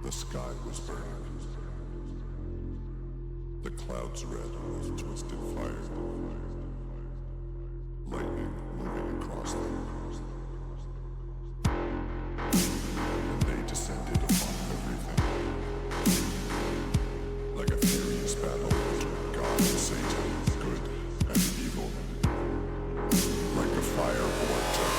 The sky was burning. The clouds red with twisted fire. Lightning moving across them. And they descended upon everything. Like a furious battle between God and Satan, good and evil. Like a fire vortex.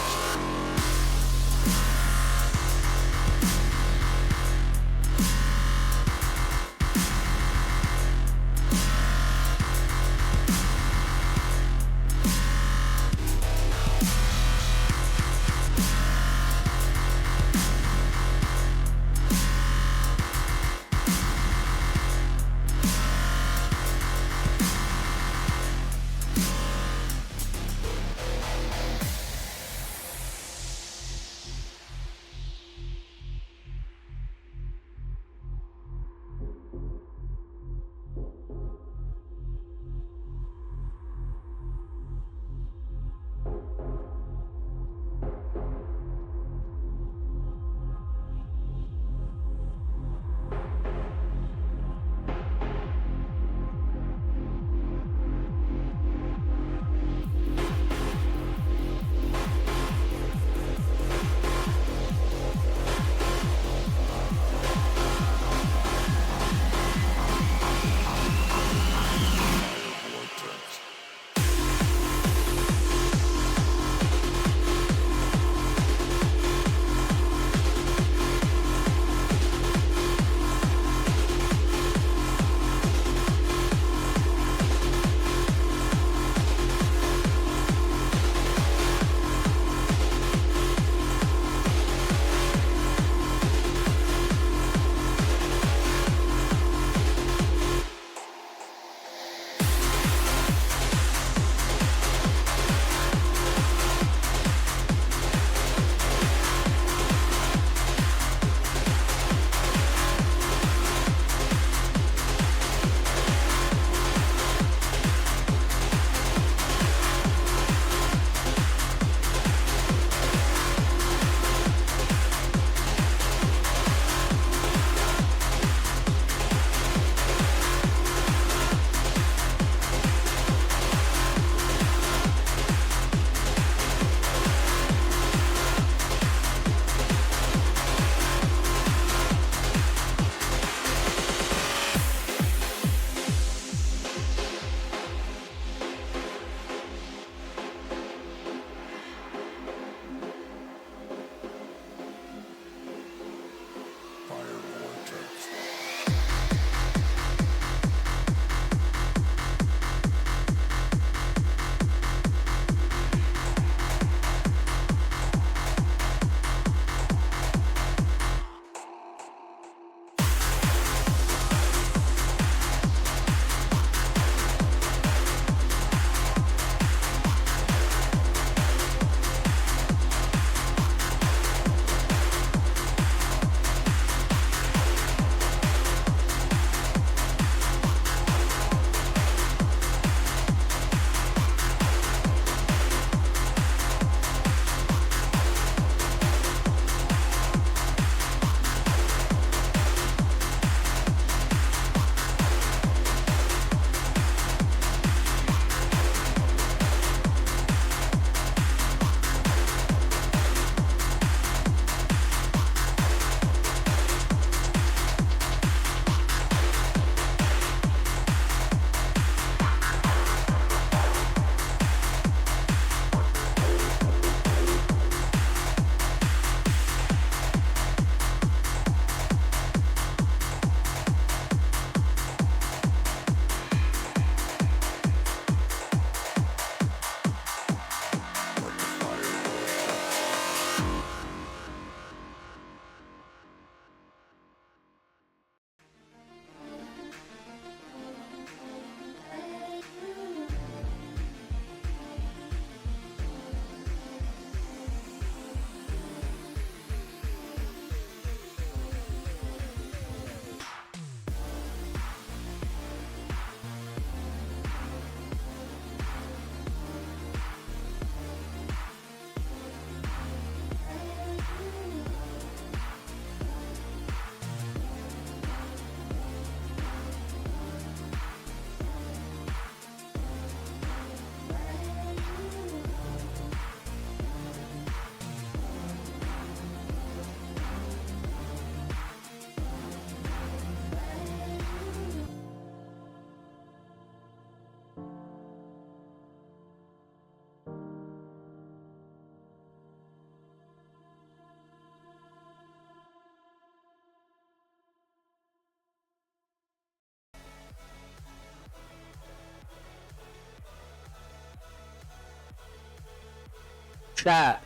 Chat.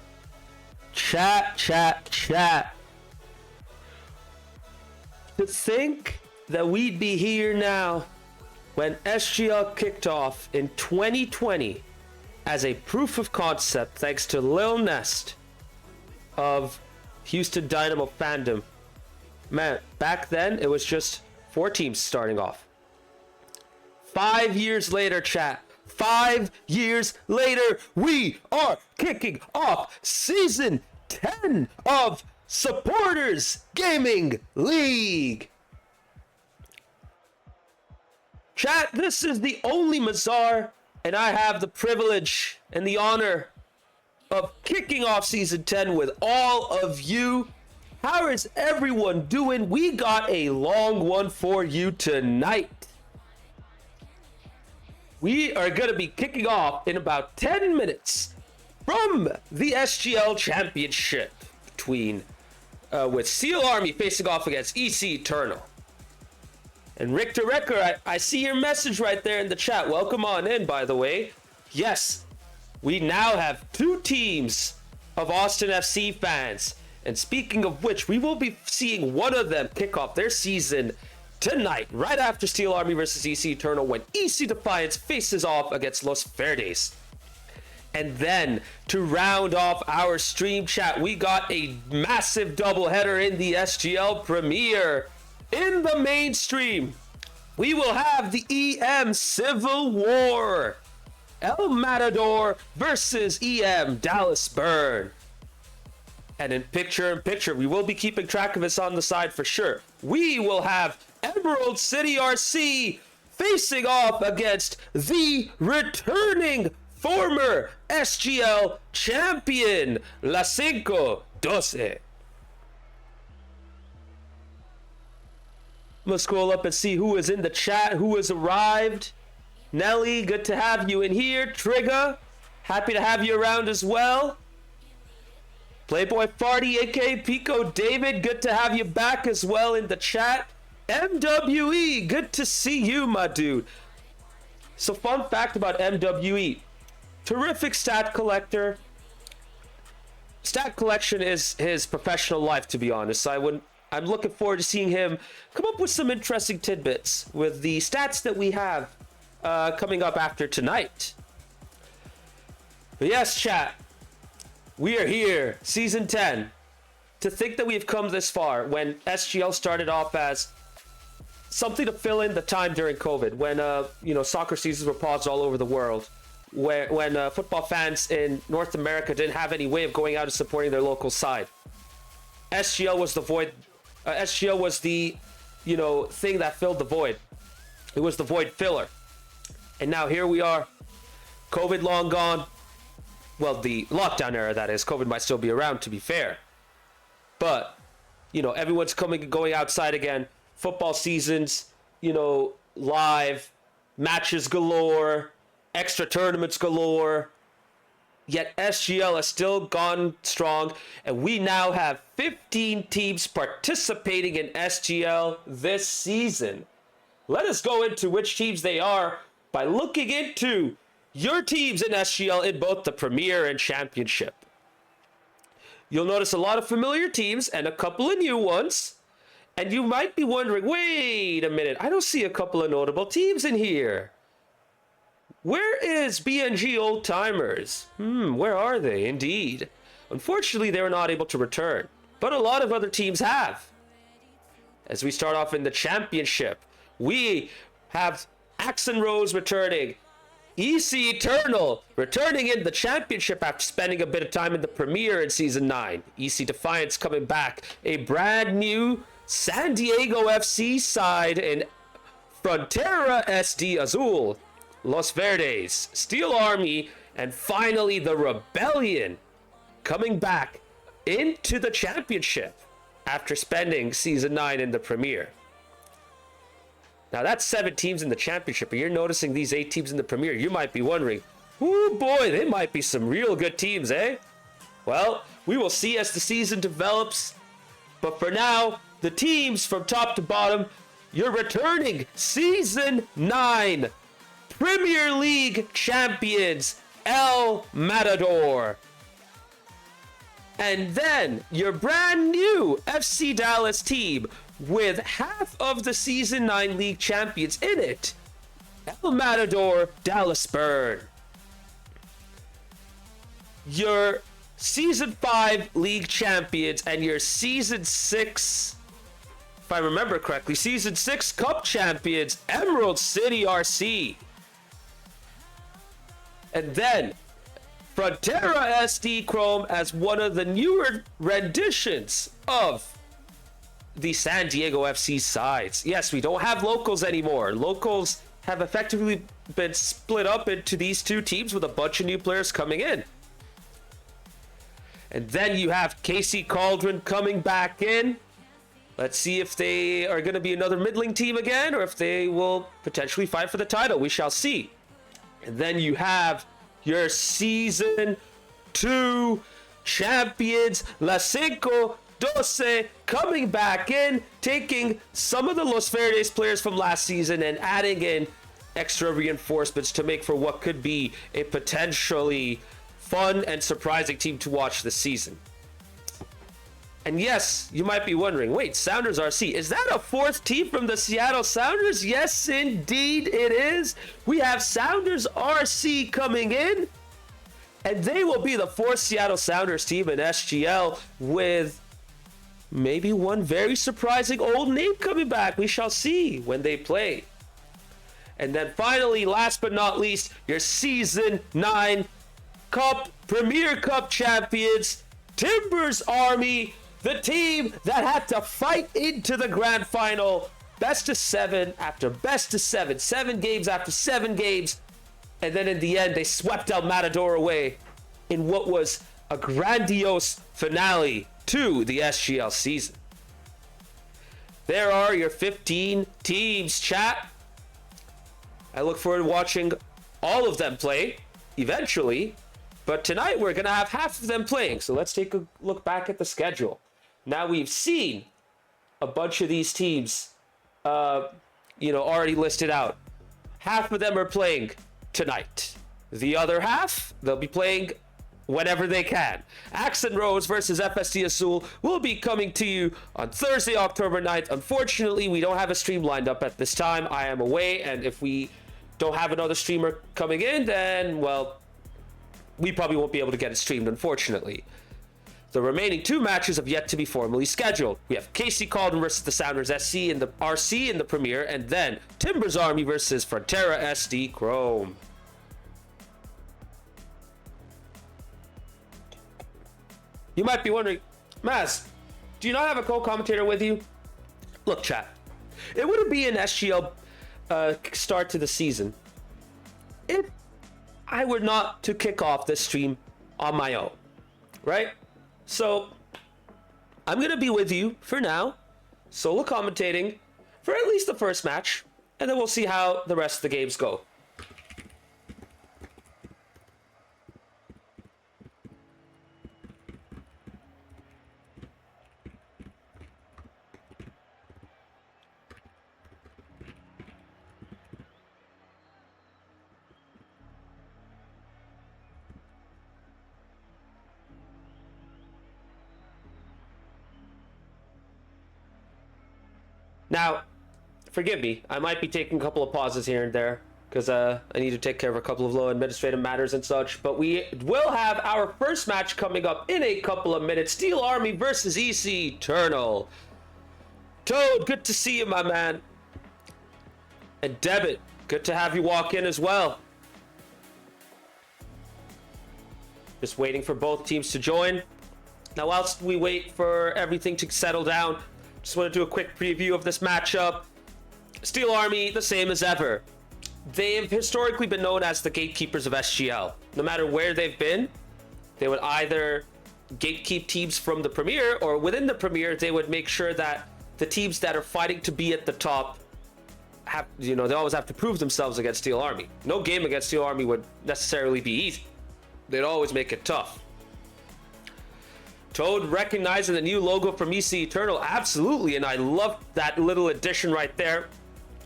To think that we'd be here now when SGL kicked off in 2020 as a proof of concept thanks to Lil Nest of Houston Dynamo fandom. Man, back then it was just 4 teams starting off. 5 years later, chat. 5 years later, we are kicking off season 10 of Supporters Gaming League. Chat, this is the only Mazar, and I have the privilege and the honor of kicking off season 10 with all of you. How is everyone doing? We got a long one for you tonight. We are going to be kicking off in about 10 minutes from the SGL Championship between with Steel Army facing off against ECE Eternal. And Richter Recker, I see your message right there in the chat. Welcome on in, by the way. Yes, we now have 2 teams of Austin FC fans. And speaking of which, we will be seeing one of them kick off their season tonight, right after Steel Army versus ECE Eternal, when EC Defiance faces off against Los Verdes. And then, to round off our stream chat, we got a massive doubleheader in the SGL Premier. In the mainstream, we will have the EM Civil War. El Matador versus EM Dallas Burn. And in picture-in-picture, we will be keeping track of this on the side for sure. We will have Emerald City RC facing off against the returning former SGL champion, La512. I'm gonna scroll up and see who is in the chat, who has arrived. Nelly, good to have you in here. Trigger, happy to have you around as well. Playboy Farty, aka Pico David, good to have you back as well in the chat. MWE, good to see you, my dude. So fun fact about MWE, terrific stat collector. Stat collection is his professional life, to be honest. I'm looking forward to seeing him come up with some interesting tidbits with the stats that we have coming up after tonight. But yes, chat, we are here, season 10. To think that we've come this far when SGL started off as something to fill in the time during COVID, when soccer seasons were paused all over the world, when football fans in North America didn't have any way of going out and supporting their local side. SGL was the void. SGL was the, thing that filled the void. It was the void filler. And now here we are. COVID long gone. Well, the lockdown era, that is. COVID might still be around, to be fair. But, everyone's coming and going outside again. Football seasons, live. Matches galore. Extra tournaments galore. Yet SGL has still gone strong, and we now have 15 teams participating in SGL this season. Let us go into which teams they are by looking into your teams in SGL in both the Premier and Championship. You'll notice a lot of familiar teams and a couple of new ones, and you might be wondering, wait a minute, I don't see a couple of notable teams in here. Where is BNG Old Timers? Where are they? Indeed. Unfortunately, they were not able to return, but a lot of other teams have. As we start off in the Championship, we have Axon Rose returning, ECE Eternal returning in the Championship after spending a bit of time in the Premier in Season 9. ECE Defiance coming back, a brand new San Diego FC side in Frontera SD Azul. Los Verdes, Steel Army, and finally the Rebellion coming back into the Championship after spending Season 9 in the Premier. Now that's 7 teams in the Championship, and you're noticing these 8 teams in the Premier. You might be wondering, oh boy, they might be some real good teams, eh? Well, we will see as the season develops. But for now, the teams from top to bottom, you're returning Season 9 Premier League champions, El Matador. And then your brand new FC Dallas team with half of the Season 9 League champions in it. El Matador Dallas Burn. Your Season 5 League champions and your Season 6, if I remember correctly, Season 6 Cup champions, Emerald City RC. And then Frontera SD Chrome as one of the newer renditions of the San Diego FC sides. Yes, we don't have locals anymore. Locals have effectively been split up into these two teams with a bunch of new players coming in. And then you have KC Cauldron coming back in. Let's see if they are going to be another middling team again or if they will potentially fight for the title. We shall see. And then you have your Season 2 champions, La512, coming back in, taking some of the Los Verdes players from last season and adding in extra reinforcements to make for what could be a potentially fun and surprising team to watch this season. And yes, you might be wondering, wait, Sounders RC, is that a fourth team from the Seattle Sounders? Yes, indeed it is. We have Sounders RC coming in, and they will be the fourth Seattle Sounders team in SGL with maybe one very surprising old name coming back. We shall see when they play. And then finally, last but not least, your Season 9 Cup, Premier Cup champions, Timbers Army, the team that had to fight into the grand final. Best of 7 after best of 7. 7 games after 7 games. And then in the end, they swept El Matador away in what was a grandiose finale to the SGL season. There are your 15 teams, chat. I look forward to watching all of them play eventually. But tonight we're going to have half of them playing. So let's take a look back at the schedule. Now we've seen a bunch of these teams, already listed out. Half of them are playing tonight. The other half, they'll be playing whenever they can. Accent Rose versus FSD Azul will be coming to you on Thursday, October 9th. Unfortunately, we don't have a stream lined up at this time. I am away, and if we don't have another streamer coming in, then, well, we probably won't be able to get it streamed, unfortunately. The remaining 2 matches have yet to be formally scheduled. We have KC Cauldron versus the Sounders SC in the RC in the Premier, and then Timbers Army versus Frontera SD Chrome. You might be wondering, Maz, do you not have a co-commentator with you? Look, chat, it wouldn't be an SGL start to the season if I were not to kick off this stream on my own, right? So I'm going to be with you for now, solo commentating for at least the first match, and then we'll see how the rest of the games go. Now, forgive me, I might be taking a couple of pauses here and there because I need to take care of a couple of low administrative matters and such, but we will have our first match coming up in a couple of minutes. Steel Army versus ECE Eternal. Toad, good to see you, my man. And Debit, good to have you walk in as well. Just waiting for both teams to join. Now, whilst we wait for everything to settle down, just want to do a quick preview of this matchup. Steel Army, the same as ever. They've historically been known as the gatekeepers of SGL. No matter where they've been, they would either gatekeep teams from the Premier, or within the Premier, they would make sure that the teams that are fighting to be at the top have, they always have to prove themselves against Steel Army. No game against Steel Army would necessarily be easy. They'd always make it tough. Toad recognizing the new logo from ECE Eternal, absolutely, and I love that little addition right there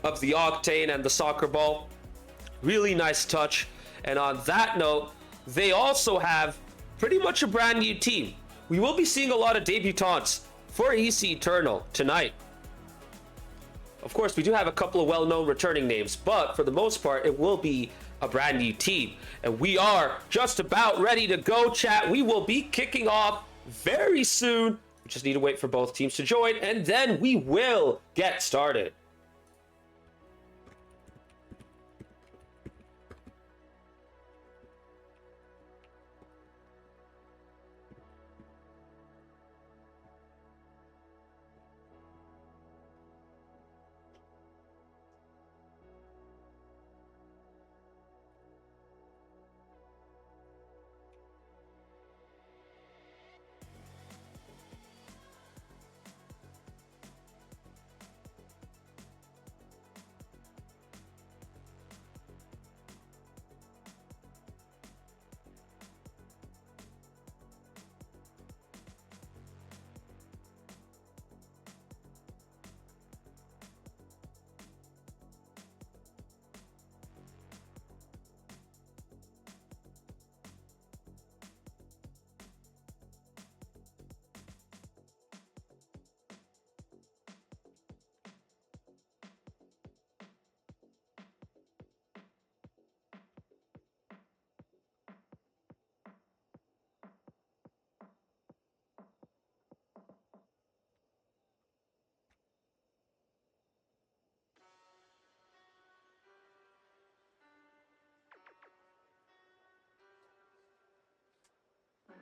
of the Octane and the soccer ball. Really nice touch. And on that note, they also have pretty much a brand new team. we will be seeing a lot of debutantes for EC Eternal tonight. Of course, we do have a couple of well-known returning names, but for the most part, it will be a brand new team. And we are just about ready to go, chat. We will be kicking off very soon. We just need to wait for both teams to join, and then we will get started.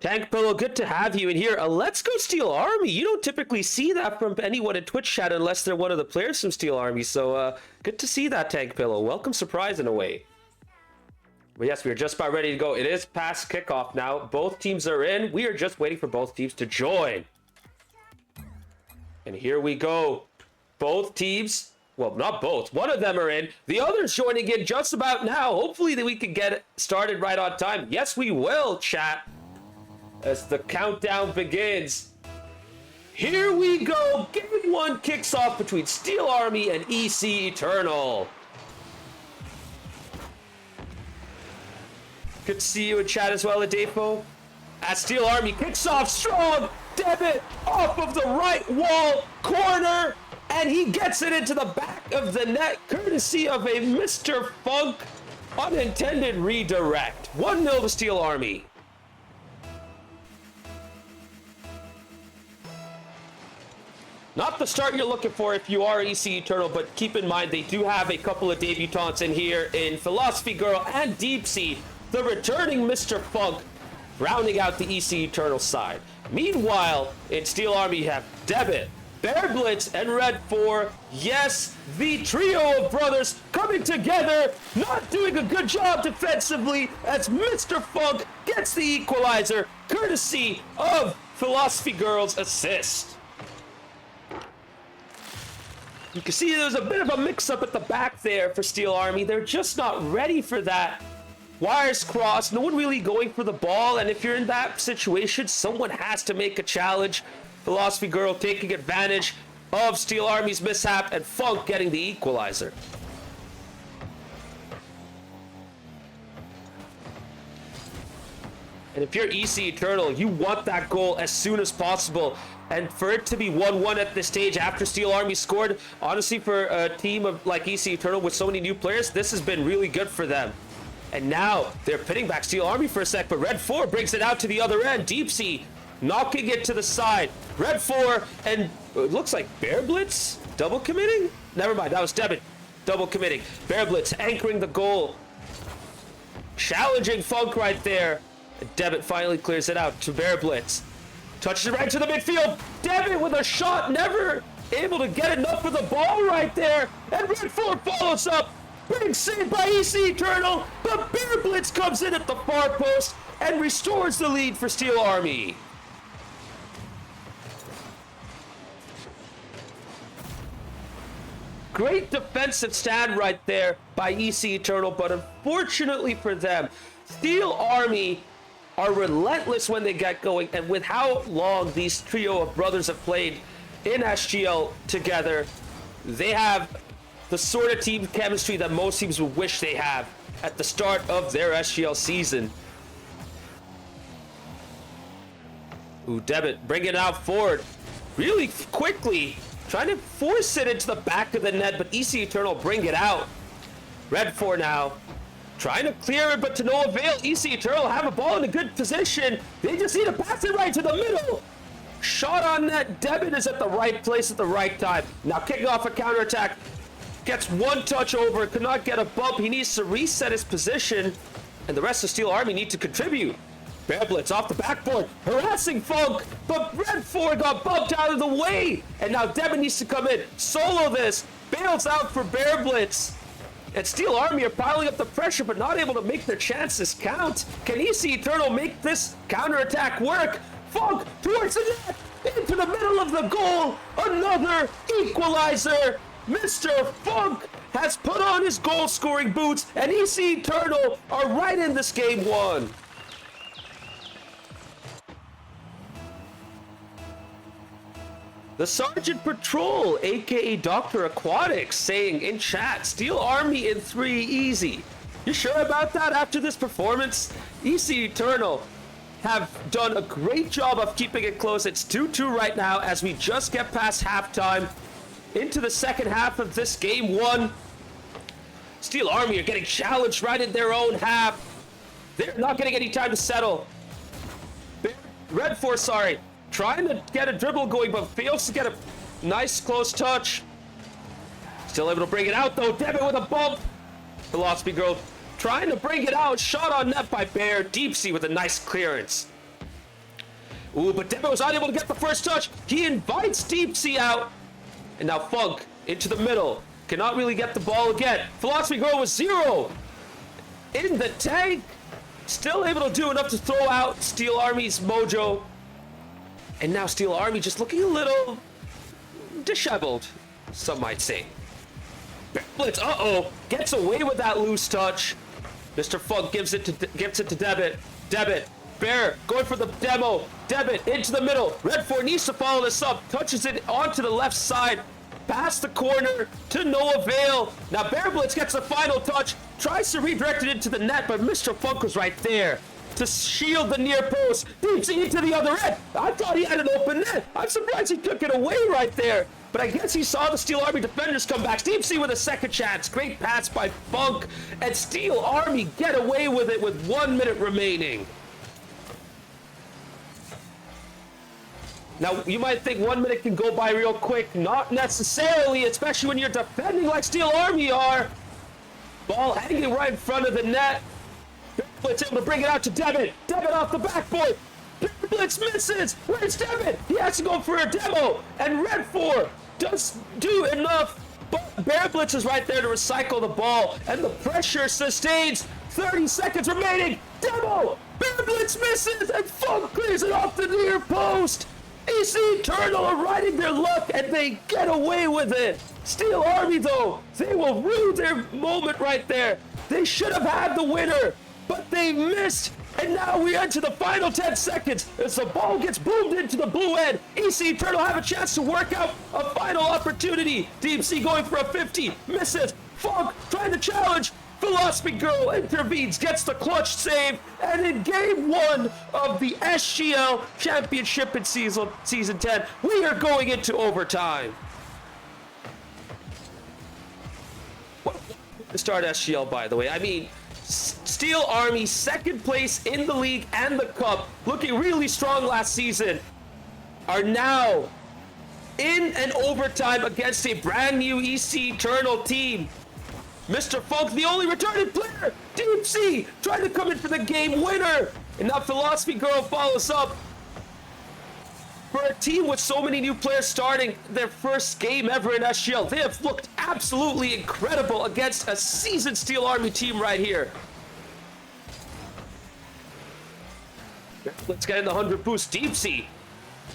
Tank Pillow, good to have you in here. Let's Go Steel Army. You don't typically see that from anyone in Twitch chat unless they're one of the players from Steel Army. So good to see that, Tank Pillow. Welcome surprise in a way. But yes, we are just about ready to go. It is past kickoff now. Both teams are in. We are just waiting for both teams to join. And here we go. Both teams, well, not both. One of them are in. The other's joining in just about now. Hopefully that we can get it started right on time. Yes, we will, chat. As the countdown begins. Here we go. Game 1 kicks off between Steel Army and EC Eternal. Good to see you in chat as well, Adefo. As Steel Army kicks off strong. Debit off of the right wall corner. And he gets it into the back of the net, courtesy of a Mr. Funk unintended redirect. 1-0 to Steel Army. Not the start you're looking for if you are EC Eternal, but keep in mind they do have a couple of debutantes in here in Philosophy Girl and Deep Sea, the returning Mr. Funk, rounding out the EC Eternal side. Meanwhile, in Steel Army you have Debit, Bear Blitz, and Red 4. Yes, the trio of brothers coming together, not doing a good job defensively as Mr. Funk gets the equalizer, courtesy of Philosophy Girl's assist. You can see there's a bit of a mix-up at the back there for Steel Army. They're just not ready for that. Wires crossed, no one really going for the ball, and if you're in that situation, someone has to make a challenge. Philosophy Girl taking advantage of Steel Army's mishap, and Funk getting the equalizer. And if you're EC Eternal, you want that goal as soon as possible. And for it to be 1-1 at this stage after Steel Army scored, honestly, for a team of like EC Eternal with so many new players, this has been really good for them. And now they're pitting back Steel Army for a sec, but Red 4 brings it out to the other end. Deep Sea knocking it to the side. Red 4 and it looks like Bear Blitz double committing? Never mind, that was Debit double committing. Bear Blitz anchoring the goal. Challenging Funk right there. And Debit finally clears it out to Bear Blitz. Touches it right to the midfield. Debit with a shot, never able to get enough of the ball right there. And Red 4 follows up. Big save by EC Eternal, but Bear Blitz comes in at the far post and restores the lead for Steel Army. Great defensive stand right there by EC Eternal, but unfortunately for them, Steel Army are relentless when they get going, and with how long these trio of brothers have played in SGL together, they have the sort of team chemistry that most teams would wish they have at the start of their SGL season. Ooh, Debit bring it out forward really quickly. Trying to force it into the back of the net, but ECE Eternal bring it out. Red 4 now. Trying to clear it, but to no avail. ECE Eternal have a ball in a good position. They just need to pass it right to the middle. Shot on net. Debit is at the right place at the right time. Now kicking off a counterattack. Gets one touch over. Could not get a bump. He needs to reset his position. And the rest of Steel Army need to contribute. Bear Blitz off the backboard, harassing Funk, but Red 4 got bumped out of the way, and now Debit needs to come in, solo this, bails out for Bear Blitz, and Steel Army are piling up the pressure, but not able to make their chances count. Can ECE Eternal make this counterattack work? Funk towards the net, into the middle of the goal, another equalizer. Mr. Funk has put on his goal-scoring boots, and ECE Eternal are right in this game one. The Sergeant Patrol, aka Dr. Aquatics, saying in chat, Steel Army in 3 easy. You sure about that after this performance? ECE Eternal have done a great job of keeping it close. It's 2-2 right now as we just get past halftime into the second half of this game one. Steel Army are getting challenged right in their own half. They're not getting any time to settle. Red 4, sorry. Trying to get a dribble going, but fails to get a nice close touch. Still able to bring it out, though. Debit with a bump. Philosophy Girl trying to bring it out. Shot on net by Bear. Deep Sea with a nice clearance. Ooh, but Debit was unable to get the first touch. He invites Deep Sea out. And now Funk into the middle. Cannot really get the ball again. Philosophy Girl with 0 in the tank. Still able to do enough to throw out Steel Army's mojo. And now Steel Army just looking a little disheveled, some might say. Blitz, gets away with that loose touch. Mr. Funk gives it to Debit. Debit, Bear going for the demo. Debit into the middle. Red 4 needs to follow this up. Touches it onto the left side. Past the corner to no avail. Now Bear Blitz gets the final touch. Tries to redirect it into the net, but Mr. Funk was right there to shield the near post. Deep Sea into the other end. I thought he had an open net. I'm surprised he took it away right there. But I guess he saw the Steel Army defenders come back. Deep Sea with a second chance. Great pass by Funk. And Steel Army get away with it with 1 minute remaining. Now, you might think 1 minute can go by real quick. Not necessarily, especially when you're defending like Steel Army are. Ball hanging right in front of the net. Blitz able to bring it out to Debit. Debit off the backboard. Blitz misses. Where's Debit? He has to go for a demo. And Red 4 does do enough. But Bear Blitz is right there to recycle the ball. And the pressure sustains. 30 seconds remaining. Demo. Bear Blitz misses. And Funk clears it off the near post. ECE Eternal are riding their luck. And they get away with it. Steel Army, though, they will rue their moment right there. They should have had the winner. But they missed, and now we enter the final 10 seconds as the ball gets boomed into the blue end. ECE Eternal have a chance to work out a final opportunity. Deep Sea going for a 50, misses. Funk trying to challenge. Philosophy Girl intervenes, gets the clutch save, and in game 1 of the SGL Championship in season 10, we are going into overtime. To start SGL, by the way, I mean, Steel Army, second place in the league and the cup, looking really strong last season, are now in an overtime against a brand new ECE Eternal team. Mr. Funk, the only returning player. Deep Sea trying to come in for the game winner. And now Philosophy Girl follows up. For a team with so many new players starting their first game ever in SGL, they have looked absolutely incredible against a seasoned Steel Army team right here. Let's get in the 100 boost. Deep Sea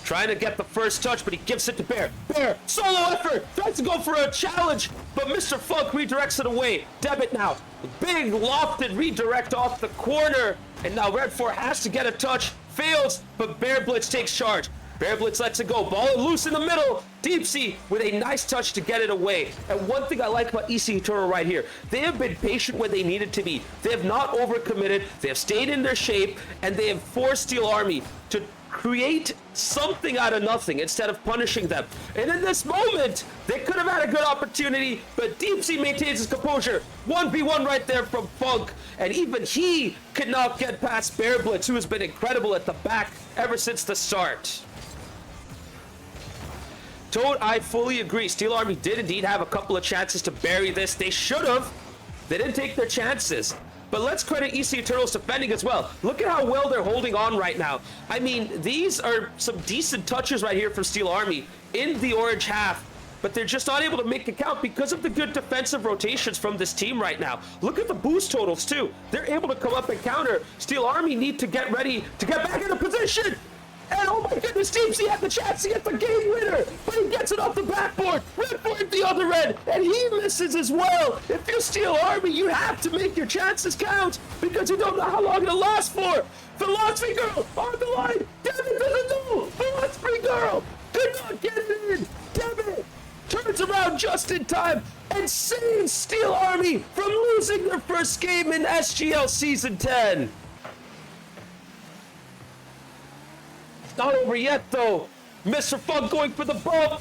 trying to get the first touch, but he gives it to Bear. Bear, solo effort, tries to go for a challenge, but Mr. Funk redirects it away. Debit now, big lofted redirect off the corner, and now Red 4 has to get a touch, fails, but Bear Blitz takes charge. Bear Blitz lets it go. Ball loose in the middle. Deep Sea with a nice touch to get it away. And one thing I like about ECE Eternal right here, they have been patient when they needed to be. They have not overcommitted. They have stayed in their shape, and they have forced Steel Army to create something out of nothing instead of punishing them. And in this moment, they could have had a good opportunity, but Deep Sea maintains his composure. 1v1 right there from Funk, and even he could not get past Bear Blitz, who has been incredible at the back ever since the start. Toad, I fully agree. Steel Army did indeed have a couple of chances to bury this. They should have. They didn't take their chances. But let's credit EC Eternal's defending as well. Look at how well they're holding on right now. I mean, these are some decent touches right here from Steel Army in the orange half, but they're just not able to make it count because of the good defensive rotations from this team right now. Look at the boost totals too. They're able to come up and counter. Steel Army need to get ready to get back into position. And oh my goodness, Deep Sea had the chance to get the game winner, but he gets it off the backboard. Red Board the other end, and he misses as well. If you're Steel Army, you have to make your chances count because you don't know how long it'll last for. Philosophy Girl on the line. Devin doesn't know. Philosophy Girl could not get it in. Devin turns around just in time and saves Steel Army from losing their first game in SGL Season 10. Not over yet, though. Mr. Funk going for the bump.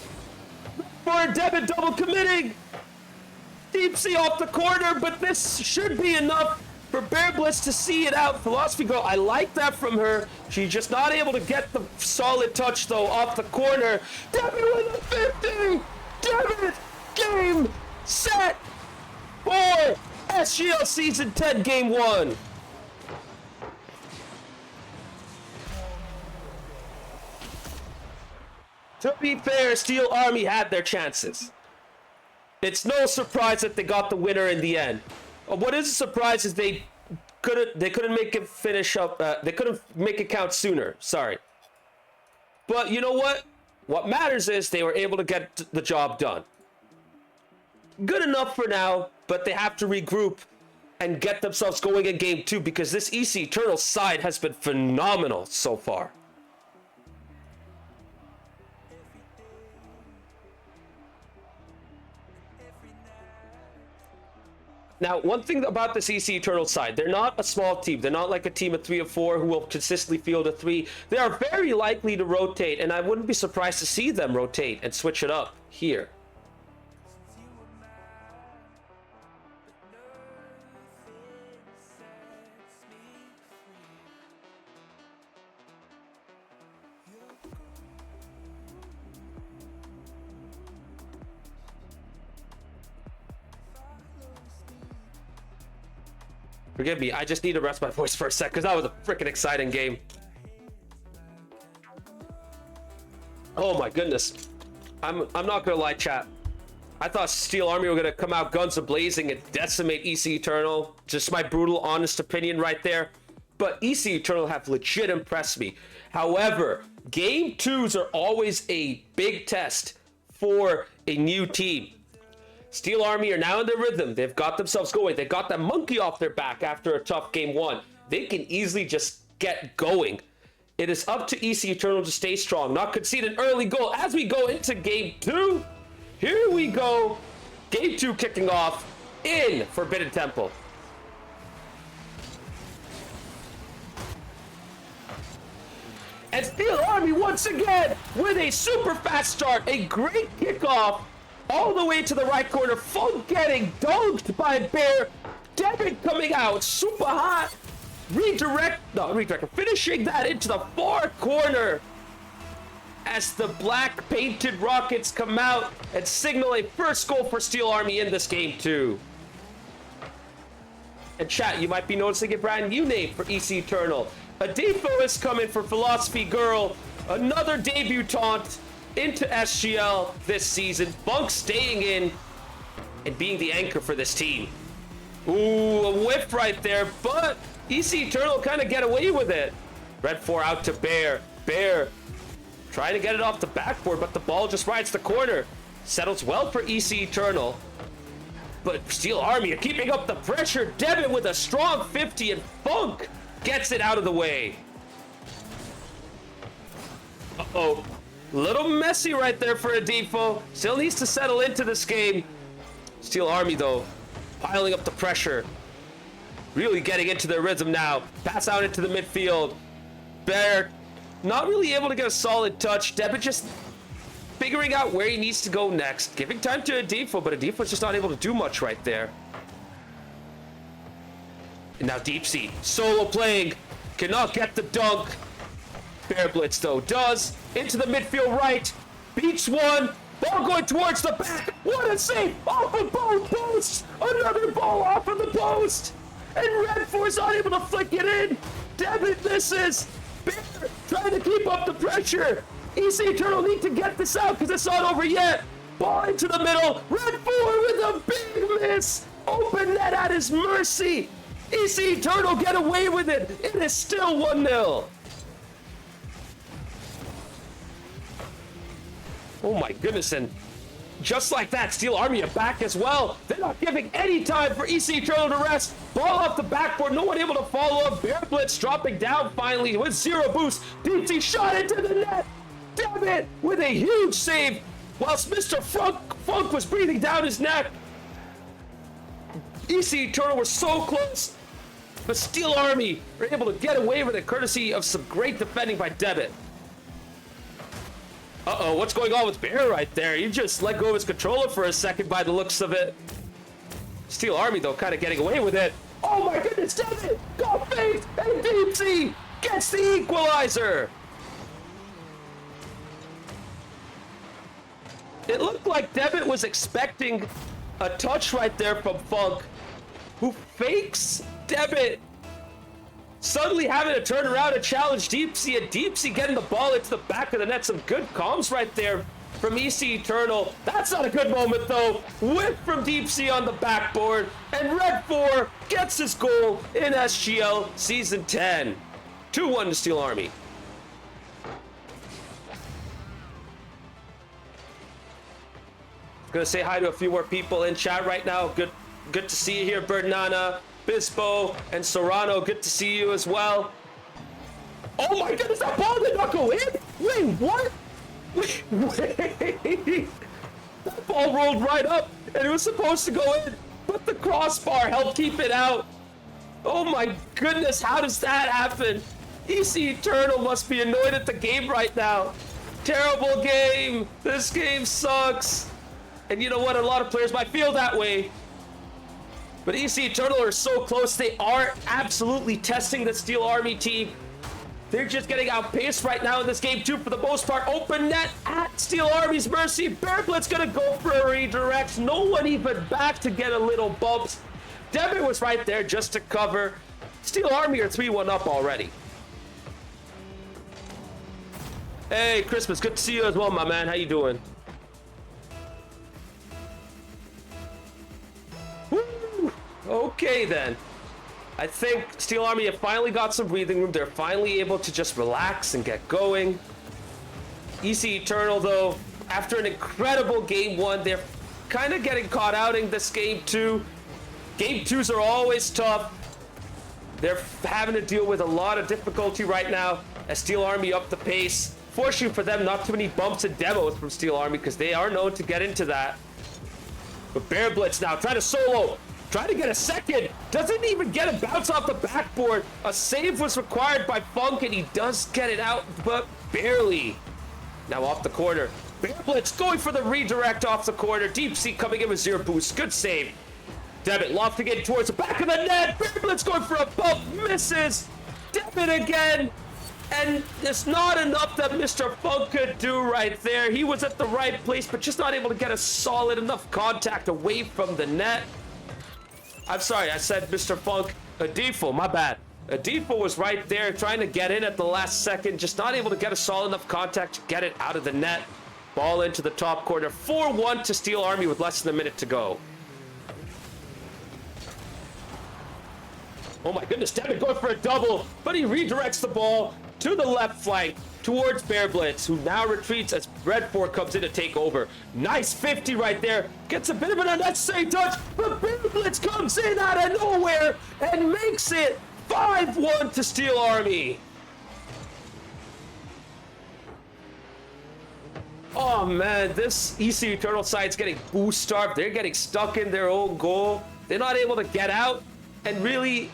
For Devin double committing. Deep Sea off the corner, but this should be enough for Bear Blitz to see it out. Philosophy Girl, I like that from her. She's just not able to get the solid touch, though, off the corner. Devin with a 50. Devin, game, set, for SGL Season 10, Game 1. To be fair, Steel Army had their chances. It's no surprise that they got the winner in the end. What is a surprise is they couldn't make it finish up. They couldn't make it count sooner. Sorry. But you know what? What matters is they were able to get the job done. Good enough for now, but they have to regroup and get themselves going in Game 2 because this EC Eternal side has been phenomenal so far. Now, one thing about this EC Eternal side, they're not a small team. They're not like a team of 3 or 4 who will consistently field a 3. They are very likely to rotate, and I wouldn't be surprised to see them rotate and switch it up here. Forgive me, I just need to rest my voice for a sec because that was a freaking exciting game. Oh my goodness. I'm not gonna lie, chat. I thought Steel Army were gonna come out guns a-blazing and decimate EC Eternal. Just my brutal, honest opinion right there. But EC Eternal have legit impressed me. However, Game 2s are always a big test for a new team. Steel Army are now in their rhythm. They've got themselves going. They got that monkey off their back after a tough Game 1. They can easily just get going. It is up to EC Eternal to stay strong, not concede an early goal. As we go into Game 2, here we go. Game 2 kicking off in Forbidden Temple. And Steel Army once again with a super fast start. A great kickoff. All the way to the right corner. Funk getting dunked by Bear. Devin coming out super hot. Finishing that into the far corner. As the black painted rockets come out and signal a first goal for Steel Army in this Game 2. And chat, you might be noticing a brand new name for EC Eternal. A defo is coming for Philosophy Girl. Another debutante into SGL this season. Funk staying in and being the anchor for this team. Ooh, a whiff right there, but EC Eternal kind of get away with it. Red 4 out to Bear. Bear trying to get it off the backboard, but the ball just rides the corner. Settles well for EC Eternal. But Steel Army are keeping up the pressure. Devin with a strong 50 and Funk gets it out of the way. Uh-oh. Little messy right there for a defo. Still needs to settle into this game. Steel Army, though, piling up the pressure. Really getting into their rhythm now. Pass out into the midfield. Bear Not really able to get a solid touch. Debit just figuring out where he needs to go next. Giving time to Adifo, but Adifo's just not able to do much right there. And now Deep Sea, solo playing, cannot get the dunk. Bear Blitz though does, into the midfield right, beats one, ball going towards the back, what a save, off of both posts, another ball off of the post, and Red 4's not able to flick it in, Debit misses, Bear trying to keep up the pressure, ECE Turtle need to get this out because it's not over yet, ball into the middle, Red 4 with a big miss, open net at his mercy, ECE Turtle get away with it, it is still 1-0. Oh my goodness, and just like that, Steel Army are back as well. They're not giving any time for ECE Turtle to rest. Ball off the backboard, no one able to follow up. Bear Blitz dropping down finally with 0 boost. Deep Sea shot into the net. Damn it, with a huge save. Whilst Mr. Funk was breathing down his neck. ECE Turtle were so close, but Steel Army were able to get away with it courtesy of some great defending by Debit. Uh-oh, what's going on with Bear right there? He just let go of his controller for a second by the looks of it. Steel Army, though, kind of getting away with it. Oh my goodness, Debit got faked, and Deep Sea gets the equalizer. It looked like Debit was expecting a touch right there from Funk, who fakes Debit. Suddenly having to turn around and challenge Deep Sea, and Deep Sea getting the ball into the back of the net. Some good comms right there from ECE Eternal. That's not a good moment though. Whip from Deep Sea on the backboard, and Red 4 gets his goal in SGL Season 10. 2-1 to Steel Army. Gonna say hi to a few more people in chat right now. Good to see you here, Birdnana, Bispo, and Serrano. Good to see you as well. Oh my goodness, that ball did not go in? Wait, what? Wait. That ball rolled right up, and it was supposed to go in, but the crossbar helped keep it out. Oh my goodness, how does that happen? ECE Eternal must be annoyed at the game right now. Terrible game. This game sucks. And you know what? A lot of players might feel that way. But ECE Eternal are so close. They are absolutely testing the Steel Army team. They're just getting outpaced right now in this game too for the most part. Open net at Steel Army's mercy. Bear Blitz gonna go for a redirect. No one even back to get a little bumps. Debit was right there just to cover. Steel Army are 3-1 up already. Hey, Christmas, good to see you as well, my man. How you doing? Okay then, I think Steel Army have finally got some breathing room. They're finally able to just relax and get going. ECE Eternal though, after an incredible game 1, they're kind of getting caught out in this game 2. Game 2s are always tough. They're having to deal with a lot of difficulty right now as Steel Army up the pace. Fortunately for them, not too many bumps and demos from Steel Army because they are known to get into that. But Bear Blitz now trying to solo. Trying to get a second, doesn't even get a bounce off the backboard. A save was required by Funk, and he does get it out, but barely. Now off the corner, Bear Blitz going for the redirect off the corner. Deep Sea coming in with 0 boost, good save. Debit lofting it towards the back of the net. Bear Blitz going for a bump, misses. Debit again, and it's not enough that Mr. Funk could do right there. He was at the right place, but just not able to get a solid enough contact away from the net. I'm sorry, I said Mr. Funk. Adifo, my bad. Adifo was right there trying to get in at the last second, just not able to get a solid enough contact to get it out of the net. Ball into the top corner. 4-1 to Steel Army with less than a minute to go. Oh my goodness, Devin going for a double, but he redirects the ball to the left flank towards Bear Blitz, who now retreats as Red 4 comes in to take over. Nice 50 right there. Gets a bit of an unnecessary touch, but Bear Blitz comes in out of nowhere and makes it 5-1 to Steel Army. Oh man, this ECE Eternal side's getting boost starved. They're getting stuck in their own goal. They're not able to get out and really,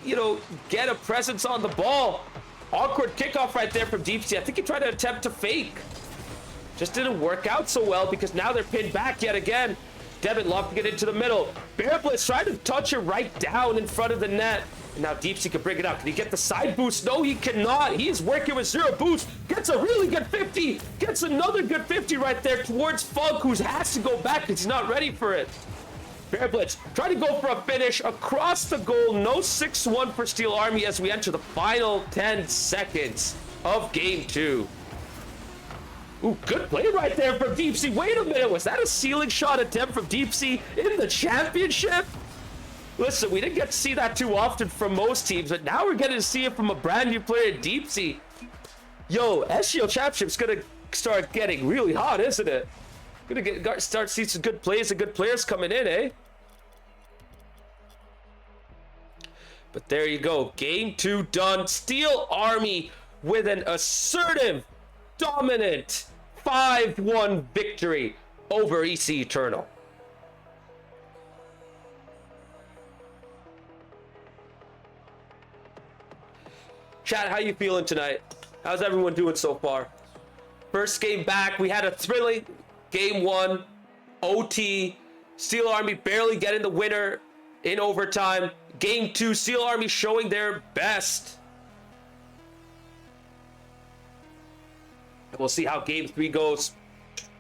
get a presence on the ball. Awkward kickoff right there from Deep Sea. I think he tried to attempt to fake. Just didn't work out so well because now they're pinned back yet again. Devin lofting it into the middle. Bear Blitz trying to touch it right down in front of the net. And now Deep Sea can bring it up. Can he get the side boost? No, he cannot. He is working with 0 boost. Gets a really good 50. Gets another good 50 right there towards Funk, who has to go back because he's not ready for it. Bear Blitz trying to go for a finish across the goal. No 6-1 for Steel Army as we enter the final 10 seconds of game 2. Ooh, good play right there from Deep Sea. Wait a minute, was that a ceiling shot attempt from Deep Sea in the championship? Listen, we didn't get to see that too often from most teams, but now we're getting to see it from a brand new player, Deep Sea. Yo, SGL Championship's gonna start getting really hot, isn't it? Gonna start seeing some good plays and good players coming in, eh? But there you go, game 2 done. Steel Army with an assertive, dominant 5-1 victory over ECE Eternal. Chat, how you feeling tonight? How's everyone doing so far? First game back, we had a thrilling game 1, OT. Steel Army barely getting the winner in overtime. Game 2, Steel Army showing their best. We'll see how game 3 goes.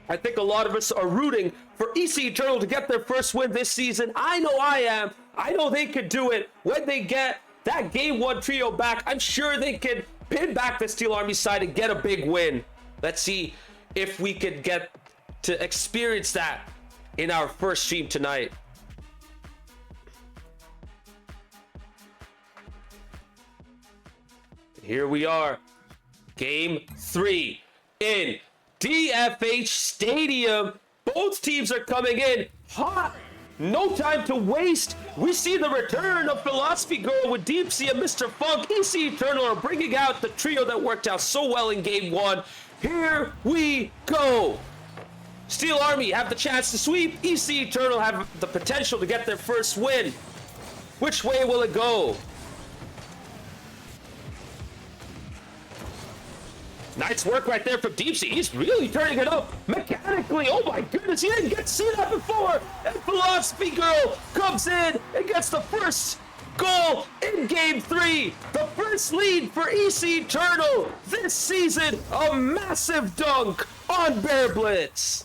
I think a lot of us are rooting for ECE Eternal to get their first win this season. I know I am. I know they could do it when they get that game 1 trio back. I'm sure they can pin back the Steel Army side and get a big win. Let's see if we could get to experience that in our first stream tonight. Here we are, game 3 in DFH Stadium. Both teams are coming in hot. No time to waste. We see the return of Philosophy Girl with Deep Sea and Mr. Funk. ECE Eternal are bringing out the trio that worked out so well in game 1. Here we go. Steel Army have the chance to sweep. ECE Eternal have the potential to get their first win. Which way will it go? Nice work right there from Deep Sea. He's really turning it up mechanically. Oh my goodness, he didn't get to see that before. And Philosophy Girl comes in and gets the first goal in game 3. The first lead for ECE Eternal this season. A massive dunk on Bear Blitz.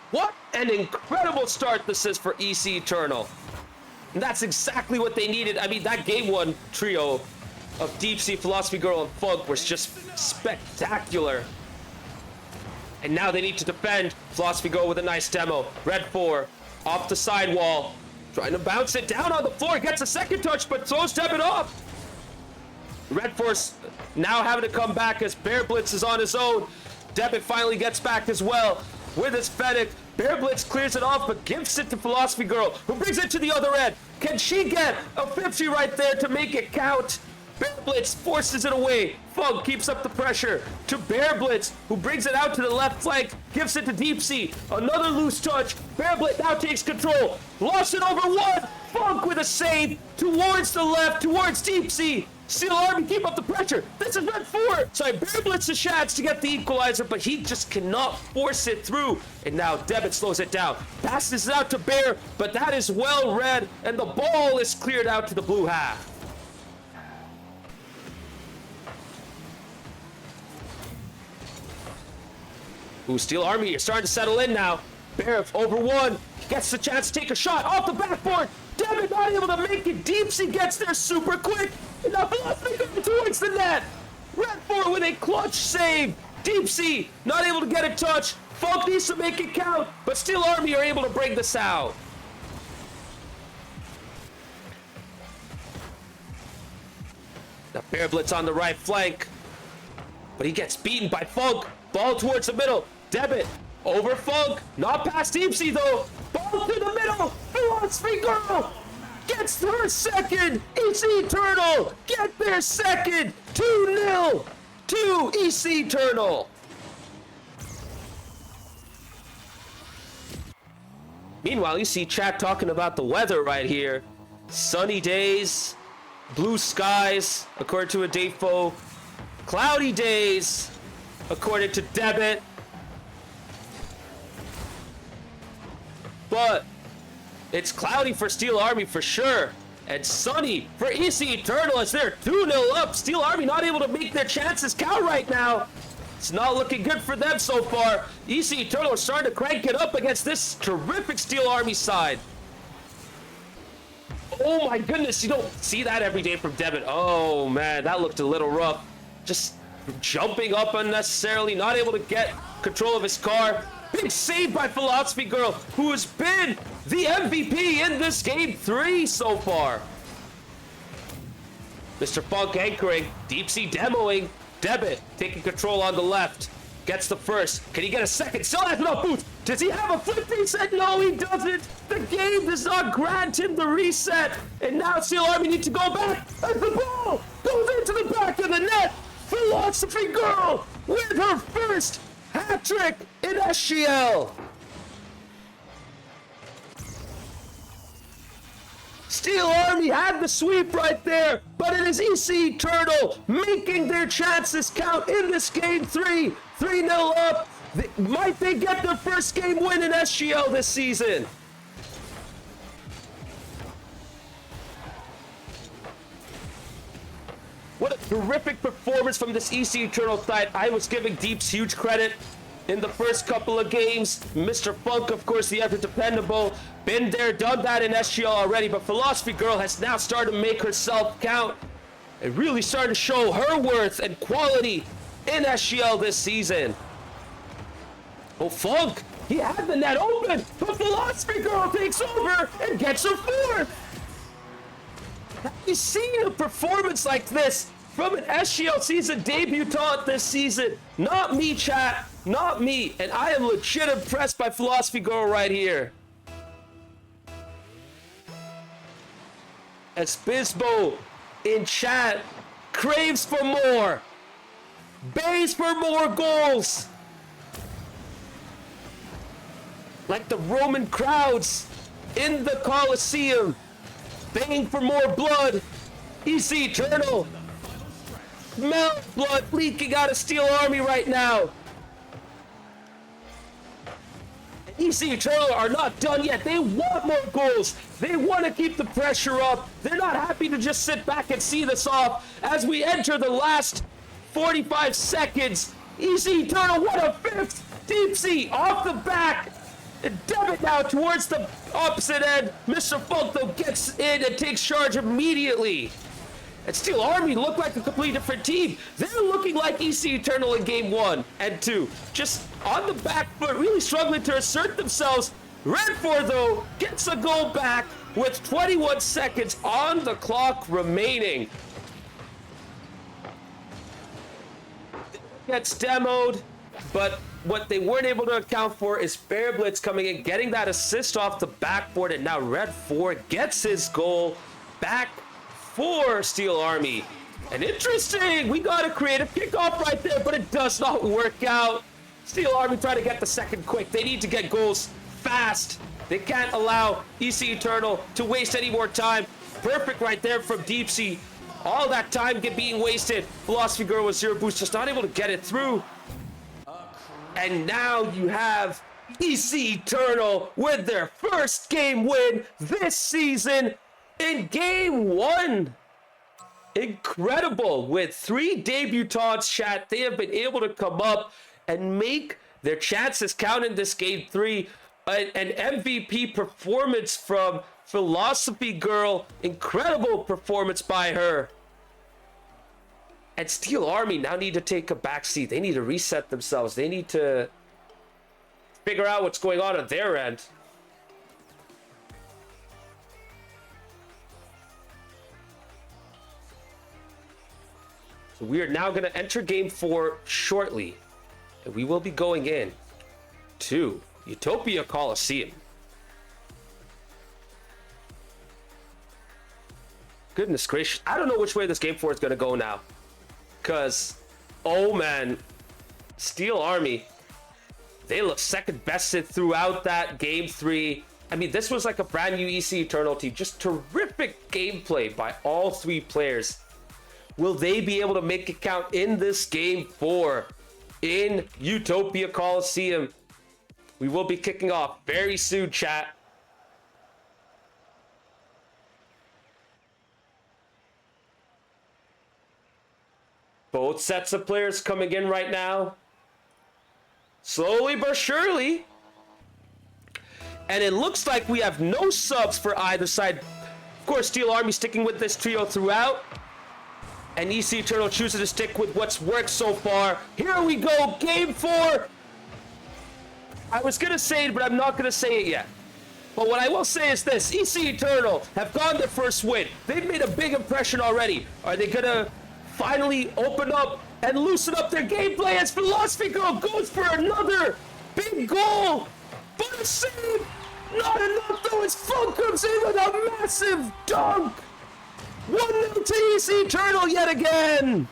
What an incredible start this is for ECE Eternal. And that's exactly what they needed. I mean, that game 1 trio of Deep Sea, Philosophy Girl, and Funk was just spectacular. And now they need to defend. Philosophy Girl with a nice demo. Red 4 off the sidewall. Trying to bounce it down on the floor. Gets a second touch, but throws Debit off. Red Force now having to come back as Bear Blitz is on his own. Debit finally gets back as well with his Fennec. Bear Blitz clears it off, but gives it to Philosophy Girl, who brings it to the other end. Can she get a 50 right there to make it count? Bear Blitz forces it away. Funk keeps up the pressure to Bear Blitz, who brings it out to the left flank, gives it to Deep Sea. Another loose touch. Bear Blitz now takes control. Lost it over 1. Funk with a save towards the left, towards Deep Sea. Steel Army keep up the pressure. This is Red 4. Sorry, Bear Blitz a chance to get the equalizer, but he just cannot force it through. And now Debit slows it down. Passes it out to Bear, but that is well read, and the ball is cleared out to the blue half. Ooh, Steel Army are starting to settle in now. Bear over 1. Gets the chance to take a shot off the backboard. Debit not able to make it. Deep Sea gets there super quick. And now Philosophy goes towards the net. Red 4 with a clutch save. Deep Sea not able to get a touch. Funk needs to make it count, but Steel Army are able to bring this out. Now Bear Blitz on the right flank, but he gets beaten by Funk. Ball towards the middle. Debit over Funk. Not past Deep Sea though. Ball to the middle. Philosophy Girl gets her second. ECE Eternal get their second. 2-0 to ECE Eternal. Meanwhile, you see chat talking about the weather right here. Sunny days, blue skies, according to a Dayfo. Cloudy days, according to Debit. But it's cloudy for Steel Army for sure. And sunny for ECE Eternal as they're 2-0 up. Steel Army not able to make their chances count right now. It's not looking good for them so far. ECE Eternal are starting to crank it up against this terrific Steel Army side. Oh my goodness, you don't see that every day from Devin. Oh man, that looked a little rough. Just jumping up unnecessarily, not able to get control of his car. Big save by Philosophy Girl, who has been the MVP in this game 3 so far. Mr. Funk anchoring, Deep Sea demoing, Debit taking control on the left. Gets the first. Can he get a second? Still has enough boost. Does he have a flip reset? No, he doesn't. The game does not grant him the reset. And now Steel Army need to go back. As the ball goes into the back of the net. Philosophy Girl with her first hat trick in SGL. Steel Army had the sweep right there, but it is ECE Eternal making their chances count in this game 3. 3-0 up. Might they get their first game win in SGL this season? What a terrific performance from this ECE Eternal side. I was giving Deeps huge credit in the first couple of games. Mr. Funk, of course, the ever dependable. Been there, done that in SGL already, but Philosophy Girl has now started to make herself count and really started to show her worth and quality in SGL this season. Oh, Funk, he had the net open, but Philosophy Girl takes over and gets her fourth. Have you seen a performance like this from an SGL season debutant this season? Not me, chat. Not me. And I am legit impressed by Philosophy Girl right here. As Bisbo in chat craves for more. Bays for more goals. Like the Roman crowds in the Colosseum. Baying for more blood. ECE Eternal. Smell blood leaking out of Steel Army right now. ECE Eternal are not done yet. They want more goals. They want to keep the pressure up. They're not happy to just sit back and see this off as we enter the last 45 seconds. ECE Eternal, what a fifth. Deep Sea off the back. And Debit now towards the opposite end. Mr. Funk, though, gets in and takes charge immediately. And Steel Army look like a completely different team. They're looking like ECE Eternal in game 1 and 2. Just on the back foot, really struggling to assert themselves. Red 4, though, gets a goal back with 21 seconds on the clock remaining. Gets demoed, but what they weren't able to account for is Bear Blitz coming in, getting that assist off the backboard, and now Red 4 gets his goal back for Steel Army. And interesting, we got a creative kickoff right there, but it does not work out. Steel Army trying to get the second quick. They need to get goals fast. They can't allow ECE Eternal to waste any more time. Perfect right there from Deep Sea. All that time being wasted. Philosophy Girl with 0 boost, just not able to get it through. And now you have ECE Eternal with their first game win this season in game 1. Incredible. With 3 debutants, chat, they have been able to come up and make their chances count in this game 3. An MVP performance from Philosophy Girl. Incredible performance by her. And Steel Army now need to take a backseat. They need to reset themselves. They need to figure out what's going on their end. So we are now going to enter game 4 shortly. And we will be going in to Utopia Coliseum. Goodness gracious. I don't know which way this game 4 is going to go now. Because, oh man, Steel Army, they look second bested throughout that game 3. I mean, this was like a brand new EC Eternal team. Just terrific gameplay by all three players. Will they be able to make it count in this game 4 in Utopia Coliseum? We will be kicking off very soon, chat. Both sets of players coming in right now. Slowly but surely. And it looks like we have no subs for either side. Of course, Steel Army sticking with this trio throughout. And EC Eternal choosing to stick with what's worked so far. Here we go, game 4. I was going to say it, but I'm not going to say it yet. But what I will say is this. EC Eternal have gone their first win. They've made a big impression already. Are they going to finally open up and loosen up their gameplay as Philosophy Girl goes for another big goal? But a save! Not enough though, as Funk comes in with a massive dunk! 1-0 to EC Eternal yet again!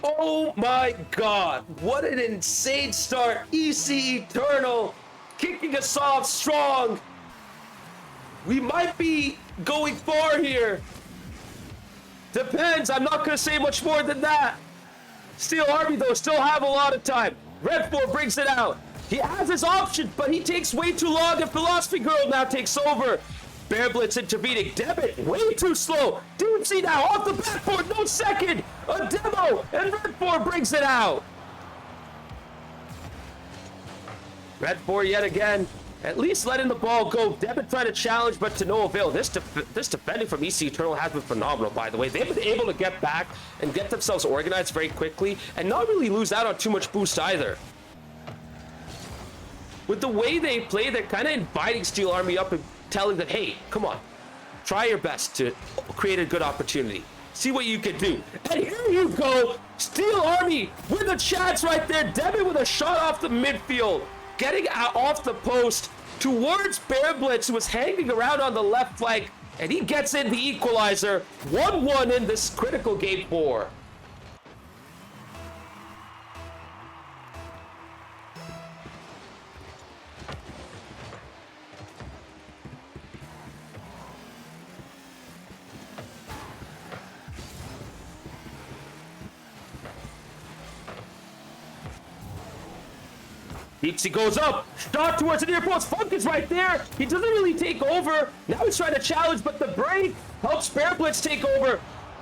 Oh my god, what an insane start. EC Eternal kicking us off strong. We might be going far here. Depends, I'm not going to say much more than that. Steel Army, though, still have a lot of time. Red 4 brings it out. He has his options, but he takes way too long, and Philosophy Girl now takes over. Bear Blitz intervening. Debit, way too slow. Doomsy now off the backboard, no second. A demo, and Red 4 brings it out. Red 4 yet again. At least letting the ball go. Debit trying to challenge, but to no avail. This defending from EC Eternal has been phenomenal, by the way. They've been able to get back and get themselves organized very quickly and not really lose out on too much boost either. With the way they play, they're kind of inviting Steel Army up and telling them, hey, come on, try your best to create a good opportunity. See what you can do. And here you go. Steel Army with a chance right there. Debit with a shot off the midfield. Getting out off the post towards Bear Blitz, who was hanging around on the left flank, and he gets in the equalizer. 1-1 in this critical game 4. Deepsy goes up, shot towards the near post. Funk is right there. He doesn't really take over. Now he's trying to challenge, but the break helps Bear Blitz take over.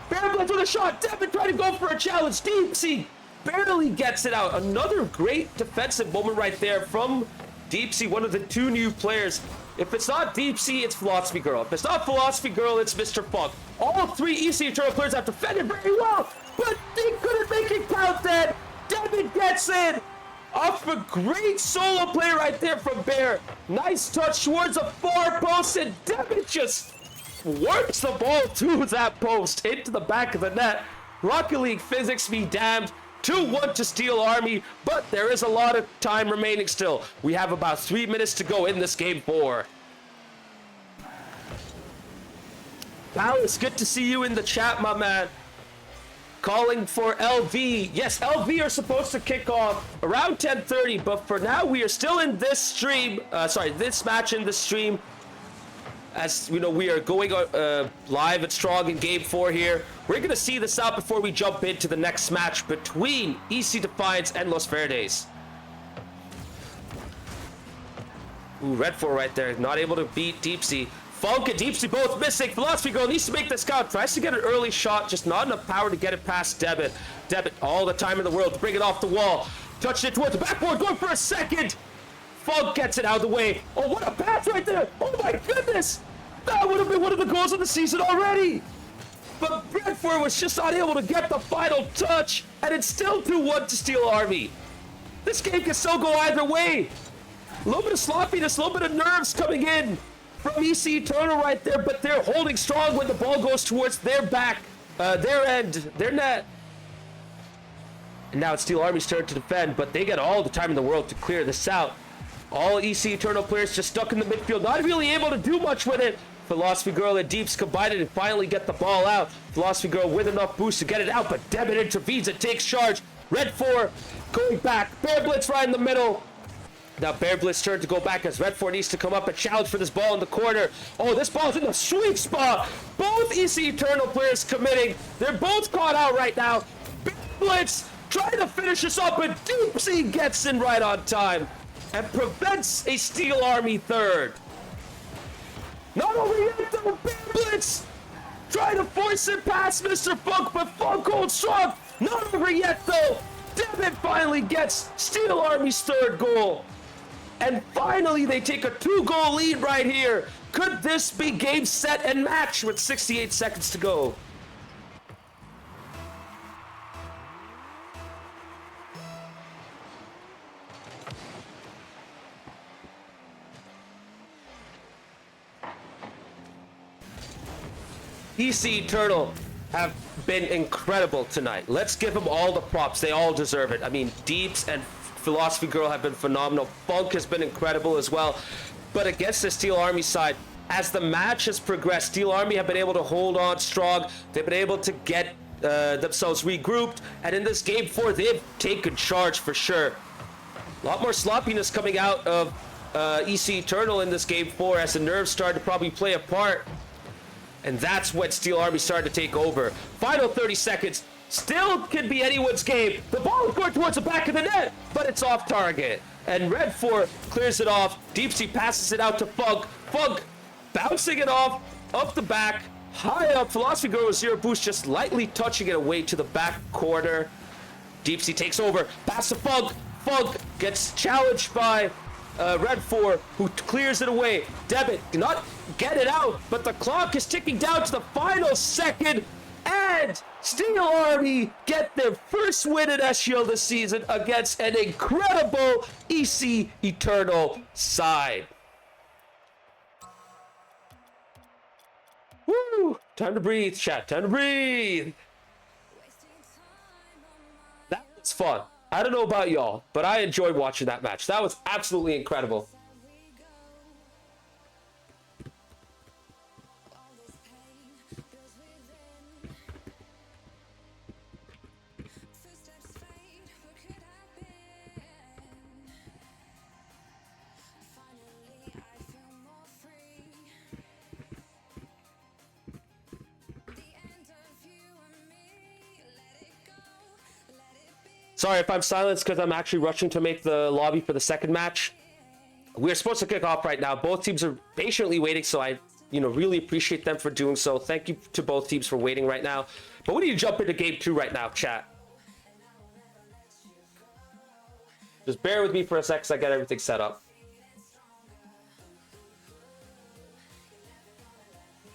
Bear Blitz with a shot. Devin trying to go for a challenge. Deepsy barely gets it out. Another great defensive moment right there from Deepsy, one of the two new players. If it's not Deepsy, it's Philosophy Girl. If it's not Philosophy Girl, it's Mr. Funk. All three EC Eternal players have defended very well, but they couldn't make it count then. Devin gets it. Off a great solo play right there from Bear. Nice touch towards the far post, and Devitt just works the ball to that post into the back of the net. Rocket League physics be damned. 2-1 to Steel Army, but there is a lot of time remaining still. We have about 3 minutes to go in this game 4. Palace, good to see you in the chat, my man. Calling for LV. Yes, LV are supposed to kick off around 10:30, but for now we are still in this stream. This match in the stream. As you know, we are going live and strong in game 4 here. We're going to see this out before we jump into the next match between EC Defiance and Los Verdes. Ooh, Red 4 right there. Not able to beat Deepsy. Funk and Deepsy both missing. Philosophy Girl needs to make this count. Tries to get an early shot, just not enough power to get it past Debit. Debit, all the time in the world to bring it off the wall. Touched it towards the backboard, going for a second. Funk gets it out of the way. Oh, what a pass right there. Oh my goodness. That would have been one of the goals of the season already. But Redford was just unable to get the final touch, and it's still 2-1 to Steel Army. This game can still go either way. A little bit of sloppiness, a little bit of nerves coming in from EC Eternal right there, but they're holding strong when the ball goes towards their back, their end, their net. And now it's Steel Army's turn to defend, but they get all the time in the world to clear this out. All EC Eternal players just stuck in the midfield, not really able to do much with it. Philosophy Girl and Deeps combine it and finally get the ball out. Philosophy Girl with enough boost to get it out, but Debit intervenes and takes charge. Red 4 going back. Bear Blitz right in the middle. Now Bear Blitz turn to go back as Red 4 needs to come up and challenge for this ball in the corner. Oh, this ball's in the sweet spot. Both EC Eternal players committing. They're both caught out right now. Bear Blitz trying to finish this up, but Deep Sea gets in right on time and prevents a Steel Army third. Not over yet though, Bear Blitz trying to force it past Mr. Funk, but Funk holds strong. Not over yet though. Debit finally gets Steel Army's third goal. And finally, they take a 2-goal lead right here. Could this be game, set, and match with 68 seconds to go? EC Eternal have been incredible tonight. Let's give them all the props. They all deserve it. I mean, Deeps and Philosophy Girl have been phenomenal. Funk has been incredible as well. But against the Steel Army side, as the match has progressed, Steel Army have been able to hold on strong. They've been able to get themselves regrouped. And in this game 4, they've taken charge for sure. A lot more sloppiness coming out of EC Eternal in this game 4 as the nerves started to probably play a part. And that's when Steel Army started to take over. Final 30 seconds. Still could be anyone's game. The ball is going towards the back of the net, but it's off target. And Red 4 clears it off. Deep Sea passes it out to Funk. Funk bouncing it off the back. High up. Philosophy Girl with 0 boost, just lightly touching it away to the back corner. Deep Sea takes over. Pass to Funk. Funk gets challenged by Red 4, who clears it away. Debit not get it out, but the clock is ticking down to the final second. And Steel Army get their first win in SGL this season against an incredible EC Eternal side. Woo! Time to breathe, chat. Time to breathe. That was fun. I don't know about y'all, but I enjoyed watching that match. That was absolutely incredible. Sorry if I'm silenced because I'm actually rushing to make the lobby for the second match. We're supposed to kick off right now. Both teams are patiently waiting, so I, really appreciate them for doing so. Thank you to both teams for waiting right now. But we need to jump into game 2 right now, chat. Just bear with me for a sec because I got everything set up.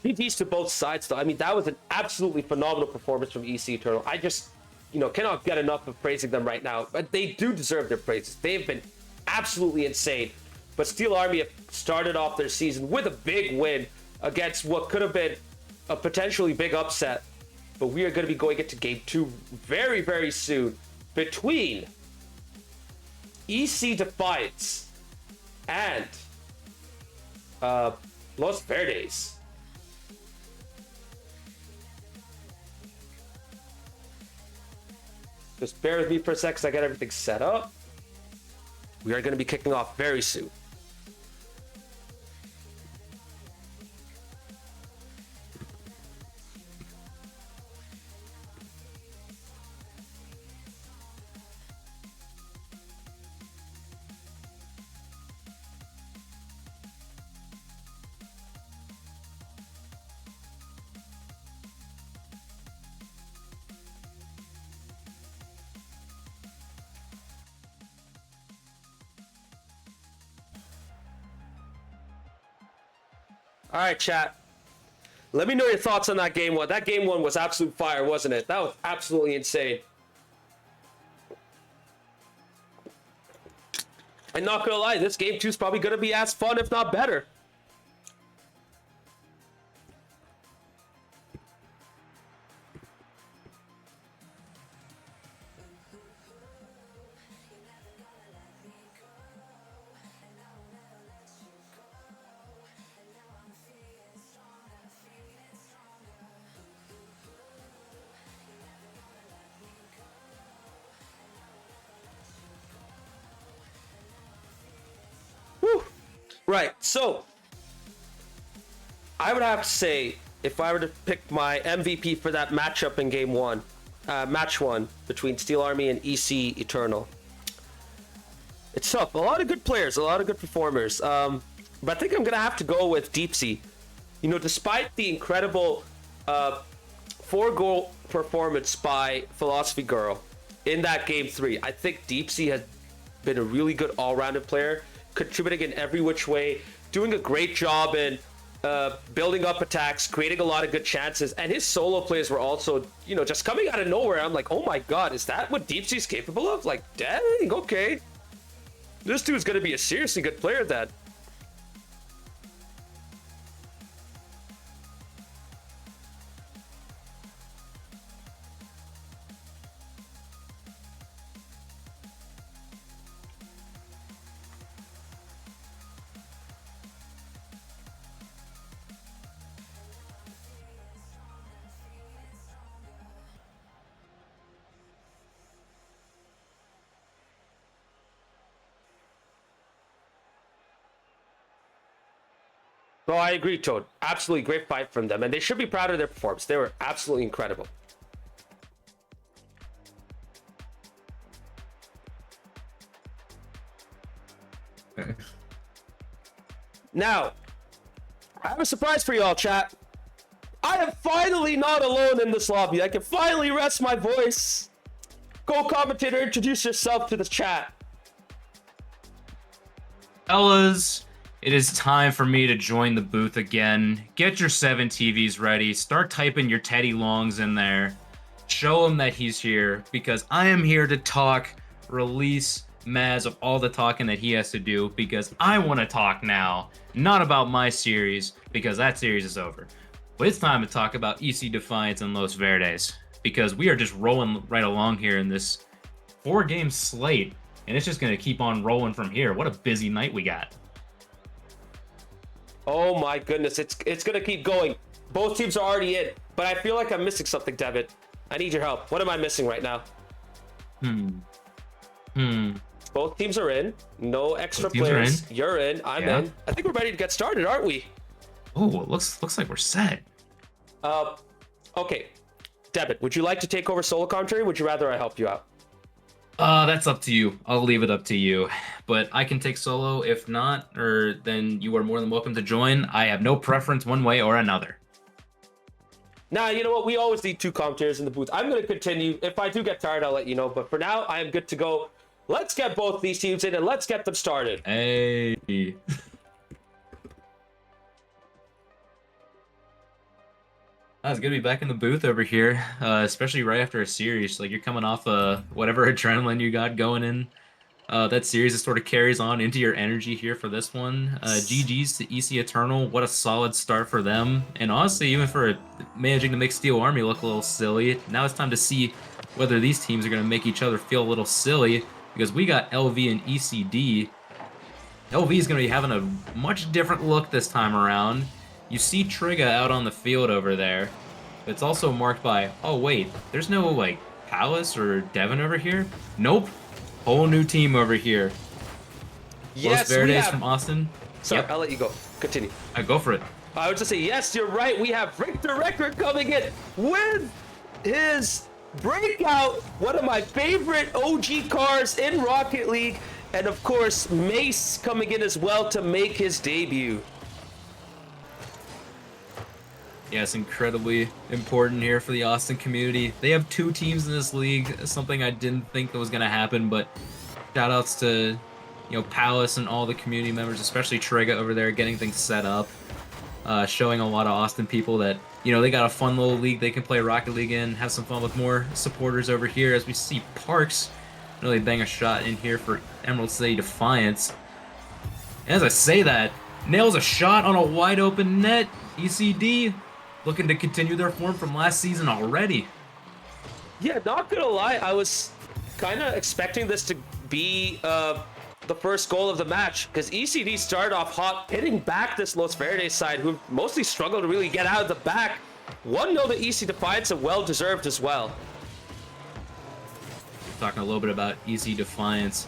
GG's to both sides, though. I mean, that was an absolutely phenomenal performance from EC Eternal. I just, cannot get enough of praising them right now. But they do deserve their praises. They've been absolutely insane. But Steel Army have started off their season with a big win against what could have been a potentially big upset. But we are going to be going into game 2 very, very soon between EC Defiance and Los Verdes. Just bear with me for a sec because I got everything set up. We are going to be kicking off very soon. All right, chat. Let me know your thoughts on that game 1. That game 1 was absolute fire, wasn't it? That was absolutely insane. I'm not gonna lie, this game 2 is probably gonna be as fun, if not better. Right. So I would have to say, if I were to pick my MVP for that matchup in game one, match one between Steel Army and EC Eternal, it's tough. A lot of good players, a lot of good performers. But I think I'm gonna have to go with Deep Sea. You know, despite the incredible 4-goal performance by Philosophy Girl in that game 3, I think Deep Sea has been a really good all-rounded player, contributing in every which way, doing a great job in building up attacks, creating a lot of good chances, and his solo plays were also, you know, just coming out of nowhere. I'm like, oh my god, is that what Deep Sea's capable of? Like, dang, okay. This dude's gonna be a seriously good player then. No, I agree, Toad. Absolutely great fight from them, and they should be proud of their performance. They were absolutely incredible. Now, I have a surprise for y'all, chat. I am finally not alone in this lobby. I can finally rest my voice. Go, commentator, introduce yourself to the chat. Fellas, it is time for me to join the booth again. Get your 7 TVs ready. Start typing your Teddy Longs in there. Show him that he's here, because I am here to talk release Maz of all the talking that he has to do, because I want to talk now, not about my series, because that series is over. But it's time to talk about EC Defiance and Los Verdes, because we are just rolling right along here in this 4-game slate, and it's just going to keep on rolling from here. What a busy night we got. Oh my goodness, it's gonna keep going. Both teams are already in, but I feel like I'm missing something, Devin. I need your help. What am I missing right now? Both teams are in. No extra players. You're in. I'm in. I think we're ready to get started, aren't we? Oh, it looks like we're set. Okay. Devin, would you like to take over solo commentary? Would you rather I help you out? That's up to you. I'll leave it up to you. But I can take solo. If not, or then you are more than welcome to join. I have no preference one way or another. Nah, you know what? We always need 2 commentators in the booth. I'm going to continue. If I do get tired, I'll let you know. But for now, I am good to go. Let's get both these teams in and let's get them started. Hey. It's good to be back in the booth over here, especially right after a series. Like, you're coming off whatever adrenaline you got going in that series. It sort of carries on into your energy here for this one. GG's to EC Eternal. What a solid start for them. And honestly, even for managing to make Steel Army look a little silly, now it's time to see whether these teams are going to make each other feel a little silly, because we got LV and ECD. LV is going to be having a much different look this time around. You see Trigga out on the field over there. It's also marked by, oh wait, there's no, like, Palace or Devin over here? Nope. Whole new team over here. Yes, Los Verdes from Austin. Sorry, I'll let you go. Continue. Go for it. I would just say, yes, you're right. We have Richter Record coming in with his breakout, one of my favorite OG cars in Rocket League. And of course, Mace coming in as well to make his debut. Yeah, it's incredibly important here for the Austin community. They have 2 teams in this league, something I didn't think was going to happen, but shoutouts to, you know, Palace and all the community members, especially Trigga over there, getting things set up, showing a lot of Austin people that, you know, they got a fun little league they can play Rocket League in, have some fun with more supporters over here, as we see Parks really bang a shot in here for Emerald City Defiance. And as I say that, nails a shot on a wide open net. ECD looking to continue their form from last season already. Yeah, not gonna lie, I was kind of expecting this to be the first goal of the match, because ECD started off hot, hitting back this Los Verdes side, who mostly struggled to really get out of the back. 1-0 to EC Defiance, and well-deserved as well. Talking a little bit about EC Defiance,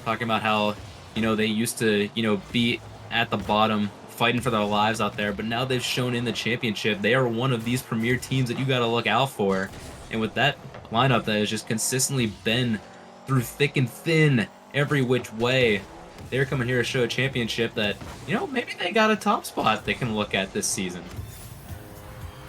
talking about how, you know, they used to, you know, be at the bottom, fighting for their lives out there, but now they've shown in the championship they are one of these premier teams that you got to look out for. And with that lineup that has just consistently been through thick and thin every which way, they're coming here to show a championship that, you know, maybe they got a top spot they can look at this season.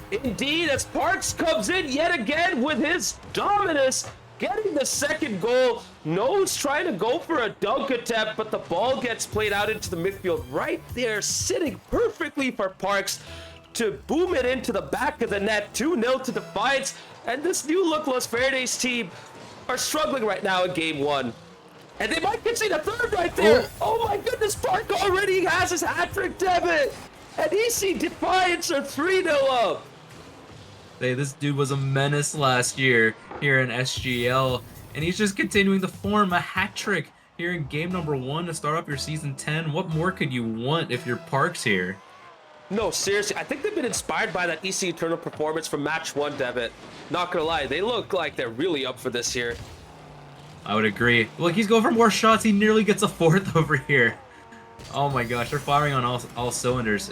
Indeed, as Parks comes in yet again with his dominance, getting the second goal. Nose trying to go for a dunk attempt, but the ball gets played out into the midfield right there, sitting perfectly for Parks to boom it into the back of the net. 2-0 to Defiance, and this new look Los Verdes team are struggling right now in game one. And they might concede a third right there. Oh my goodness, Park already has his hat-trick debit. And EC Defiance are 3-0 up. Hey, this dude was a menace last year here in SGL, and he's just continuing to form a hat trick here in game number 1 to start off your season 10. What more could you want if you're Parks here? No, seriously, I think they've been inspired by that EC Eternal performance from match 1, Devitt. Not gonna lie, they look like they're really up for this here. I would agree. Look, he's going for more shots. He nearly gets a 4th over here. Oh my gosh, they're firing on all cylinders.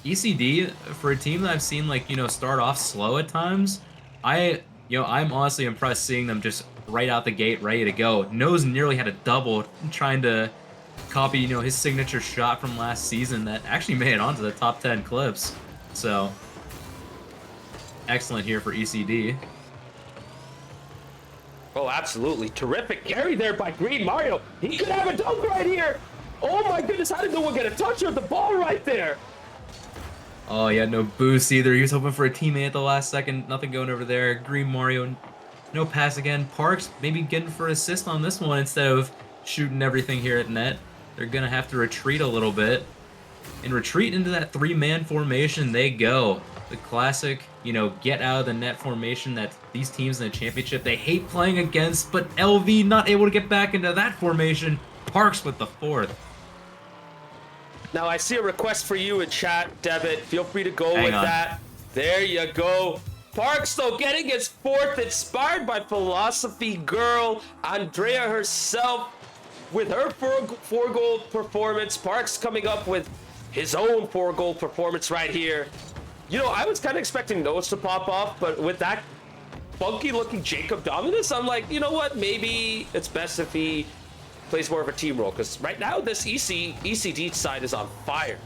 ECD, for a team that I've seen, like, you know, start off slow at times, I'm honestly impressed seeing them just right out the gate, ready to go. Nose nearly had a double trying to copy, you know, his signature shot from last season that actually made it onto the top 10 clips. So, excellent here for ECD. Oh, absolutely. Terrific carry there by Green Mario. He could have a dunk right here. Oh my goodness, how did no one get a touch of the ball right there? Oh, he had no boost either. He was hoping for a teammate at the last second. Nothing going over there. Green Mario, no pass again. Parks maybe getting for assist on this one instead of shooting everything here at net. They're going to have to retreat a little bit. And retreat into that 3-man formation they go. The classic, you know, get out of the net formation that these teams in the championship, they hate playing against, but LV not able to get back into that formation. Parks with the 4th. Now, I see a request for you in chat, Devitt. Feel free to go Hang with on. that. There you go. Parks, though, getting his 4th, inspired by Philosophy Girl, Andrea herself, with her 4-goal performance. Parks coming up with his own 4-goal performance right here. You know, I was kind of expecting Nose to pop off, but with that funky-looking Jacob Dominus, I'm like, you know what? Maybe it's best if he plays more of a team role, because right now this ECD side is on fire.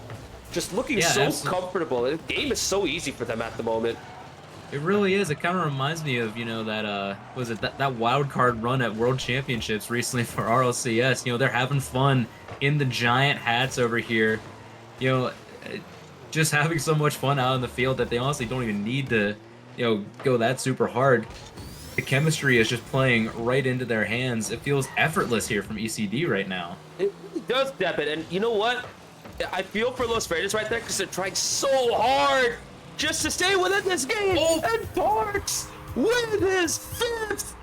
Just looking so absolutely. comfortable. The game is so easy for them at the moment. It really is. It kind of reminds me of, you know, that wild card run at World Championships recently for RLCS. You know, they're having fun in the giant hats over here. You know, just having so much fun out in the field that they honestly don't even need to, you know, go that super hard. The chemistry is just playing right into their hands. It feels effortless here from ECD right now. It really does, Deppin. And you know what? I feel for Los Verdes right there because they're trying so hard just to stay within this game. Oh. And Parks with his 5th.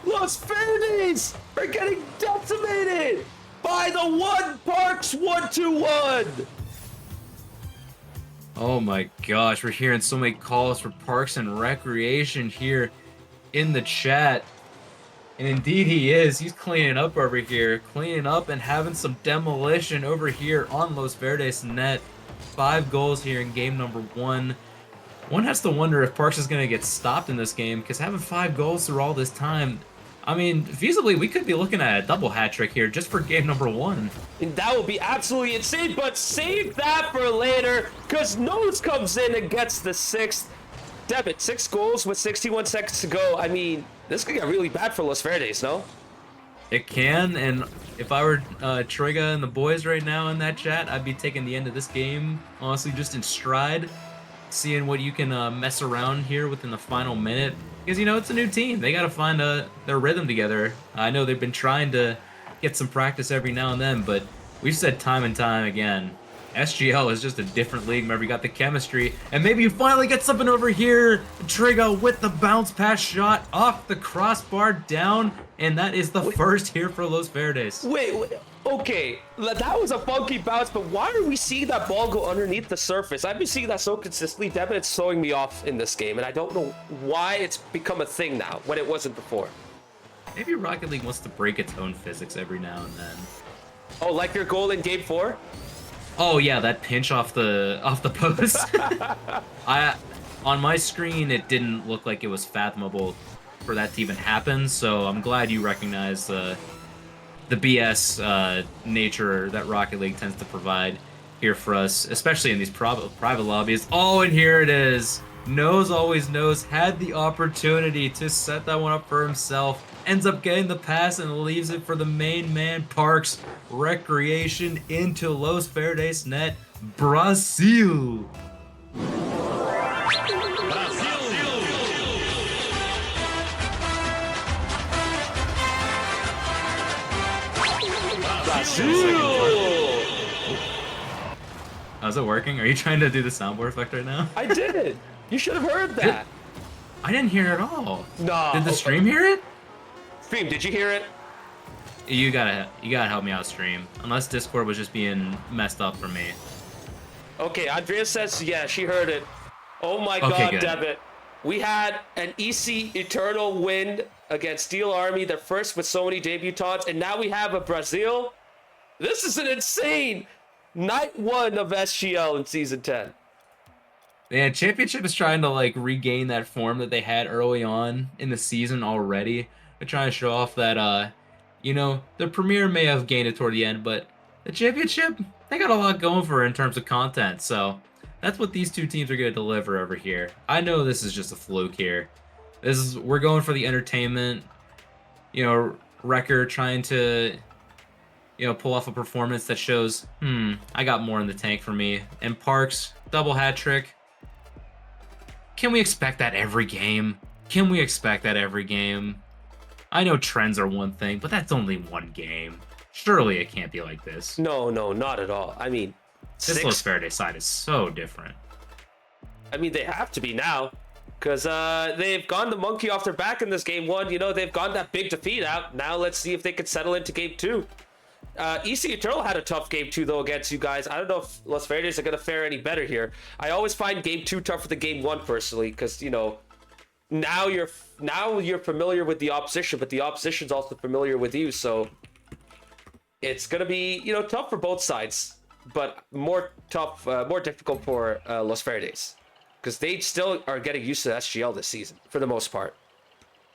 Los Verdes are getting decimated by the one Parks 1-2-1. Oh my gosh, we're hearing so many calls for Parks and Recreation here in the chat. And indeed he is. He's cleaning up over here. Cleaning up and having some demolition over here on Los Verdes net. 5 goals here in game number 1. One has to wonder if Parks is going to get stopped in this game, because having 5 goals through all this time, I mean, feasibly, we could be looking at a double hat trick here just for game number 1. And that would be absolutely insane, but save that for later, because Nose comes in and gets the 6th. Devitt, 6 goals with 61 seconds to go. I mean, this could get really bad for Los Verdes, no? It can, and if I were Triga and the boys right now in that chat, I'd be taking the end of this game, honestly, just in stride, seeing what you can mess around here within the final minute. Because, you know, it's a new team. They got to find their rhythm together. I know they've been trying to get some practice every now and then, but we've said time and time again, SGL is just a different league whenever you got the chemistry. And maybe you finally get something over here. Trigo with the bounce pass shot off the crossbar down. And that is the first here for Los Verdes. Wait, okay. That was a funky bounce, but why are we seeing that ball go underneath the surface? I've been seeing that so consistently, Devin. It's throwing me off in this game, and I don't know why it's become a thing now when it wasn't before. Maybe Rocket League wants to break its own physics every now and then. Oh, like your goal in Game 4? Oh yeah, that pinch off the post. I on my screen it didn't look like it was fathomable for that to even happen. So I'm glad you recognize the BS nature that Rocket League tends to provide here for us, especially in these private lobbies. Oh, and here it is. Knows always knows. Had the opportunity to set that one up for himself. Ends up getting the pass and leaves it for the main man, Parks. Recreation into Los Verdes net. Brazil. Brazil! Oh, is it working? Are you trying to do the soundboard effect right now? I did. You should have heard that. I didn't hear it at all. Nah. Did the stream hear it? Stream, did you hear it? You gotta help me out, stream. Unless Discord was just being messed up for me. Okay, Andrea says, yeah, she heard it. Oh my Okay, god, good. Devitt. We had an EC Eternal win against Steel Army, their first with so many debutants, and now we have a Brazil. This is an insane night one of SGL in Season 10. Man, Championship is trying to like regain that form that they had early on in the season already. They're trying to show off that the Premier may have gained it toward the end, but the Championship, they got a lot going for it in terms of content. So that's what these two teams are going to deliver over here. I know this is just a fluke here. We're going for the entertainment. Wrecker trying to pull off a performance that shows, I got more in the tank for me. And Parks, double hat trick. Can we expect that every game? Can we expect that every game? I know trends are one thing, but that's only one game. Surely it can't be like this. No, not at all. I mean, This Los Verdes side is so different. I mean, they have to be now. Because they've gone the monkey off their back in this game one. They've gone that big defeat out. Now let's see if they can settle into game two. EC Eternal had a tough game two though against you guys. I don't know if Los Verdes are gonna fare any better here. I always find game two tougher than game one personally, because now you're familiar with the opposition, but the opposition's also familiar with you. So it's gonna be tough for both sides, but more difficult for Los Verdes, because they still are getting used to SGL this season for the most part.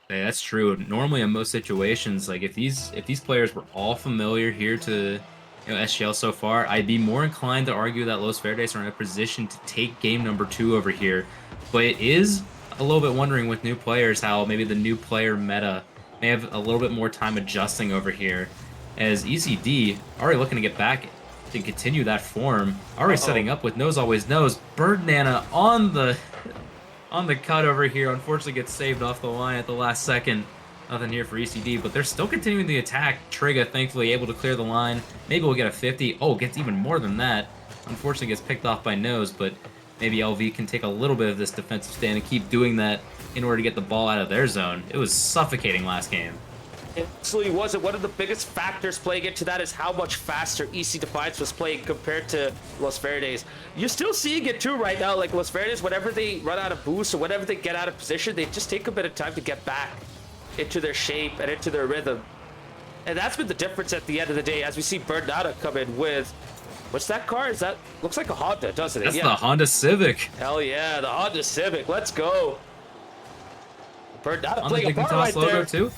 Yeah, that's true. Normally, in most situations, like if these players were all familiar here to SGL so far, I'd be more inclined to argue that Los Verdes are in a position to take game number 2 over here. But it is a little bit wondering with new players how maybe the new player meta may have a little bit more time adjusting over here, as ECD already looking to get back to continue that form, already setting up with Knows Always Knows. Bird Nana on the cut over here, unfortunately gets saved off the line at the last second. Nothing here for ECD, but they're still continuing the attack. Triga thankfully able to clear the line. Maybe we'll get a 50. Oh, gets even more than that. Unfortunately gets picked off by Nose, but maybe LV can take a little bit of this defensive stand and keep doing that in order to get the ball out of their zone. It was suffocating last game. It absolutely wasn't. One of the biggest factors playing into that is how much faster EC Defiance was playing compared to Los Verdes. You're still seeing it too right now. Like Los Verdes, whenever they run out of boost or whenever they get out of position, they just take a bit of time to get back into their shape and into their rhythm. And that's been the difference at the end of the day, as we see Bernada come in with, what's that car? Is that, looks like a Honda, doesn't it? That's the Honda Civic. Hell yeah, the Honda Civic. Let's go. Bernada On playing the a part Dignitas right logo there. too.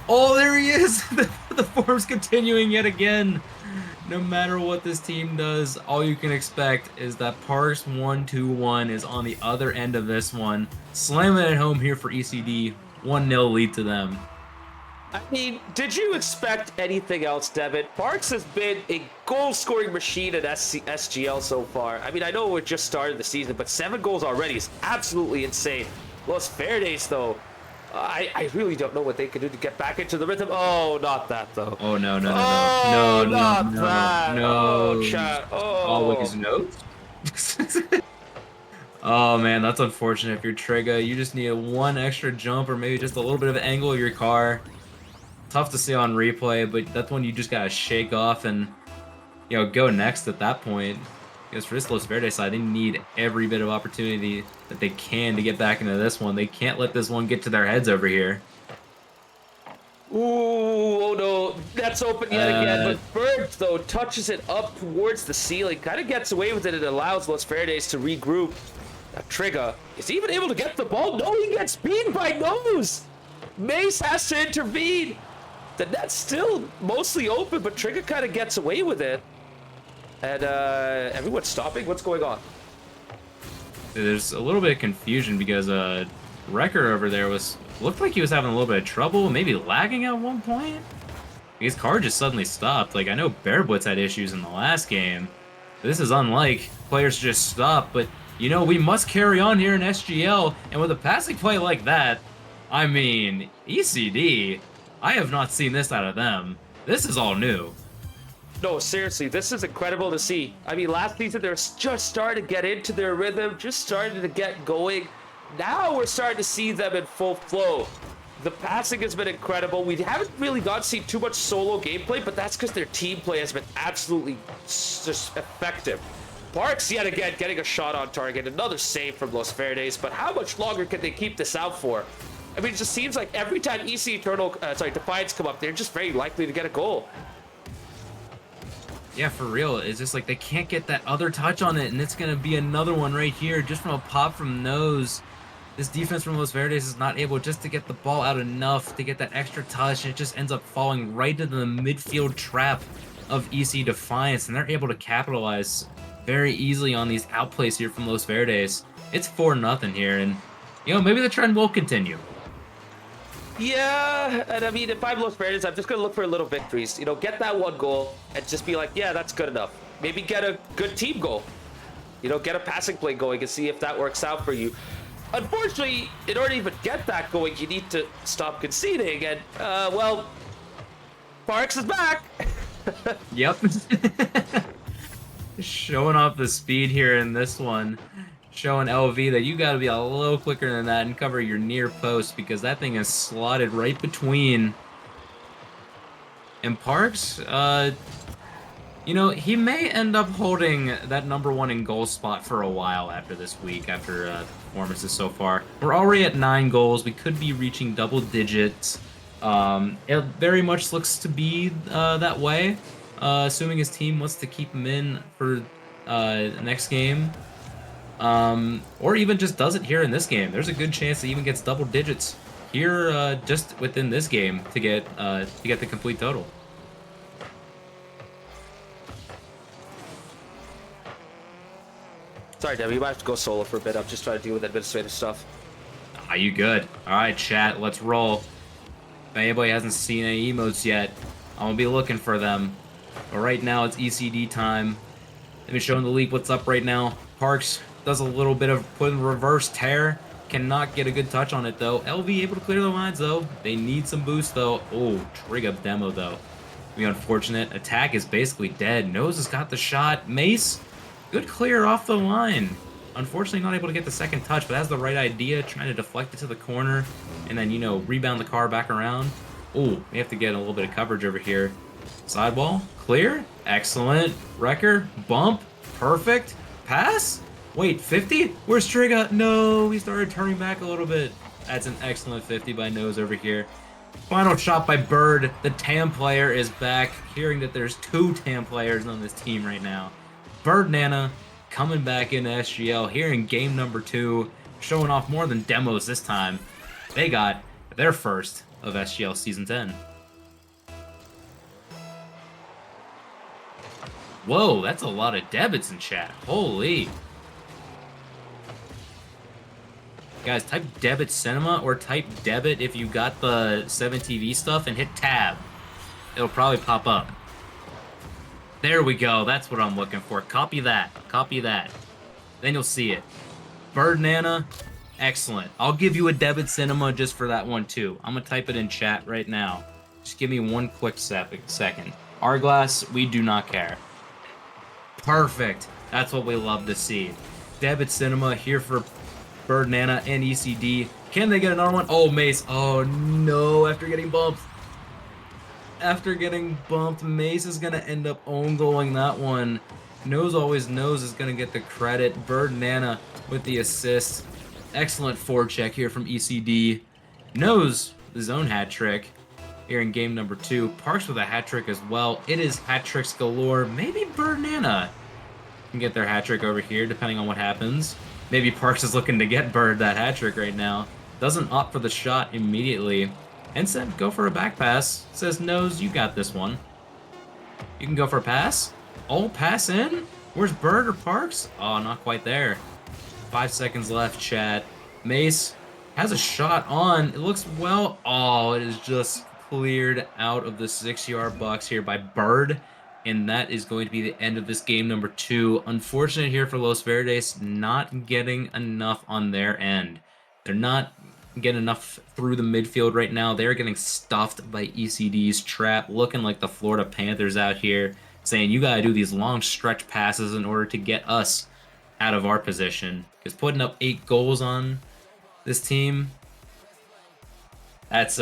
Oh, there he is! The form's continuing yet again. No matter what this team does, all you can expect is that Parks 1-2-1 is on the other end of this one. Slamming it home here for ECD. 1-0 lead to them. I mean, did you expect anything else, Devin? Parks has been a goal-scoring machine at SGL so far. I mean, I know it just started the season, but 7 goals already is absolutely insane. Los Verdes, though, I really don't know what they can do to get back into the rhythm. Oh, not that, though. Oh, no. Oh, No, not no, that. no. Oh, chat. Oh. Always notes. Oh, man, that's unfortunate if you're Triga. You just need one extra jump or maybe just a little bit of angle of your car. Tough to see on replay, but that's one you just gotta shake off and go next at that point. Because for this Los Verdes side, they need every bit of opportunity that they can to get back into this one. They can't let this one get to their heads over here. Ooh, oh no. gets open yet again, but Verdes, though, touches it up towards the ceiling. Kind of gets away with it. It allows Los Verdes to regroup. Trigger is even able to get the ball. No, he gets beat by Nose. Mace has to intervene. The net's still mostly open, but Trigger kind of gets away with it. And everyone's stopping. What's going on? There's a little bit of confusion because Wrecker over there looked like he was having a little bit of trouble, maybe lagging at one point. His car just suddenly stopped. Like, I know Bearblitz had issues in the last game. This is unlike players just stop, but you know, we must carry on here in SGL, and with a passing play like that, I mean, ECD, I have not seen this out of them. This is all new. No, seriously, this is incredible to see. I mean, last season, they're just starting to get into their rhythm, just starting to get going. Now we're starting to see them in full flow. The passing has been incredible. We haven't really not seen too much solo gameplay, but that's because their team play has been absolutely just effective. Parks, yet again, getting a shot on target. Another save from Los Verdes, but how much longer can they keep this out for? I mean, it just seems like every time Defiance come up, they're just very likely to get a goal. Yeah, for real. It's just like they can't get that other touch on it, and it's going to be another one right here just from a pop from Nose. This defense from Los Verdes is not able just to get the ball out enough to get that extra touch, and it just ends up falling right into the midfield trap of EC Defiance, and they're able to capitalize very easily on these outplays here from Los Verdes. It's 4-0 here, and, you know, maybe the trend will continue. Yeah, and I mean, if I'm Los Verdes, I'm just going to look for little victories. You know, get that one goal and just be like, yeah, that's good enough. Maybe get a good team goal. You know, get a passing play going and see if that works out for you. Unfortunately, in order to even get that going, you need to stop conceding. And, well, Parks is back. Yep. Showing off the speed here in this one. Showing LV that you got to be a little quicker than that and cover your near post, because that thing is slotted right between. And Parks, you know, he may end up holding that #1 in goal spot for a while after this week, after the performances so far. We're already at 9 goals. We could be reaching double digits. It very much looks to be that way, assuming his team wants to keep him in for the next game. Or even just does it here in this game. There's a good chance that he even gets double digits here just within this game to get the complete total. Sorry, Debbie, you might have to go solo for a bit. I'm just trying to deal with administrative stuff. Ah, you good? All right, chat, let's roll. If anybody hasn't seen any emotes yet, I'm gonna be looking for them. But right now, it's ECD time. Let me show the leap what's up right now. Parks does a little bit of put in reverse tear. Cannot get a good touch on it, though. LV able to clear the lines, though. They need some boost, though. Oh, trig up demo, though. Be unfortunate. Attack is basically dead. Nose has got the shot. Mace, good clear off the line. Unfortunately, not able to get the second touch, but has the right idea, trying to deflect it to the corner, and then, you know, rebound the car back around. Oh, we have to get a little bit of coverage over here. Sidewall, clear. Excellent. Wrecker, bump. Perfect. Pass. Wait, 50? Where's Trigger? No, he started turning back a little bit. That's an excellent 50 by Nose over here. Final shot by Bird. The TAM player is back. Hearing that there's 2 TAM players on this team right now. Bird Nana coming back into SGL here in game number 2. Showing off more than demos this time. They got their first of SGL Season 10. Whoa, that's a lot of debits in chat. Holy. Guys, type debit cinema or type debit if you got the 7TV stuff and hit tab. It'll probably pop up. There we go. That's what I'm looking for. Copy that. Copy that. Then you'll see it. Bird Nana. Excellent. I'll give you a debit cinema just for that one too. I'm going to type it in chat right now. Just give me one quick second. Arglass, we do not care. Perfect. That's what we love to see. Debit cinema here for Bird Nana and ECD. Can they get another one? Oh, Mace. Oh, no. After getting bumped. After getting bumped, Mace is going to end up own-goaling that one. Nose always knows is going to get the credit. Bird Nana with the assist. Excellent forecheck here from ECD. Nose, his own hat trick. here in game number 2. Parks with a hat trick as well. It is hat tricks galore. Maybe Birdnana can get their hat trick over here, depending on what happens. Maybe Parks is looking to get Bird that hat trick right now. Doesn't opt for the shot immediately. Instead, go for a back pass. Says, Nose, you got this one. You can go for a pass. Oh, pass in? Where's Bird or Parks? Oh, not quite there. 5 seconds left, chat. Mace has a shot on. It looks well. Oh, it is just cleared out of the 6-yard box here by Bird. And that is going to be the end of this game number 2. Unfortunate here for Los Verdes, not getting enough on their end. They're not getting enough through the midfield right now. They're getting stuffed by ECD's trap, looking like the Florida Panthers out here, saying you got to do these long stretch passes in order to get us out of our position. Because putting up 8 goals on this team, that's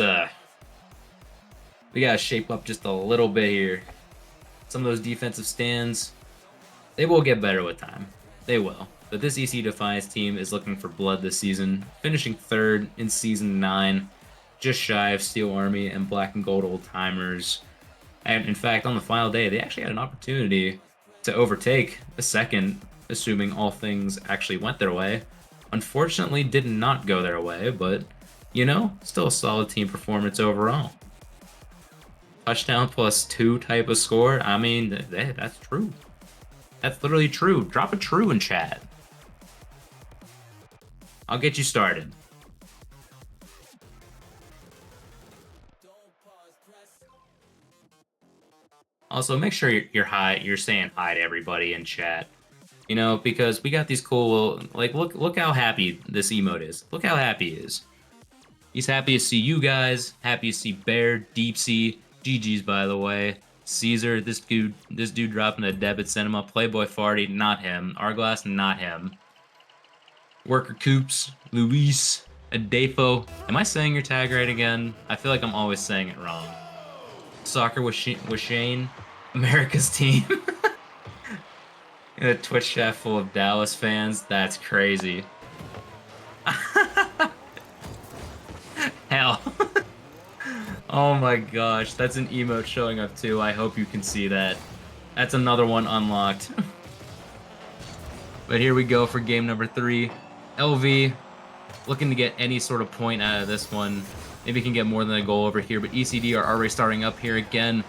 we got to shape up just a little bit here. Some of those defensive stands, they will get better with time. They will. But this EC Defiance team is looking for blood this season, finishing 3rd in Season 9, just shy of Steel Army and Black and Gold Old Timers. And in fact, on the final day, they actually had an opportunity to overtake the 2nd, assuming all things actually went their way. Unfortunately, did not go their way, but, you know, still a solid team performance overall. Touchdown +2 type of score. I mean, that's true. That's literally true. Drop a true in chat. I'll get you started. Also, make sure you're saying hi to everybody in chat. You know, because we got these cool, like, look how happy this emote is. Look how happy he is. He's happy to see you guys. Happy to see Bear, Deep Sea. GG's, by the way. Caesar, this dude dropping a debit cinema. Playboy Farty, not him. Arglass, not him. Worker Coops, Luis, Adefo. Am I saying your tag right again? I feel like I'm always saying it wrong. Soccer with Shane, America's team. In a Twitch chat full of Dallas fans. That's crazy. Hell. Oh my gosh, that's an emote showing up too. I hope you can see that. That's another one unlocked. But here we go for game number 3. LV looking to get any sort of point out of this one. Maybe he can get more than a goal over here, but ECD are already starting up here again.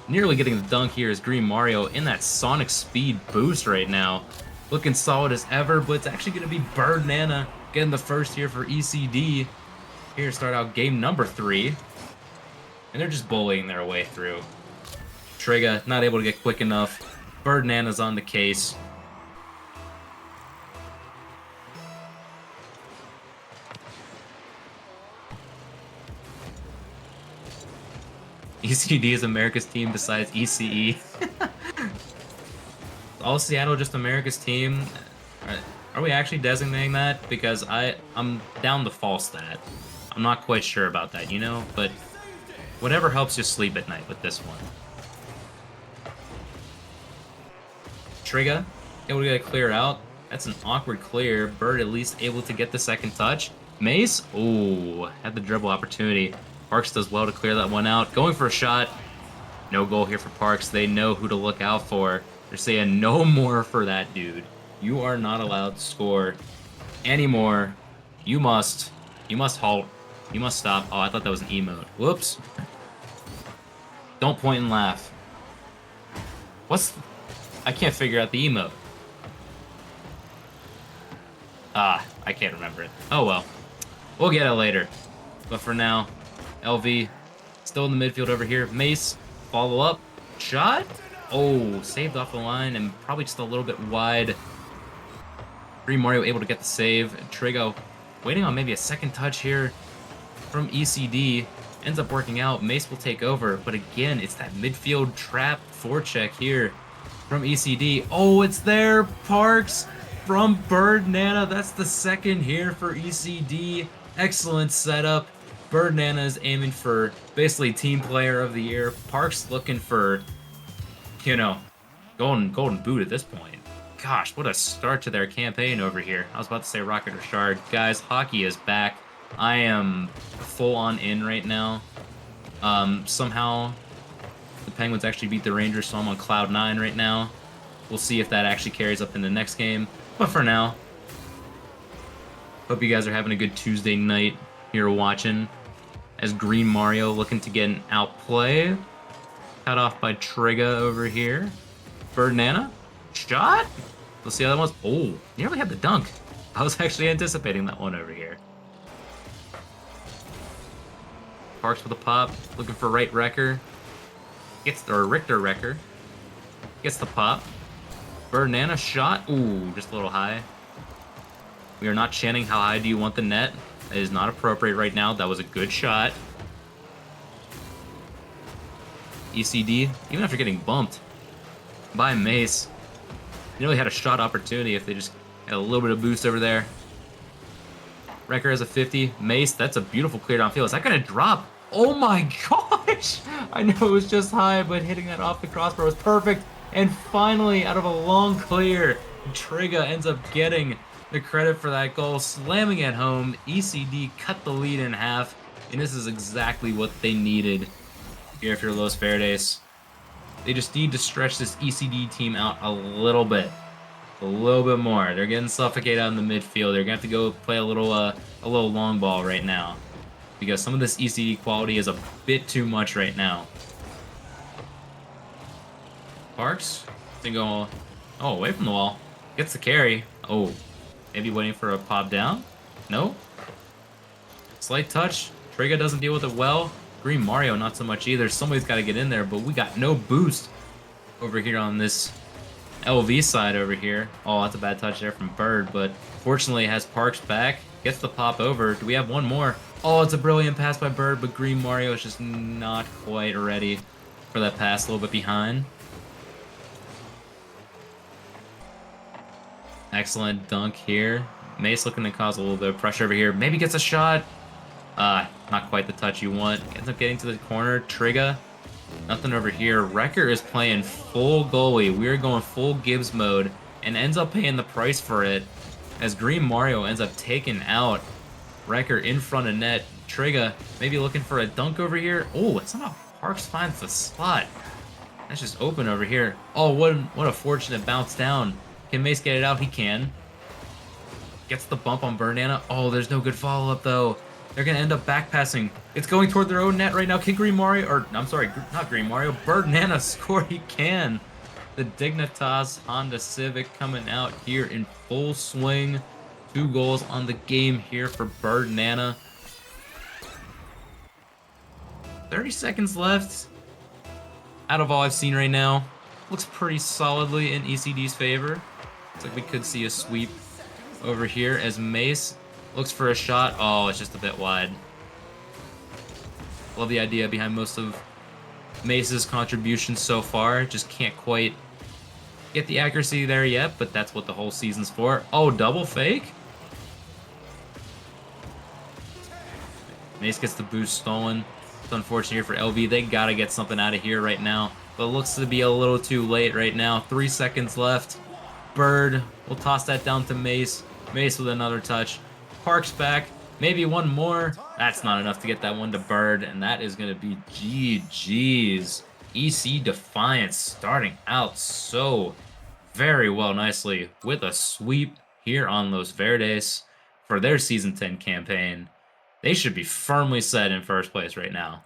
Nearly getting the dunk here is Green Mario in that Sonic Speed boost right now. Looking solid as ever, but it's actually going to be Birdnana getting the first here for ECD. Here to start out game number 3. And they're just bullying their way through. Triga not able to get quick enough. Birdnana's on the case. ECD is America's team besides ECE. All Seattle just America's team? Are we actually designating that? Because I'm down the false stat. I'm not quite sure about that, you know? But whatever helps you sleep at night with this one. Triga, able to get a clear out. That's an awkward clear. Bird at least able to get the second touch. Mace, ooh, had the dribble opportunity. Parks does well to clear that one out. Going for a shot. No goal here for Parks. They know who to look out for. They're saying no more for that dude. You are not allowed to score anymore. You must halt. You must stop. Oh, I thought that was an emote. Whoops. Don't point and laugh. I can't figure out the emote. I can't remember it. Oh well. We'll get it later. But for now, LV still in the midfield over here. Mace, follow up. Shot? Oh, saved off the line and probably just a little bit wide. Green Mario able to get the save. Trigo waiting on maybe a second touch here from ECD. Ends up working out. Mace will take over. But again, it's that midfield trap forecheck here from ECD. Oh, it's there. Parks from Birdnana. That's the second here for ECD. Excellent setup. Birdnana is aiming for basically team player of the year. Parks looking for, you know, golden boot at this point. Gosh, what a start to their campaign over here. I was about to say Rocket or Shard. Guys, hockey is back. I am full on in right now. Somehow the Penguins actually beat the Rangers, so I'm on cloud 9 right now. We'll see if that actually carries up in the next game. But for now, hope you guys are having a good Tuesday night here watching. As Green Mario looking to get an outplay. Cut off by Trigga over here. Bird Nana. Shot? Let's see how that was. Oh, nearly had the dunk. I was actually anticipating that one over here. Parks with a pop. Looking for right Wrecker. Gets the Richter Wrecker. Gets the pop. Bird Nana shot. Ooh, just a little high. We are not chanting how high do you want the net. That is not appropriate right now. That was a good shot. ECD, even after getting bumped by Mace, nearly had a shot opportunity if they just had a little bit of boost over there. Wrecker has a 50. Mace, that's a beautiful clear downfield. Is that going to drop? Oh my gosh! I know it was just high, but hitting that off the crossbar was perfect. And finally, out of a long clear, Trigga ends up getting the credit for that goal, slamming it home. ECD cut the lead in half, and this is exactly what they needed here for Los Verdes. They just need to stretch this ECD team out a little bit more. They're getting suffocated out in the midfield. They're gonna have to go play a little long ball right now, because some of this ECD quality is a bit too much right now. Parks, they go, oh, away from the wall, gets the carry. Oh, maybe waiting for a pop down. No. Slight touch. Trigga doesn't deal with it well. Green Mario, not so much either. Somebody's got to get in there, but we got no boost over here on this LV side over here. Oh, that's a bad touch there from Bird, but fortunately it has Parks back. Gets the pop over. Do we have one more? Oh, it's a brilliant pass by Bird, but Green Mario is just not quite ready for that pass, a little bit behind. Excellent dunk here. Mace looking to cause a little bit of pressure over here. Maybe gets a shot. Not quite the touch you want. Ends up getting to the corner. Trigga. Nothing over here. Wrecker is playing full goalie. We are going full Gibbs mode and ends up paying the price for it as Green Mario ends up taking out Wrecker in front of net. Trigga maybe looking for a dunk over here. Oh, it's not. Parks finds the slot. That's just open over here. Oh, what a fortunate bounce down. Can Mace get it out? He can. Gets the bump on Burnana. Oh, there's no good follow-up, though. They're going to end up back-passing. It's going toward their own net right now. Can Green Mario, or I'm sorry, not Green Mario, Burnana score? He can. The Dignitas Honda Civic coming out here in full swing. 2 goals on the game here for Burnana. 30 seconds left. Out of all I've seen right now, looks pretty solidly in ECD's favor. Looks like we could see a sweep over here as Mace looks for a shot. Oh, it's just a bit wide. Love the idea behind most of Mace's contributions so far. Just can't quite get the accuracy there yet, but that's what the whole season's for. Oh, double fake? Mace gets the boost stolen. It's unfortunate here for LV. They gotta get something out of here right now, but it looks to be a little too late right now. 3 seconds left. Bird will toss that down to Mace. Mace with another touch. Parks back. Maybe one more. That's not enough to get that one to Bird, and that is going to be GG's. EC Defiance starting out so very well nicely with a sweep here on Los Verdes for their Season 10 campaign. They should be firmly set in first place right now.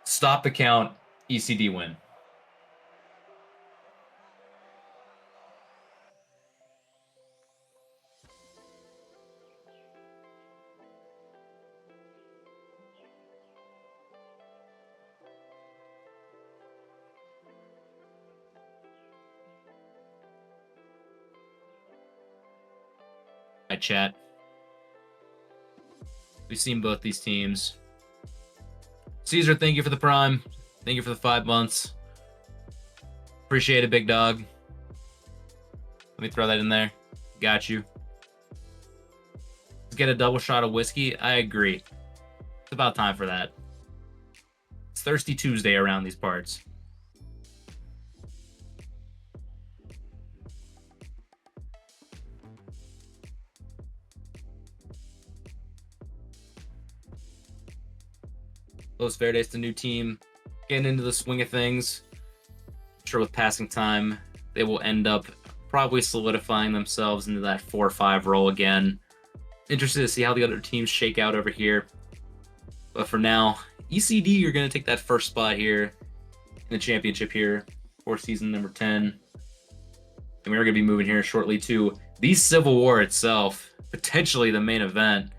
Stop the count. ECD win. Hi, chat. We've seen both these teams. Caesar, thank you for the prime. Thank you for the 5 months. Appreciate it, big dog. Let me throw that in there. Got you. Let's get a double shot of whiskey. I agree. It's about time for that. It's Thirsty Tuesday around these parts. Los Verdes, the new team, getting into the swing of things. I'm sure with passing time, they will end up probably solidifying themselves into that 4-5 role again. Interested to see how the other teams shake out over here. But for now, ECD, you're going to take that first spot here in the championship here for season number 10. And we're going to be moving here shortly to the Civil War itself, potentially the main event,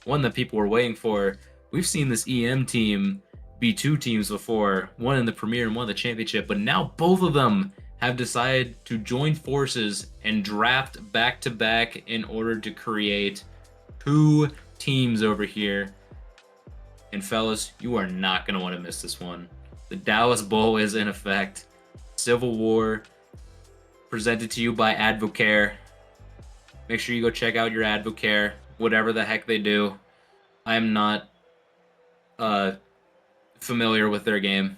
one that people were waiting for. We've seen this EM team be two teams before, one in the Premier and one in the Championship, but now both of them have decided to join forces and draft back-to-back in order to create two teams over here. And fellas, you are not going to want to miss this one. The Dallas Bowl is in effect. Civil War, presented to you by Advocare. Make sure you go check out your Advocare, whatever the heck they do. I am not familiar with their game.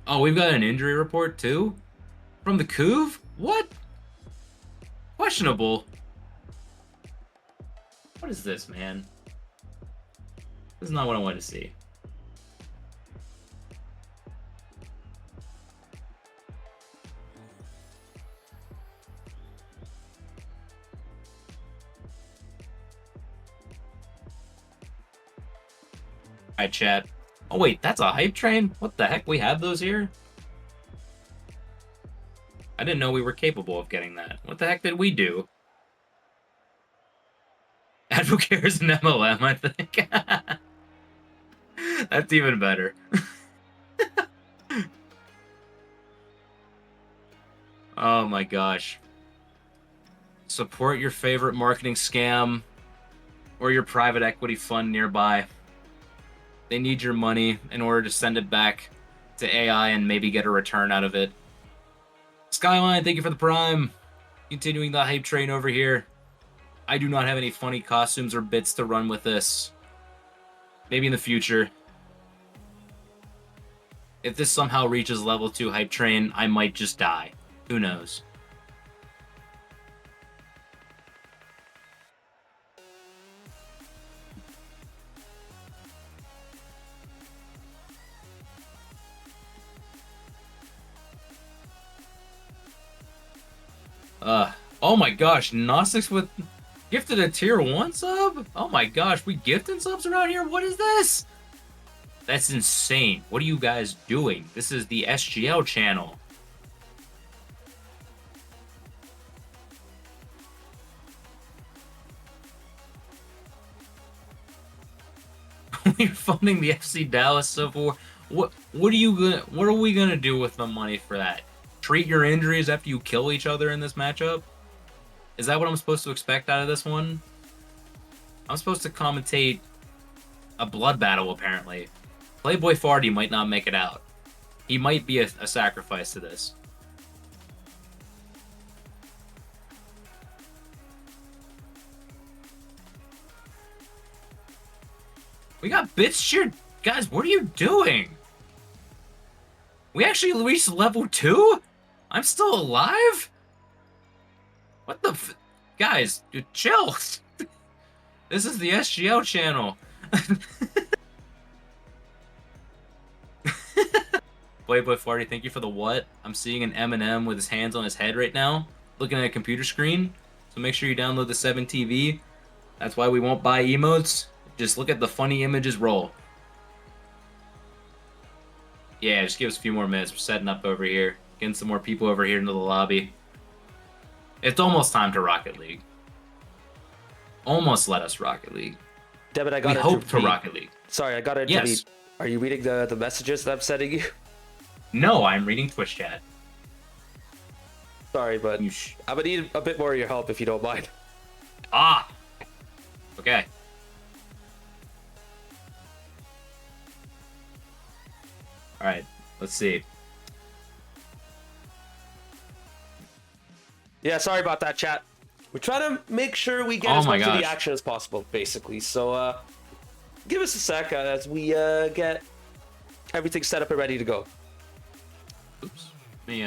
Oh, we've got an injury report too? From the Couve? What? Questionable. What is this, man? This is not what I wanted to see. Alright, chat. Oh wait, that's a hype train? What the heck? We have those here? I didn't know we were capable of getting that. What the heck did we do? Advocare is an MLM, I think. That's even better. Oh my gosh. Support your favorite marketing scam or your private equity fund nearby. They need your money in order to send it back to AI and maybe get a return out of it. Skyline, thank you for the prime. Continuing the hype train over here. I do not have any funny costumes or bits to run with this. Maybe in the future. If this somehow reaches level 2 hype train, I might just die. Who knows? Oh my gosh, Gnostics with gifted a tier 1 sub? Oh my gosh, we gifting subs around here? What is this? That's insane. What are you guys doing? This is the SGL channel. We're funding the FC Dallas Civil War. What are we gonna do with the money for that? Treat your injuries after you kill each other in this matchup? Is that what I'm supposed to expect out of this one? I'm supposed to commentate a blood battle, apparently. Playboy Farty might not make it out. He might be a sacrifice to this. We got bits cheered. Guys, what are you doing? We actually reached level 2? I'm still alive? What the guys, dude, chill. This is the SGL channel. Playboy Farty, thank you for the what? I'm seeing an Eminem with his hands on his head right now, looking at a computer screen. So make sure you download the 7TV. That's why we won't buy emotes. Just look at the funny images roll. Yeah, just give us a few more minutes. We're setting up over here. Getting some more people over here into the lobby. It's almost time to Rocket League. Almost let us Rocket League. Devin, I got we hope to Rocket League. Sorry, I got it. Yes. Are you reading the messages that I'm sending you? No, I'm reading Twitch chat. Sorry, but I'm gonna need a bit more of your help if you don't mind. Ah. Okay. All right. Let's see. Yeah, sorry about that, chat. We're trying to make sure we get as much of the action as possible, basically. So, give us a sec as we get everything set up and ready to go. Oops. Let me,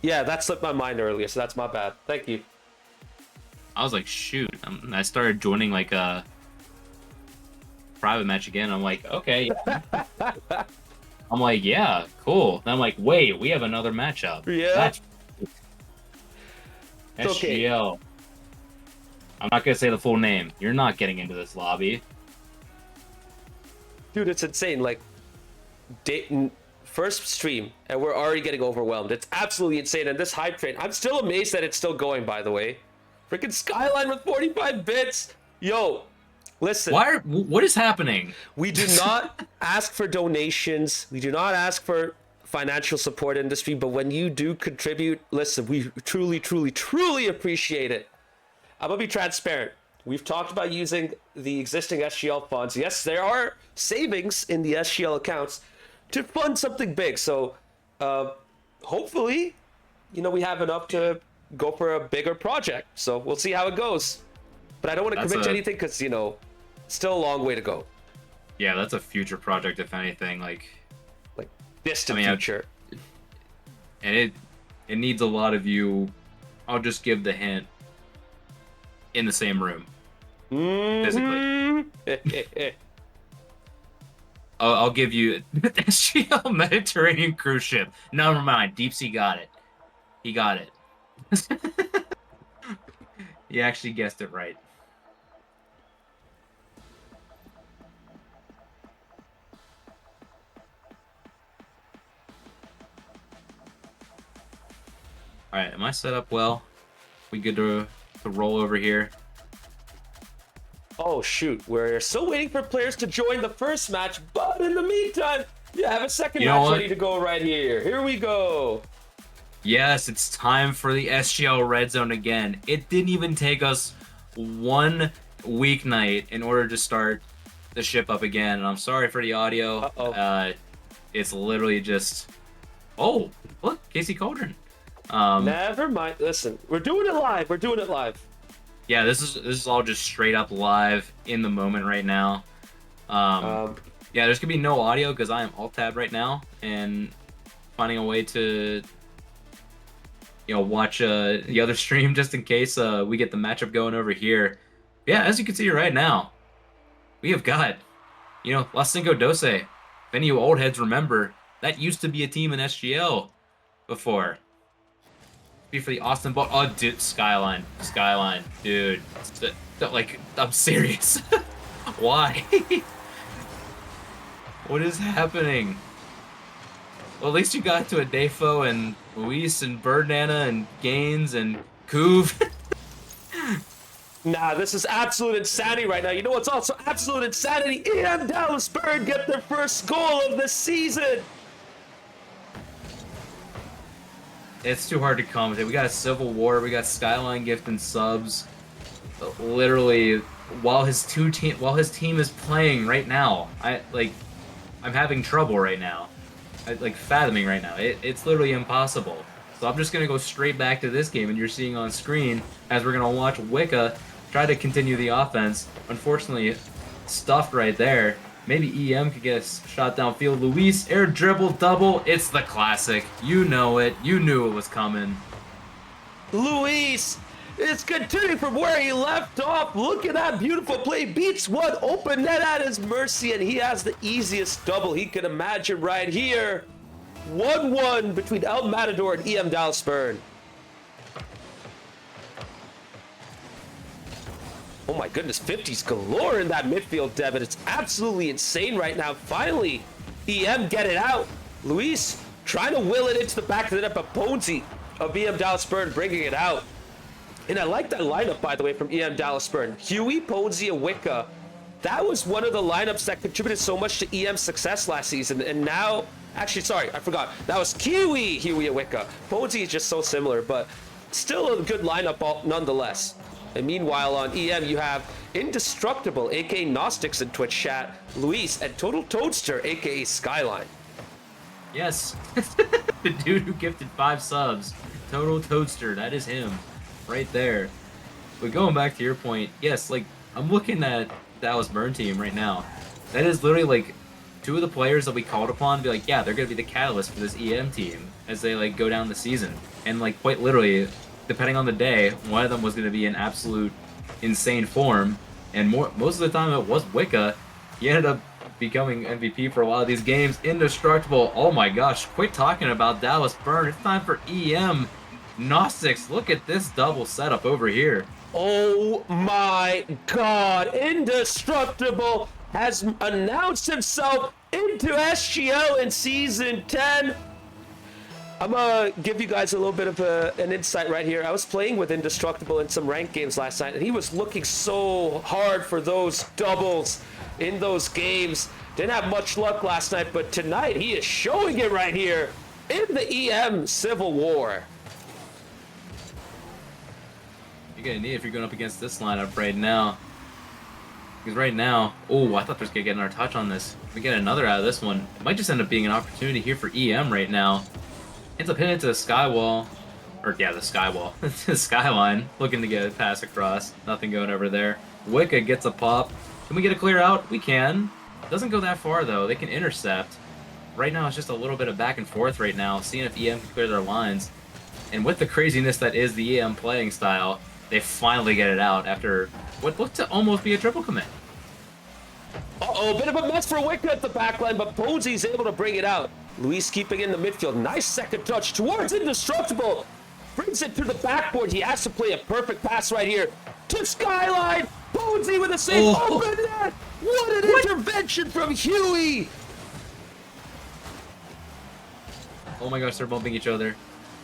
Yeah, that slipped my mind earlier, so that's my bad. Thank you. I was like, shoot. I started joining like a private match again. I'm like, okay. I'm like, yeah, cool. Then I'm like, wait, we have another matchup. Yeah. That's It's okay. SGL. I'm not gonna say the full name. You're not getting into this lobby. Dude, it's insane. Like, first stream, and we're already getting overwhelmed. It's absolutely insane. And this hype train, I'm still amazed that it's still going, by the way. Freaking Skyline with 45 bits. Yo, listen. What is happening? We do not ask for donations. We do not ask for financial support industry, but when you do contribute, listen, we truly, truly, truly appreciate it. I'm gonna be transparent. We've talked about using the existing SGL funds. Yes, there are savings in the SGL accounts to fund something big. So hopefully, we have enough to go for a bigger project. So we'll see how it goes. But I don't want to commit to anything because, still a long way to go. Yeah, that's a future project, if anything. Like distant future. And it needs a lot of you. I'll just give the hint. In the same room. Physically. I'll give you SGL Mediterranean cruise ship. Never mind. Deep Sea got it. He got it. He actually guessed it right. Alright, am I set up well? We good to roll over here? Oh shoot, we're still waiting for players to join the first match, but in the meantime, you have a second match ready to go right here. Here we go. Yes, it's time for the SGL Red Zone again. It didn't even take us one weeknight in order to start the ship up again, and I'm sorry for the audio. Uh-oh. It's literally just... Oh, look, Casey Cauldron. Never mind. Listen, we're doing it live. We're doing it live. Yeah, this is all just straight up live in the moment right now. Yeah, there's gonna be no audio because I am alt tab right now and finding a way to watch the other stream just in case we get the matchup going over here. Yeah, as you can see right now, we have got La512. If any of you old heads remember, that used to be a team in SGL before. Be for the Austin Ball. Oh, dude, Skyline, dude. Like, I'm serious. Why? What is happening? Well, at least you got to a Defo and Luis and Birdnana and Gaines and Coov. Nah, this is absolute insanity right now. You know what's also absolute insanity? EM Dallas Bird get their first goal of the season. It's too hard to commentate. We got a Civil War. We got Skyline gifting subs. Literally, while his team is playing right now, I'm having trouble right now. Fathoming right now. It's literally impossible. So I'm just gonna go straight back to this game, and you're seeing on screen as we're gonna watch Wicca try to continue the offense. Unfortunately, stuffed right there. Maybe EM could get a shot downfield. Luis, air dribble, double. It's the classic. You know it. You knew it was coming. Luis is continuing from where he left off. Look at that beautiful play. Beats one open net at his mercy, and he has the easiest double he can imagine right here. 1-1 between El Matador and EM Dallas Burn. Oh my goodness, 50s galore in that midfield, Devin. It's absolutely insane right now. Finally, EM get it out. Luis trying to will it into the back of the net, but Bonesy of EM Dallas Burn bringing it out. And I like that lineup, by the way, from EM Dallas Burn. Huey, Bonesy, and Wicca. That was one of the lineups that contributed so much to EM's success last season. And now, actually, sorry, I forgot. That was Huey, and Wicca. Bonesy is just so similar, but still a good lineup nonetheless. And meanwhile, on EM, you have Indestructible, aka Gnostics in Twitch chat, Luis, and Total Toadster, aka Skyline. Yes, the dude who gifted 5 subs, Total Toadster, that is him, right there. But going back to your point, yes, I'm looking at Dallas Burn team right now. That is literally two of the players that we called upon to be like, yeah, they're gonna be the catalyst for this EM team as they like go down the season. And like quite literally, depending on the day, one of them was gonna be in absolute insane form. And most of the time it was Wicca. He ended up becoming MVP for a lot of these games. Indestructible. Oh my gosh, quit talking about Dallas Burn. It's time for EM. Gnostics, look at this double setup over here. Oh my god, Indestructible has announced himself into SGL in Season 10. I'm gonna give you guys a little bit of an insight right here. I was playing with Indestructible in some ranked games last night, and he was looking so hard for those doubles in those games. Didn't have much luck last night, but tonight he is showing it right here in the EM Civil War. You're gonna need it if you're going up against this lineup right now. Because right now, oh, I thought there's gonna get another touch on this. If we get another out of this one, it might just end up being an opportunity here for EM right now. Ends up hitting it to the skywall. Or, yeah, the skywall. The skyline. Looking to get a pass across. Nothing going over there. Wicca gets a pop. Can we get a clear out? We can. Doesn't go that far, though. They can intercept. Right now, it's just a little bit of back and forth right now, seeing if EM can clear their lines. And with the craziness that is the EM playing style, they finally get it out after what looked to almost be a triple commit. Uh-oh, bit of a mess for Wicca at the backline, but Posy's able to bring it out. Luis keeping in the midfield. Nice second touch towards Indestructible. Brings it through the backboard. He has to play a perfect pass right here to Skyline. Posy with a save. Open net. What an intervention from Huey. Oh my gosh, they're bumping each other.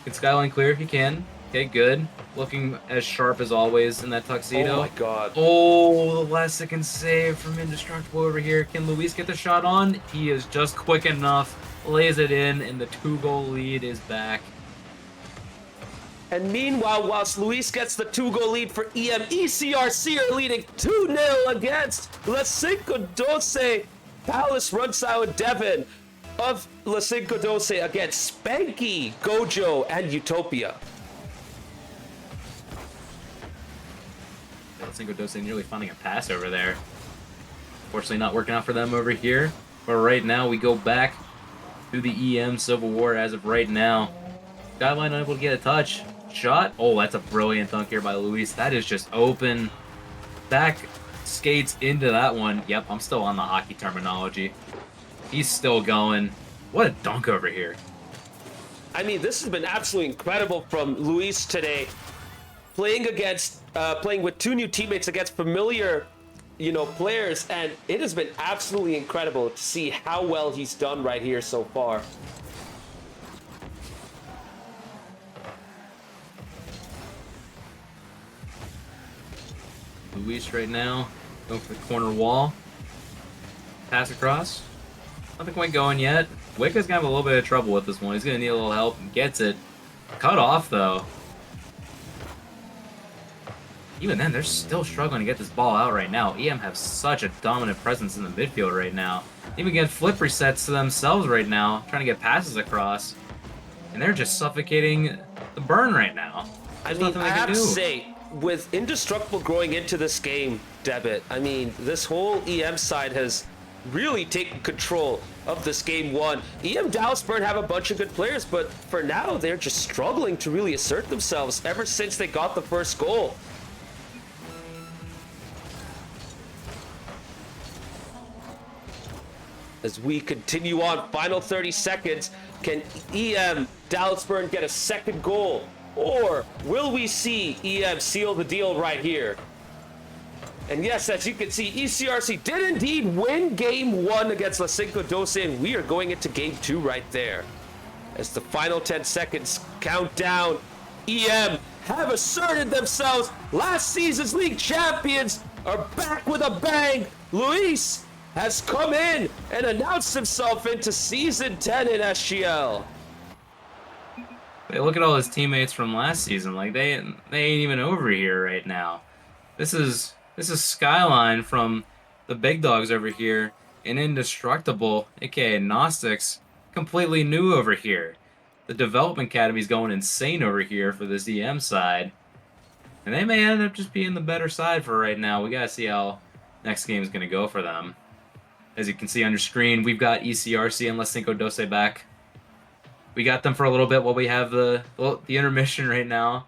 Can Skyline clear? He can. Okay, good. Looking as sharp as always in that tuxedo. Oh my god. Oh, the last second save from Indestructible over here. Can Luis get the shot on? He is just quick enough. Lays it in, and the 2-goal lead is back. And meanwhile, whilst Luis gets the 2-goal lead for EM, ECRC are leading 2-0 against La512. Palace Runsau Devon of La512 against Spanky, Gojo, and Utopia. La512 nearly finding a pass over there. Unfortunately, not working out for them over here. But right now, we go back to the EM Civil War as of right now. Skyline unable to get a touch. Shot. Oh, that's a brilliant dunk here by Luis. That is just open. Back skates into that one. Yep, I'm still on the hockey terminology. He's still going. What a dunk over here. I mean, this has been absolutely incredible from Luis today. Playing with two new teammates against familiar, players, and it has been absolutely incredible to see how well he's done right here so far. Luis right now going for the corner wall. Pass across. Nothing quite going yet. Wicca's gonna have a little bit of trouble with this one. He's gonna need a little help. Gets it. Cut off though. Even then, they're still struggling to get this ball out right now. EM have such a dominant presence in the midfield right now. Even get flip resets to themselves right now, trying to get passes across. And they're just suffocating the burn right now. I have to say, with Indestructible growing into this game, Debit, this whole EM side has really taken control of this game one. EM Dallas Burn have a bunch of good players, but for now, they're just struggling to really assert themselves ever since they got the first goal. As we continue on, final 30 seconds, can EM Dallas Burn get a second goal? Or will we see EM seal the deal right here? And yes, as you can see, ECRC did indeed win game one against La512, and we are going into game two right there. As the final 10 seconds count down, EM have asserted themselves. Last season's league champions are back with a bang. Luis has come in and announced himself into Season 10 in SGL. Hey, look at all his teammates from last season. Like they ain't even over here right now. This is Skyline from the big dogs over here, and Indestructible, aka Gnostics, completely new over here. The development academy's going insane over here for this EM side, and they may end up just being the better side for right now. We gotta see how next game is gonna go for them. As you can see on your screen, we've got ECRC and La512 back. We got them for a little bit while we have the intermission right now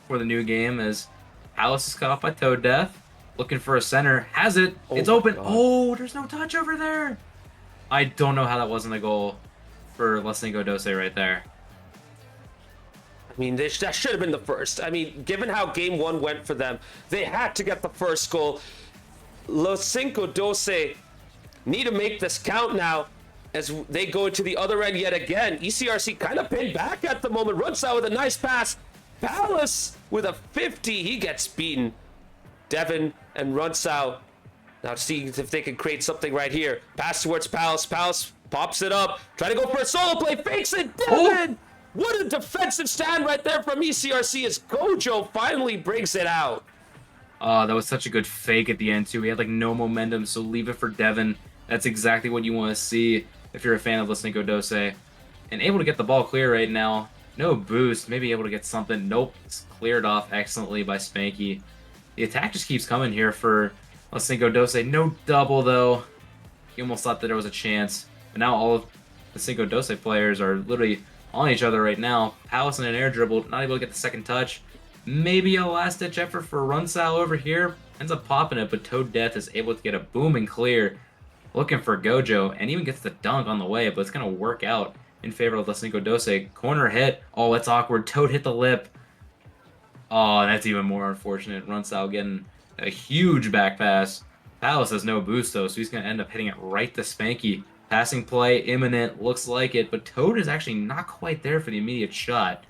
for the new game, as Palace is cut off by Toad Death. Looking for a center. Has it. It's open. God. Oh, there's no touch over there. I don't know how that wasn't a goal for La512 right there. I mean, that should have been the first. I mean, given how game one went for them, they had to get the first goal. La512 need to make this count now as they go to the other end yet again. ECRC kind of pinned back at the moment. Runs out with a nice pass. Palace with a 50. He gets beaten. Devin and Runsau now see if they can create something right here. Pass towards Palace. Palace pops it up. Try to go for a solo play. Fakes it. Devin! What a defensive stand right there from ECRC as Gojo finally brings it out. Oh, that was such a good fake at the end, too. He had, like, no momentum, so leave it for Devin. That's exactly what you want to see if you're a fan of La512. And able to get the ball clear right now. No boost. Maybe able to get something. Nope. It's cleared off excellently by Spanky. The attack just keeps coming here for La512. No double, though. He almost thought that there was a chance. But now all of the La512 players are literally on each other right now. Palace in an air dribble, not able to get the second touch. Maybe a last-ditch effort for Runsal over here. Ends up popping it, but Toad Death is able to get a booming clear. Looking for Gojo, and even gets the dunk on the way, but it's going to work out in favor of La512. Corner hit. Oh, that's awkward. Toad hit the lip. Oh, that's even more unfortunate. Runsal getting a huge back pass. Palace has no boost, though, so he's going to end up hitting it right to Spanky. Passing play, imminent, looks like it, but Toad is actually not quite there for the immediate shot.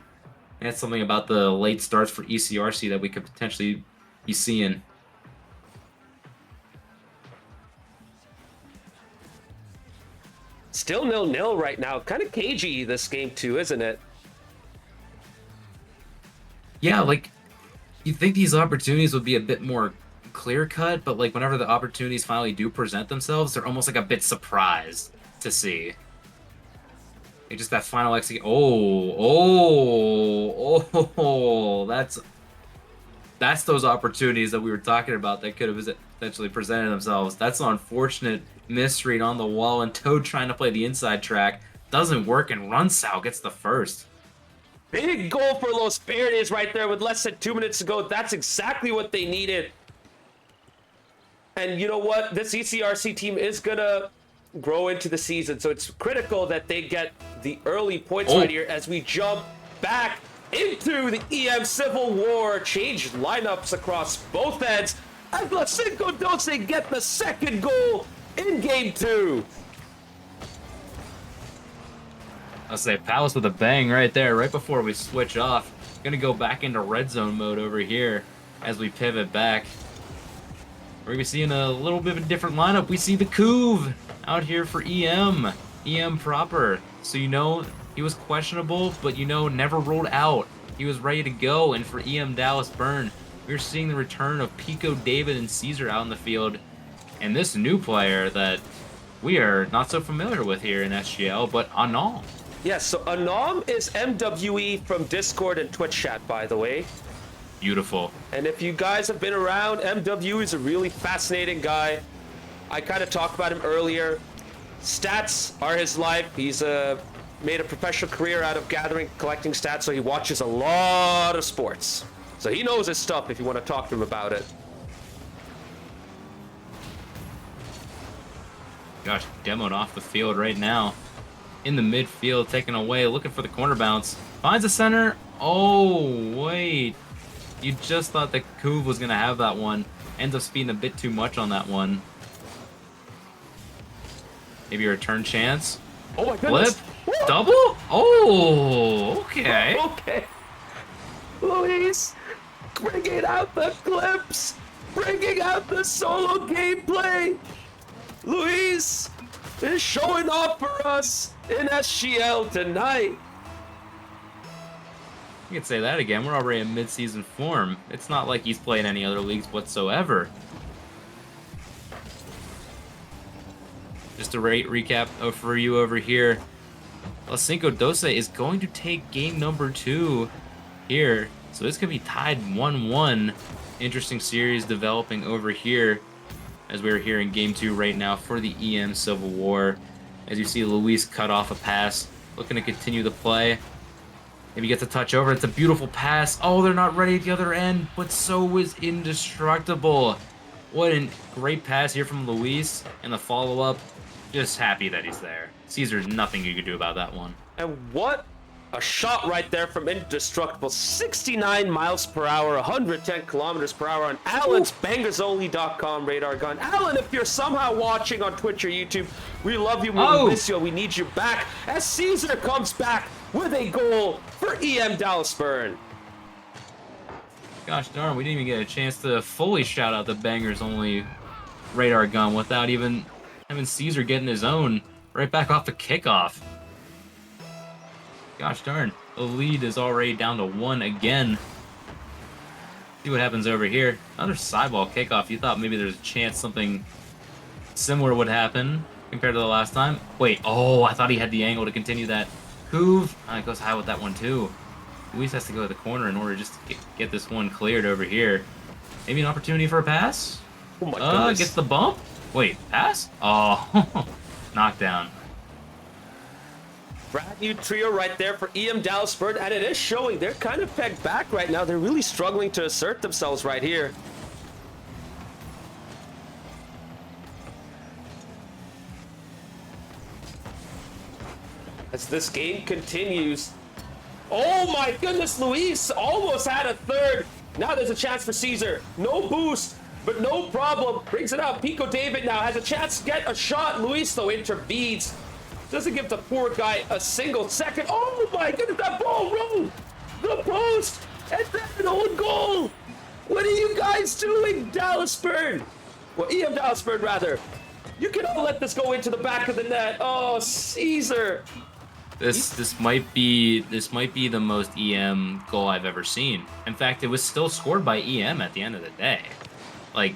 And that's something about the late starts for ECRC that we could potentially be seeing. Still 0-0 right now. Kind of cagey this game too, isn't it? Yeah, like, you'd think these opportunities would be a bit more clear-cut, but like whenever the opportunities finally do present themselves, they're almost like a bit surprised to see. Like just that final execute. That's those opportunities that we were talking about that could have potentially presented themselves. That's an unfortunate misread on the wall, and Toad trying to play the inside track doesn't work, and Runsal gets the first. Big goal for Los Verdes right there with less than 2 minutes to go. That's exactly what they needed. And you know what? This ECRC team is going to grow into the season, so it's critical that they get the early points right here as we jump back into the EM Civil War. Change lineups across both ends as La512 get the second goal in Game 2. I'll say Palace with a bang right there, right before we switch off. Gonna go back into red zone mode over here as we pivot back. We're gonna be seeing a little bit of a different lineup. We see the Couve out here for EM proper. So you know he was questionable, but you know never ruled out. He was ready to go, and for EM Dallas Burn, we're seeing the return of Pico, David, and Caesar out in the field. And this new player that we are not so familiar with here in SGL, but Anal. Yes, so Anam is MWE from Discord and Twitch chat, by the way. Beautiful. And if you guys have been around, MWE is a really fascinating guy. I kind of talked about him earlier. Stats are his life. He's made a professional career out of collecting stats, so he watches a lot of sports. So he knows his stuff if you want to talk to him about it. Gosh, demoed off the field right now. In the midfield, taken away, looking for the corner bounce. Finds the center. Oh, wait. You just thought that Couve was going to have that one. Ends up speeding a bit too much on that one. Maybe a return chance. Oh my goodness. Flip. Double? Oh, okay. Okay. Luis, bringing out the clips. Bringing out the solo gameplay. Luis is showing off for us in SGL tonight. You can say that again. We're already in mid-season form. It's not like he's playing any other leagues whatsoever. Just a recap for you over here. La512 is going to take game number 2 here. So this could be tied 1-1. Interesting series developing over here. as we're here in Game 2 right now for the EM Civil War. As you see, Luis cut off a pass, looking to continue the play. Maybe gets a touch over. It's a beautiful pass. Oh, they're not ready at the other end, but so is Indestructible. What a great pass here from Luis, and the follow-up. Just happy that he's there. Caesar's nothing you could do about that one. And what a shot right there from Indestructible. 69 miles per hour, 110 kilometers per hour on Alan's bangersonly.com radar gun. Alan, if you're somehow watching on Twitch or YouTube, we love you, we miss you, we need you back as Caesar comes back with a goal for EM Dallas Burn. Gosh darn, we didn't even get a chance to fully shout out the Bangers Only radar gun without even having Caesar getting his own right back off the kickoff. Gosh darn, the lead is already down to 1 again. See what happens over here. Another sideball kickoff. You thought maybe there's a chance something similar would happen compared to the last time. Wait, oh, I thought he had the angle to continue that. Hoove, it goes high with that one too. Luis has to go to the corner in order just to get this one cleared over here. Maybe an opportunity for a pass? Oh my goodness. Gets the bump? Wait, pass? Oh, knockdown. Brand new trio right there for EM Dallas Burn, and it is showing they're kind of pegged back right now. They're really struggling to assert themselves right here. As this game continues. Oh my goodness, Luis almost had a third. Now there's a chance for Caesar. No boost, but no problem. Brings it up. Pico David now has a chance to get a shot. Luis, though, intervenes. Doesn't give the poor guy a single second. Oh my goodness, that ball rolled the post, and then an own goal. What are you guys doing, Dallas Burn? Well, EM Dallas Burn, rather. You cannot let this go into the back of the net. Oh, Caesar. This might be the most EM goal I've ever seen. In fact, it was still scored by EM at the end of the day. Like,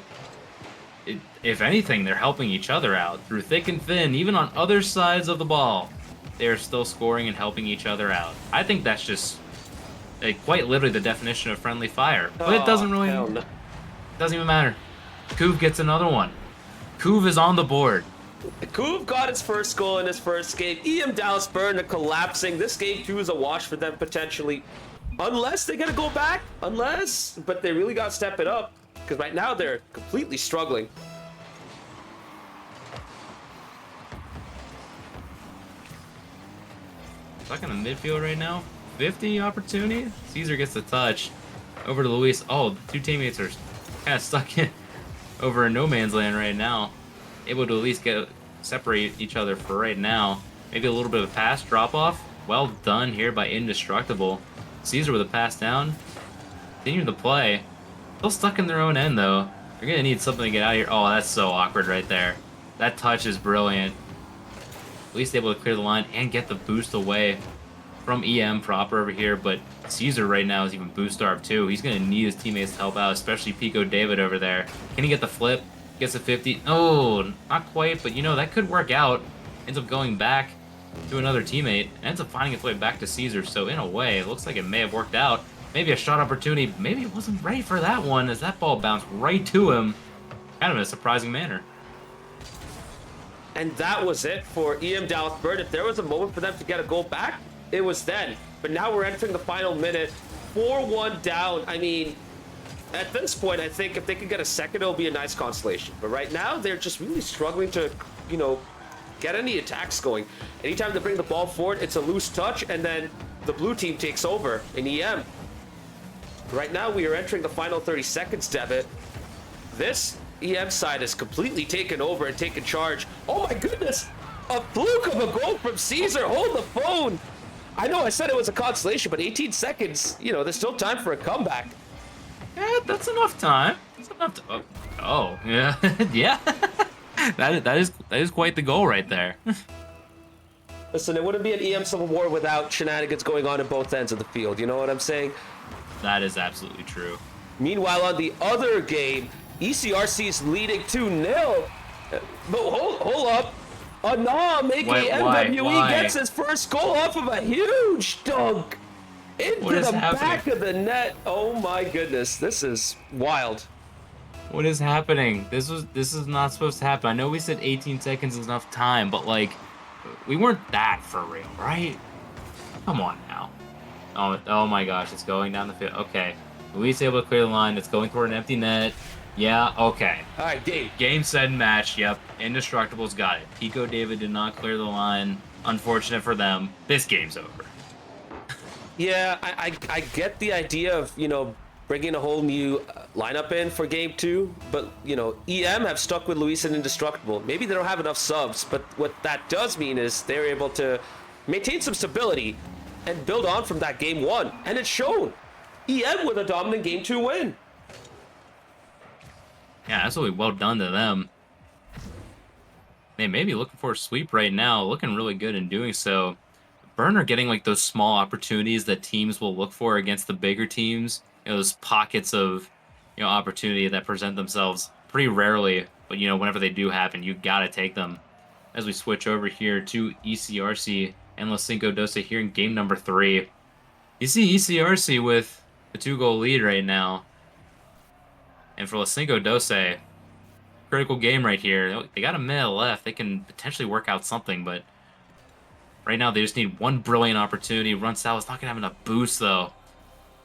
if anything, they're helping each other out through thick and thin, even on other sides of the ball. They're still scoring and helping each other out. I think that's just quite literally the definition of friendly fire. But it doesn't really, doesn't even matter. Kuv gets another one. Kuv is on the board. Kuv got his first goal in his first game. EM Dallas Burn are collapsing. This game 2 is a wash for them potentially. Unless they're going to go back. But they really got to step it up. Because right now they're completely struggling. Stuck in the midfield right now. 50 opportunity. Caesar gets the touch. Over to Luis. Oh, the two teammates are kind of stuck in over in no man's land right now. Able to at least separate each other for right now. Maybe a little bit of a pass drop off. Well done here by Indestructible. Caesar with a pass down. Continuing the play. Still stuck in their own end though. They're gonna need something to get out of here. Oh, that's so awkward right there. That touch is brilliant. At least able to clear the line and get the boost away from EM proper over here. But Caesar right now is even boost starved too. He's gonna need his teammates to help out, especially Pico David over there. Can he get the flip? Gets a 50. Oh, not quite, but you know, that could work out. Ends up going back to another teammate. Ends up finding its way back to Caesar. So in a way, it looks like it may have worked out. Maybe a shot opportunity. Maybe it wasn't ready for that one as that ball bounced right to him. Kind of in a surprising manner. And that was it for EM Dallas Burn. If there was a moment for them to get a goal back, it was then. But now we're entering the final minute. 4-1 down. I mean, at this point, I think if they could get a second, it'll be a nice consolation. But right now, they're just really struggling to, you know, get any attacks going. Anytime they bring the ball forward, it's a loose touch, and then the blue team takes over in EM. Right now, we are entering the final 30 seconds, Devitt. This EM side is completely taken over and taken charge. Oh my goodness! A fluke of a goal from Caesar. Hold the phone. I know I said it was a consolation, but 18 seconds, you know, there's still time for a comeback. Yeah, that's enough time. That's enough to, oh yeah. Yeah. that is quite the goal right there. Listen, it wouldn't be an EM Civil War without shenanigans going on both ends of the field. You know what I'm saying? That is absolutely true. Meanwhile, on the other game, ECRC is leading 2-0. But hold up. Anam, aka MWE, gets his first goal off of a huge dunk into the back of the net. Oh my goodness, this is wild. What is happening? This is not supposed to happen. I know we said 18 seconds is enough time, but like we weren't that for real, right? Come on now. Oh my gosh, it's going down the field. Okay. Luis able to clear the line. It's going toward an empty net. Yeah, okay. All right, Dave. Game, set, and match. Yep. Indestructibles got it. Pico David did not clear the line. Unfortunate for them. This game's over. Yeah, I get the idea of, bringing a whole new lineup in for game 2, but, EM have stuck with Luis and Indestructible. Maybe they don't have enough subs, but what that does mean is they're able to maintain some stability and build on from that game 1, and it's shown. EM with a dominant game 2 win. Yeah, absolutely well done to them. They may be looking for a sweep right now, looking really good in doing so. Burner getting like those small opportunities that teams will look for against the bigger teams. Those pockets of opportunity that present themselves pretty rarely, but whenever they do happen, you gotta take them. As we switch over here to ECRC and La512 here in game number 3. You see ECRC with a 2-goal lead right now. And for La512, critical game right here. They got a minute left. They can potentially work out something, but right now they just need one brilliant opportunity. Run Sal's not going to have enough boost, though.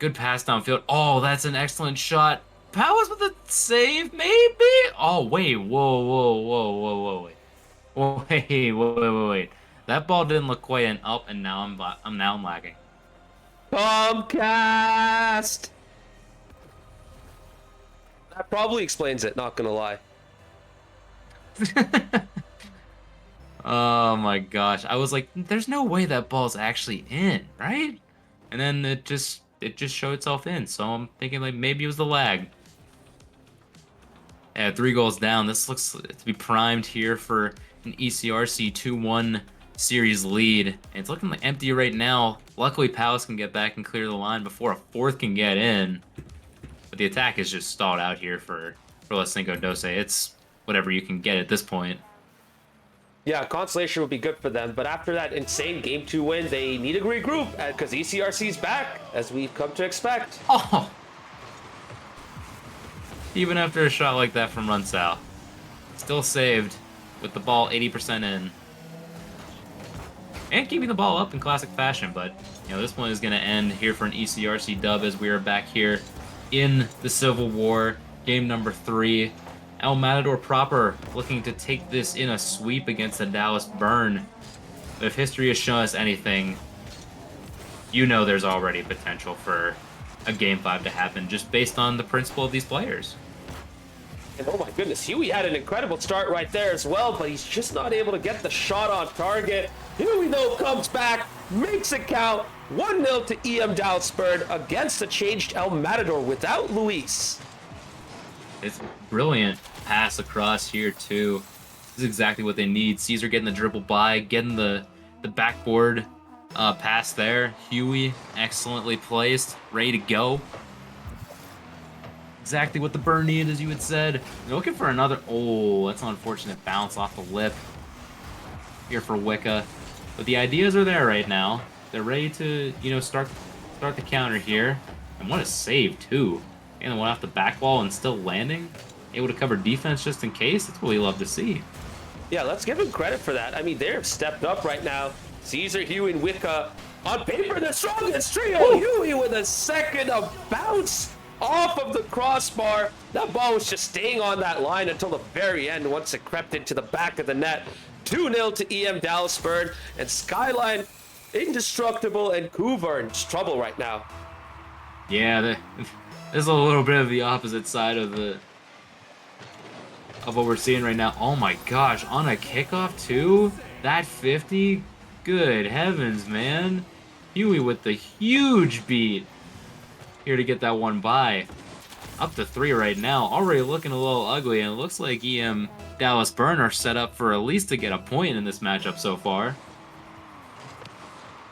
Good pass downfield. Oh, that's an excellent shot. Powers with a save, maybe? Oh, wait. Whoa. Wait. That ball didn't look quite an up, and now I'm lagging. Comcast! That probably explains it, not gonna lie. Oh my gosh. I was like, there's no way that ball's actually in, right? And then it just showed itself in. So I'm thinking like maybe it was the lag. Yeah, 3 goals down. This looks to be primed here for an ECRC 2-1 series lead. And it's looking like empty right now. Luckily, Palace can get back and clear the line before a fourth can get in. But the attack is just stalled out here for La512. It's whatever you can get at this point. Yeah, consolation would be good for them, but after that insane game 2 win, they need to regroup because ECRC's back, as we've come to expect. Oh! Even after a shot like that from Runsal. Still saved with the ball 80% in. And keeping the ball up in classic fashion, but this one is going to end here for an ECRC dub as we are back here in the Civil War, game number 3. El Matador proper looking to take this in a sweep against the Dallas Burn. But if history has shown us anything, there's already potential for a game 5 to happen just based on the principle of these players. And oh my goodness, Huey had an incredible start right there as well, but he's just not able to get the shot on target. Huey though comes back, makes it count. 1-0 to EM Dallas Burn against the changed El Matador without Luis. It's brilliant pass across here too. This is exactly what they need. Caesar getting the dribble by, getting the backboard pass there. Huey excellently placed, ready to go. Exactly what the Burn needed, as you had said. They're looking for another. Oh, that's an unfortunate bounce off the lip here for Wicca. But the ideas are there right now. They're ready to, start the counter here. And what a save too. And the one off the back wall and still landing. Able to cover defense just in case. That's what we love to see. Yeah, let's give him credit for that. I mean, they're stepped up right now. Caesar, Huey, and Wicca on paper, the strongest trio. Ooh. Huey with a second of bounce off of the crossbar. That ball was just staying on that line until the very end once it crept into the back of the net. 2-0 to EM Dallas Burn, and Skyline, Indestructible, and Coover in trouble right now. Yeah, there's a little bit of the opposite side of what we're seeing right now. Oh my gosh, on a kickoff too? That 50? Good heavens, man. Huey with the huge beat here to get that one by. Up to 3 right now. Already looking a little ugly, and it looks like EM Dallas Burn are set up for at least to get a point in this matchup so far.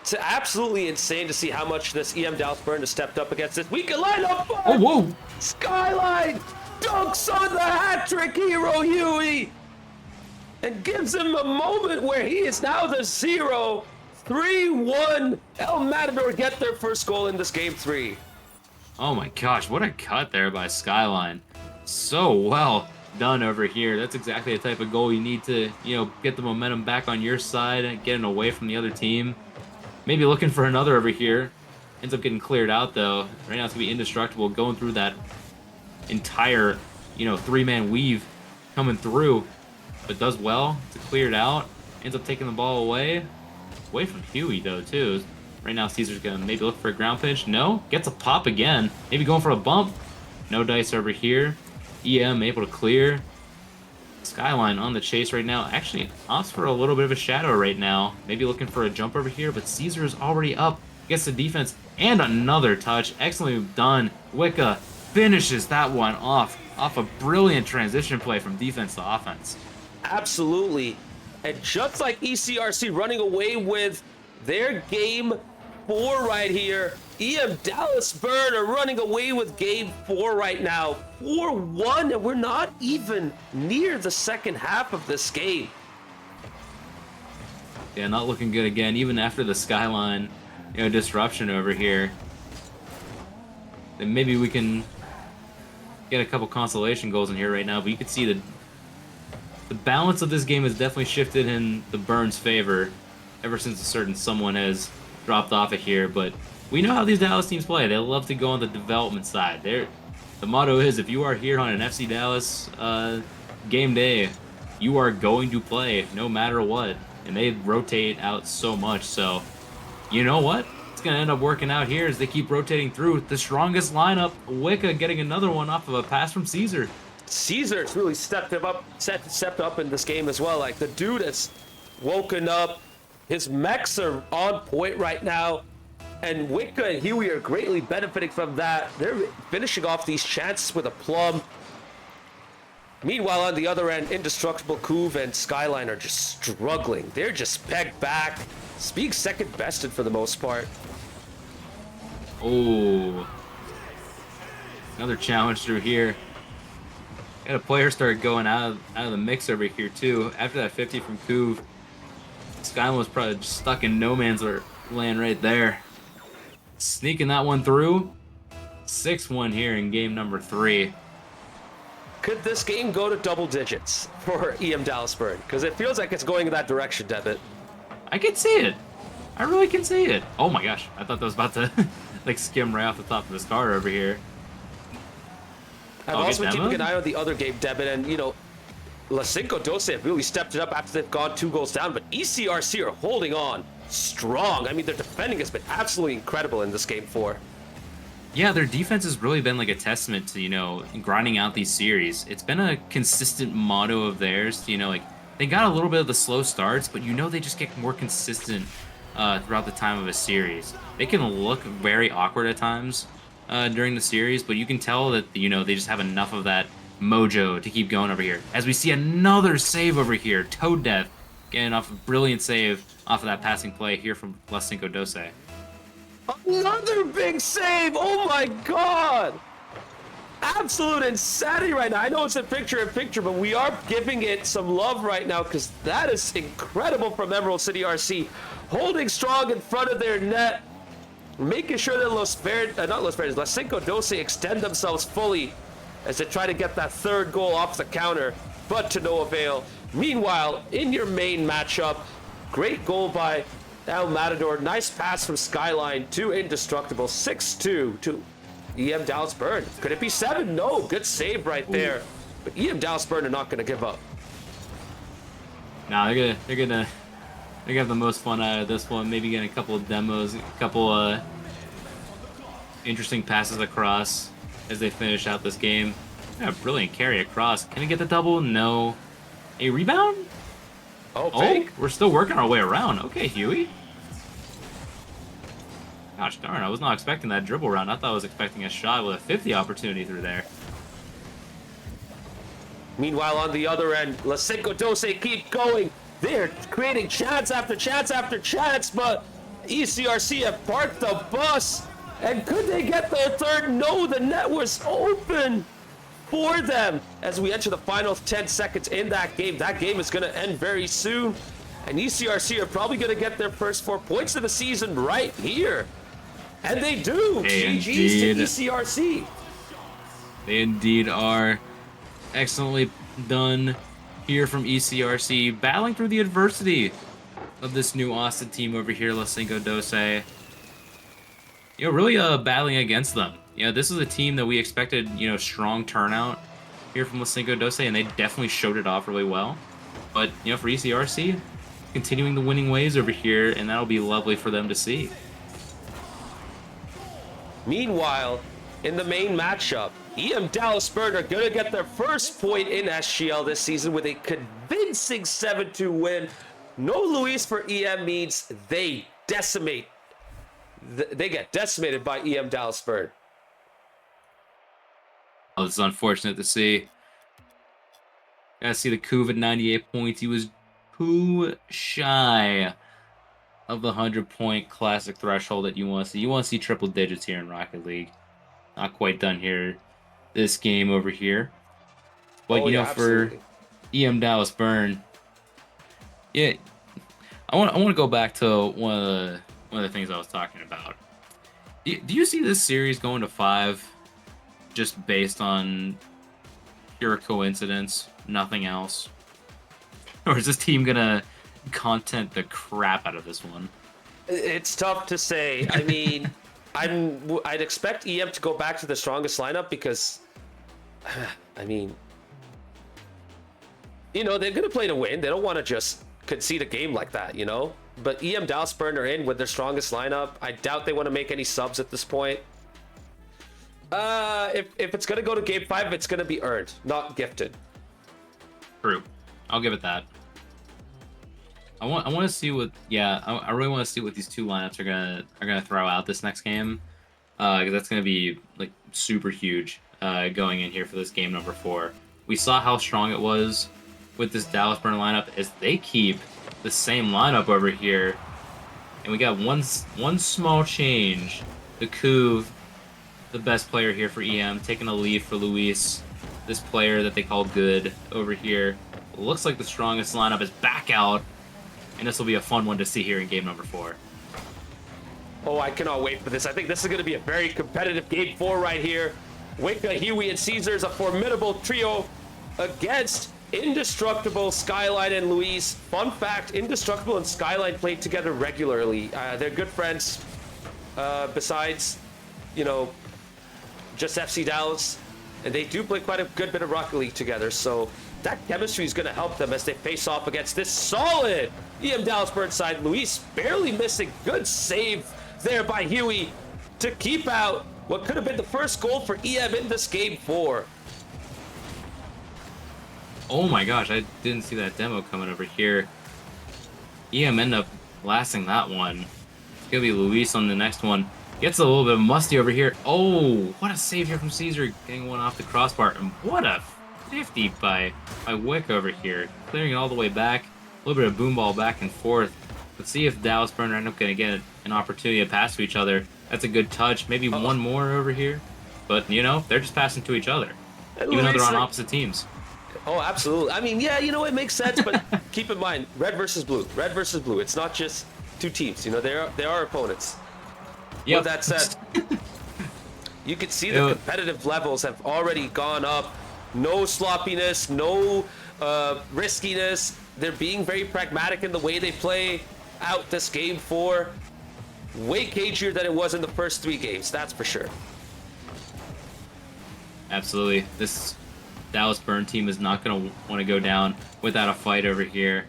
It's absolutely insane to see how much this EM Dallas Burn has stepped up against this. We can line up. Oh, whoa! Skyline dunks on the hat-trick hero Huey and gives him a moment where he is now the 0. 3-1. El Matador get their first goal in this game 3. Oh my gosh, what a cut there by Skyline. So well done over here. That's exactly the type of goal you need to, get the momentum back on your side and getting away from the other team. Maybe looking for another over here. Ends up getting cleared out, though. Right now it's going to be Indestructible going through that entire, three-man weave coming through. But does well to clear it out. Ends up taking the ball away. Away from Huey, though, too. Right now Caesar's going to maybe look for a ground pinch. No. Gets a pop again. Maybe going for a bump. No dice over here. EM able to clear. Skyline on the chase right now. Actually opts for a little bit of a shadow right now. Maybe looking for a jump over here, but Caesar is already up. Gets the defense and another touch. Excellently done. Wicca finishes that one off a brilliant transition play from defense to offense. Absolutely. And just like ECRC running away with their game 4 right here, EM Dallas Burn are running away with game 4 right now. 4-1, and we're not even near the second half of this game. Yeah, not looking good again, even after the Skyline, disruption over here. Then maybe we can get a couple consolation goals in here right now, but you can see the balance of this game has definitely shifted in the Burns' favor ever since a certain someone has dropped off of here, but we know how these Dallas teams play. They love to go on the development side. The motto is, if you are here on an FC Dallas game day, you are going to play no matter what. And they rotate out so much, so you know what? It's going to end up working out here as they keep rotating through. The strongest lineup, Wicca getting another one off of a pass from Caesar. Caesar's really stepped up in this game as well. Like, the dude has woken up. His mechs are on point right now. And Wicca and Huey are greatly benefiting from that. They're finishing off these chances with a plum. Meanwhile, on the other end, Indestructible, Couve, and Skyline are just struggling. They're just pegged back. Being second bested for the most part. Oh. Another challenge through here. Got a player start going out of the mix over here, too. After that 50 from Couve, Skyline was probably just stuck in no man's land right there. Sneaking that one through. 6-1 here in game number 3. Could this game go to double digits for EM Dallas Burn? Because it feels like it's going in that direction, Devitt. I can see it. I really can see it. Oh my gosh. I thought that was about to like skim right off the top of his car over here. I've also been keeping an eye on the other game, Devitt, and La512 have really stepped it up after they've gone 2 goals down, but ECRC are holding on strong. I mean, their defending has been absolutely incredible in this game 4. Yeah, their defense has really been like a testament to, grinding out these series. It's been a consistent motto of theirs. They got a little bit of the slow starts, but they just get more consistent throughout the time of a series. They can look very awkward at times during the series, but you can tell that, they just have enough of that mojo to keep going over here. As we see another save over here, Toad Death getting off a brilliant save off of that passing play here from La512. Another big save! Oh my god! Absolute insanity right now. I know it's a picture-in-picture, but we are giving it some love right now because that is incredible from Emerald City RC. Holding strong in front of their net, making sure that La512 extend themselves fully as they try to get that 3rd goal off the counter, but to no avail. Meanwhile, in your main matchup, great goal by El Matador. Nice pass from Skyline to Indestructible. 6-2 to EM Dallas Burn. Could it be 7? No. Good save right there. But EM Dallas Burn are not going to give up. Nah, they're gonna have the most fun out of this one. Maybe getting a couple of demos, a couple interesting passes across as they finish out this game. Yeah, brilliant carry across. Can he get the double? No. A rebound? Oh, we're still working our way around. Okay, Huey. Gosh darn, I was not expecting that dribble round. I thought I was expecting a shot with a 50 opportunity through there. Meanwhile, on the other end, La512 keep going. They're creating chance after chance after chance, but ECRC have parked the bus. And could they get their 3rd? No, the net was open for them as we enter the final 10 seconds in that game. That game is going to end very soon. And ECRC are probably going to get their first 4 points of the season right here. And they do. GG's to ECRC. They indeed are. Excellently done here from ECRC, battling through the adversity of this new Austin team over here, La512. Really battling against them. This is a team that we expected, strong turnout here from La512, and they definitely showed it off really well. But, for ECRC, continuing the winning ways over here, and that'll be lovely for them to see. Meanwhile, in the main matchup, EM Dallas Burn are going to get their first point in SGL this season with a convincing 7-2 win. No Luis for EM means they decimate. They get decimated by EM Dallas Burn. Oh, this is unfortunate to see. Gotta see the Kuv at 98 points. He was too shy of the 100-point classic threshold that you want to see. You want to see triple digits here in Rocket League. Not quite done here this game over here. But, for EM Dallas Burn, I want to go back to one of the things I was talking about. Do you see this series going to 5 just based on pure coincidence, nothing else? Or is this team gonna content the crap out of this one? It's tough to say. I mean, I'd expect EM to go back to the strongest lineup because, I mean, they're gonna play to win. They don't want to just concede a game like that, But EM Dallas Burn are in with their strongest lineup. I doubt they want to make any subs at this point. If it's gonna go to game 5, it's gonna be earned, not gifted. True. I'll give it that. I want to see what I really want to see what these two lineups are gonna throw out this next game. Because that's gonna be like super huge going in here for this game number 4. We saw how strong it was with this Dallas Burn lineup as they keep the same lineup over here. And we got one small change. The Kuv, the best player here for EM, taking a lead for Luis, this player that they call good over here. Looks like the strongest lineup is back out, and this will be a fun one to see here in game number 4. Oh, I cannot wait for this. I think this is going to be a very competitive game 4 right here. Wicca, Huey, and Caesar is a formidable trio against Indestructible, Skyline, and Luis. Fun fact, Indestructible and Skyline played together regularly. They're good friends, besides, just FC Dallas. And they do play quite a good bit of Rocket League together, so that chemistry is going to help them as they face off against this solid EM Dallas Burn side. Luis barely missing. Good save there by Huey to keep out what could have been the first goal for EM in this game 4. Oh my gosh, I didn't see that demo coming over here. EM end up lasting that one. It's going to be Luis on the next one. Gets a little bit musty over here. Oh, what a save here from Caesar, getting one off the crossbar. And what a 50 by Wick over here. Clearing it all the way back. A little bit of boom ball back and forth. Let's see if Dallas Burn end up going to get an opportunity to pass to each other. That's a good touch. Maybe one more over here. But, they're just passing to each other. Even though they're on opposite teams. Oh, absolutely. I mean, yeah, it makes sense, but keep in mind, red versus blue. Red versus blue. It's not just two teams. They are opponents. Yep. With that said, you can see the competitive levels have already gone up. No sloppiness, no riskiness. They're being very pragmatic in the way they play out this game 4. Way cagier than it was in the first 3 games, that's for sure. Absolutely. This Dallas Burn team is not going to want to go down without a fight over here.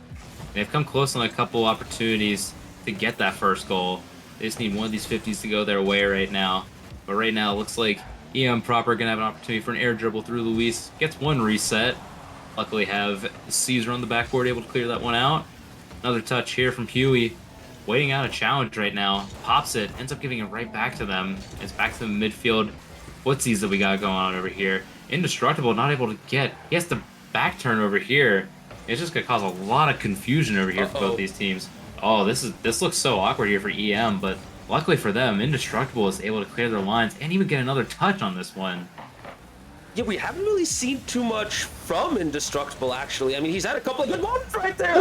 They've come close on a couple opportunities to get that first goal. They just need one of these 50s to go their way right now. But right now, it looks like EM Proper going to have an opportunity for an air dribble through Luis. Gets one reset. Luckily have Caesar on the backboard able to clear that one out. Another touch here from Huey. Waiting out a challenge right now. Pops it. Ends up giving it right back to them. It's back to the midfield footsies that we got going on over here. Indestructible not able to get. He has to back turn over here. It's just going to cause a lot of confusion over here for both these teams. Oh, this looks so awkward here for EM, but luckily for them, Indestructible is able to clear their lines and even get another touch on this one. Yeah, we haven't really seen too much from Indestructible, actually. I mean, he's had a couple of good moments right there.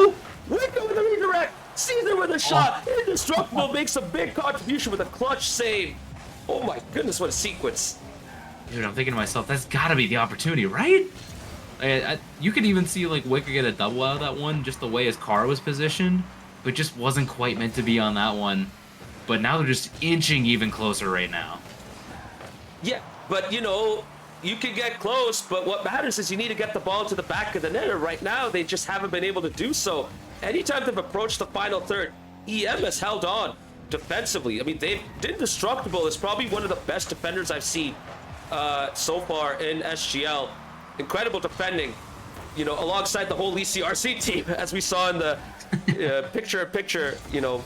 Wicca with a redirect. Caesar with a shot. Indestructible makes a big contribution with a clutch save. Oh my goodness, what a sequence. Dude, I'm thinking to myself, that's got to be the opportunity, right? You could even see like Wicker get a double out of that one, just the way his car was positioned, but just wasn't quite meant to be on that one. But now they're just inching even closer right now. Yeah, but you know, you can get close, but what matters is you need to get the ball to the back of the net. Right now, they just haven't been able to do so. Anytime they've approached the final third, EM has held on defensively. I mean, Indestructible is probably one of the best defenders I've seen so far in SGL. Incredible defending, you know, alongside the whole ECRC team, as we saw in the picture-in-picture, you know,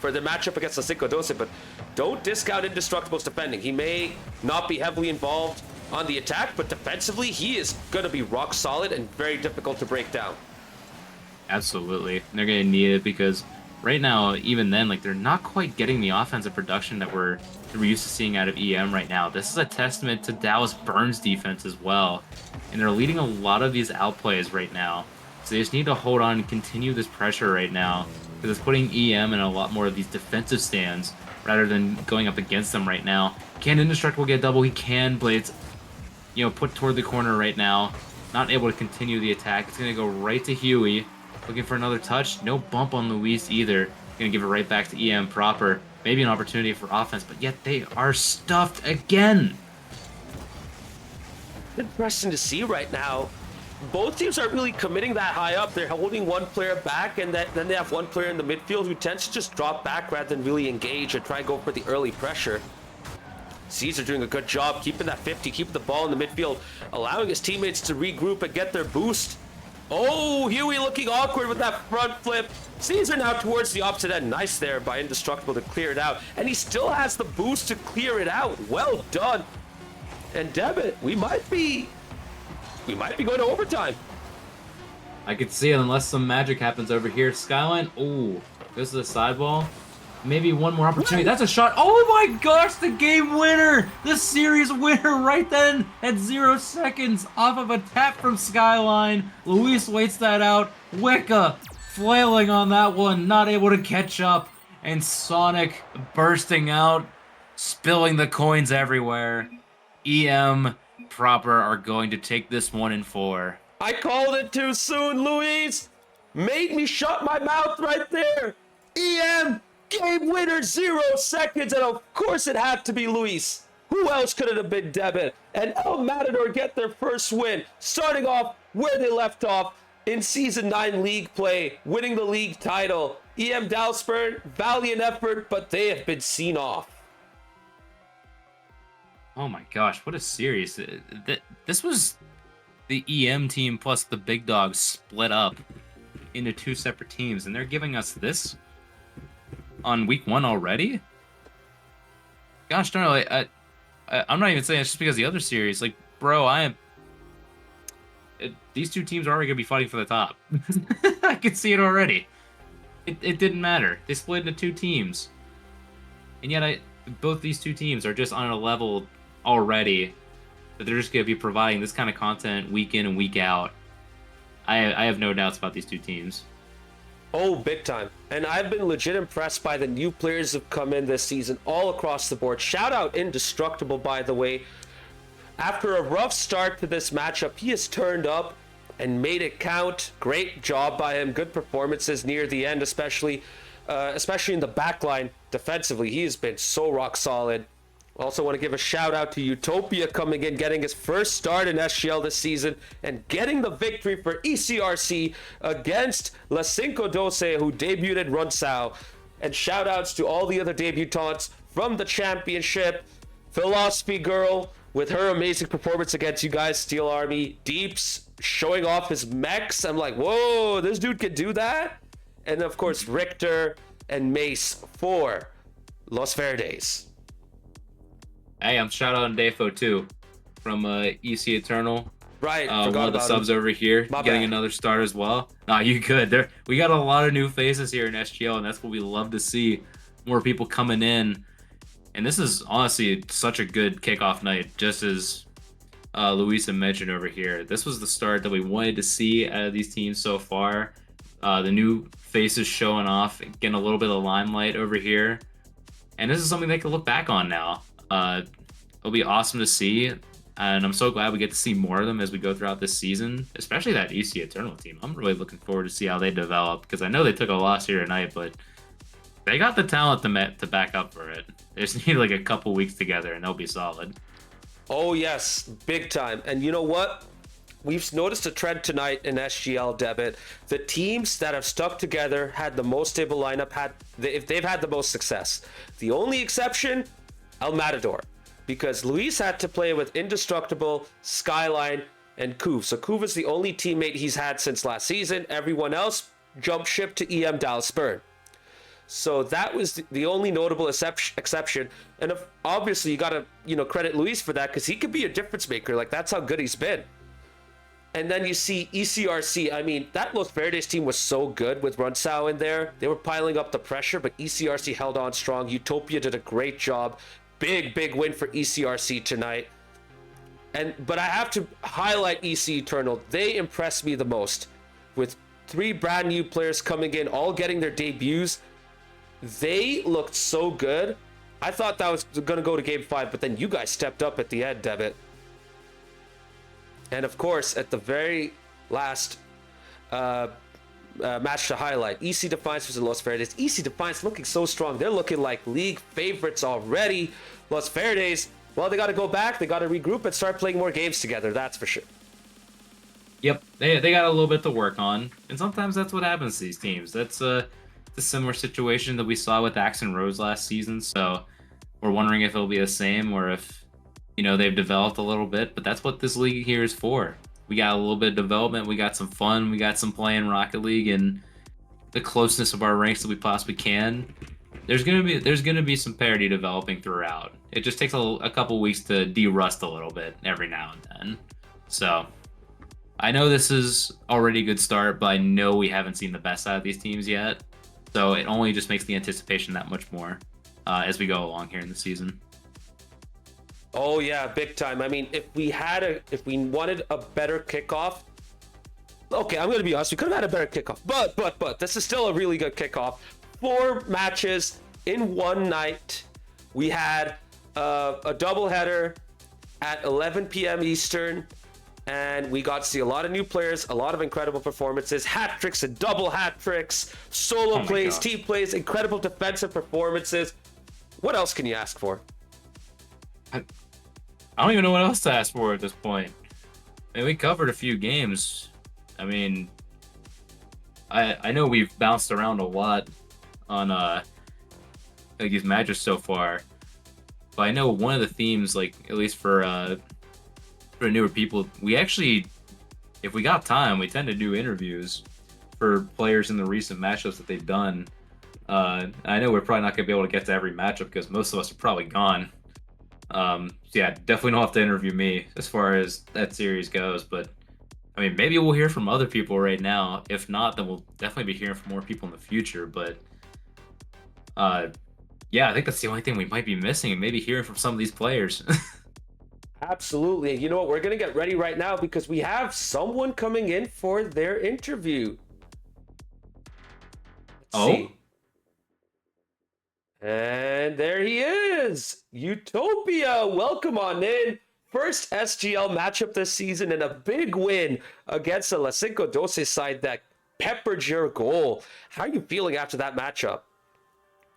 for the matchup against La512. But don't discount Indestructible's defending. He may not be heavily involved on the attack, but defensively, he is going to be rock solid and very difficult to break down. Absolutely. They're going to need it because right now, even then, like, they're not quite getting the offensive production that we're used to seeing out of EM right now. This is a testament to Dallas Burns' defense as well. And they're leading a lot of these outplays right now. So they just need to hold on and continue this pressure right now, because it's putting EM in a lot more of these defensive stands rather than going up against them right now. Can Indestructible get a double? He can, but it's, you know, put toward the corner right now. Not able to continue the attack. It's going to go right to Huey. Looking for another touch. No bump on Luis either. Going to give it right back to EM proper. Maybe an opportunity for offense, but yet they are stuffed again. Interesting to see right now. Both teams are really committing that high up. They're holding one player back, and then they have one player in the midfield who tends to just drop back rather than really engage and try and go for the early pressure. Caesar doing a good job keeping that 50, keeping the ball in the midfield, allowing his teammates to regroup and get their boost. Oh, Huey looking awkward with that front flip. Caesar now towards the opposite end. Nice there by Indestructible to clear it out. And he still has the boost to clear it out. Well done. And Debit, we might be going to overtime. I could see it unless some magic happens over here. Skyline, ooh, goes to the sideball. Maybe one more opportunity. That's a shot. Oh my gosh, the game winner! The series winner right then at 0 seconds off of a tap from Skyline. Luis waits that out. Wicca flailing on that one, not able to catch up. And Sonic bursting out, spilling the coins everywhere. EM proper are going to take this one in 4. I called it too soon, Luis. Made me shut my mouth right there. EM, game winner, 0 seconds, and of course it had to be Luis. Who else could it have been? Debit and El Matador get their first win, starting off where they left off in Season 9 league play, winning the league title. EM Dalsburn, valiant effort, but they have been seen off. Oh my gosh, what a series. This was the EM team plus the Big Dogs split up into 2 separate teams, and they're giving us this on week 1 already? Gosh darn it, I'm not even saying it's just because of the other series. Like, bro, these 2 teams are already going to be fighting for the top. I can see it already. It didn't matter. They split into 2 teams. And yet both these 2 teams are just on a level already that they're just going to be providing this kind of content week in and week out. I have no doubts about these 2 teams. Oh, big time. And I've been legit impressed by the new players who've come in this season all across the board. Shout out Indestructible, by the way. After a rough start to this matchup, he has turned up and made it count. Great job by him. Good performances near the end, especially in the back line defensively. He has been so rock solid. Also want to give a shout out to Utopia coming in, getting his first start in SGL this season and getting the victory for ECRC against La512, who debuted at Runsao. And shout outs to all the other debutants from the championship. Philosophy Girl with her amazing performance against you guys, Steel Army. Deeps showing off his mechs. I'm like, whoa, this dude can do that. And of course, Richter and Mace for Los Verdes. Hey, I'm shout out on Defo too, from EC Eternal. Right, one of the subs over here, getting another start as well. Nah, you good. We got a lot of new faces here in SGL, and that's what we love to see. More people coming in. And this is honestly such a good kickoff night, just as Luisa mentioned over here. This was the start that we wanted to see out of these teams so far. The new faces showing off, getting a little bit of limelight over here. And this is something they can look back on now. It'll be awesome to see. And I'm so glad we get to see more of them as we go throughout this season, especially that EC Eternal team. I'm really looking forward to see how they develop because I know they took a loss here tonight, but they got the talent to back up for it. They just need like a couple weeks together and they'll be solid. Oh yes, big time. And you know what? We've noticed a trend tonight in SGL debit. The teams that have stuck together had the most stable lineup. If they've had the most success. The only exception, El Matador, because Luis had to play with Indestructible, Skyline, and Kuv. So Kuv is the only teammate he's had since last season. Everyone else jumped ship to EM Dallas Burn. So that was the only notable exception. And obviously you got to, credit Luis for that because he could be a difference maker. Like, that's how good he's been. And then you see ECRC. I mean, that Los Verdes team was so good with Runsao in there. They were piling up the pressure, but ECRC held on strong. Utopia did a great job. Big win for ECRC tonight. But I have to highlight EC Eternal. They impressed me the most. With 3 brand new players coming in, all getting their debuts. They looked so good. I thought that was going to go to game 5, but then you guys stepped up at the end, Debit. And of course, at the very last match to highlight, EC Defiance versus Los Verdes. EC Defiance looking so strong. They're looking like league favorites already. Los Verdes, well, they got to go back. They got to regroup and start playing more games together. That's for sure. Yep, they got a little bit to work on. And sometimes that's what happens to these teams. That's a similar situation that we saw with Axe and Rose last season. So we're wondering if it'll be the same or if they've developed a little bit, but that's what this league here is for. We got a little bit of development, we got some fun, we got some play in Rocket League and the closeness of our ranks that we possibly can. There's gonna be some parity developing throughout. It just takes a couple weeks to de-rust a little bit every now and then. So I know this is already a good start, but I know we haven't seen the best out of these teams yet. So it only just makes the anticipation that much more as we go along here in the season. Oh yeah, big time. I mean, if we wanted a better kickoff, okay, I'm gonna be honest, we could have had a better kickoff. But this is still a really good kickoff. 4 matches in one night. We had a doubleheader at 11 p.m. Eastern, and we got to see a lot of new players, a lot of incredible performances, hat tricks and double hat tricks, solo plays, team plays, incredible defensive performances. What else can you ask for? I don't even know what else to ask for at this point. I mean, we covered a few games. I mean, I know we've bounced around a lot on these matches so far, but I know one of the themes, like at least for newer people, we actually, if we got time, we tend to do interviews for players in the recent matchups that they've done. I know we're probably not gonna be able to get to every matchup because most of us are probably gone. So yeah, definitely don't have to interview me as far as that series goes, but I mean, maybe we'll hear from other people right now. If not, then we'll definitely be hearing from more people in the future. But yeah, I think that's the only thing we might be missing, and maybe hearing from some of these players. Absolutely. You know what? We're going to get ready right now because we have someone coming in for their interview. Let's see. And there he is. Utopia. Welcome on in. First SGL matchup this season and a big win against the La512 side that peppered your goal. How are you feeling after that matchup?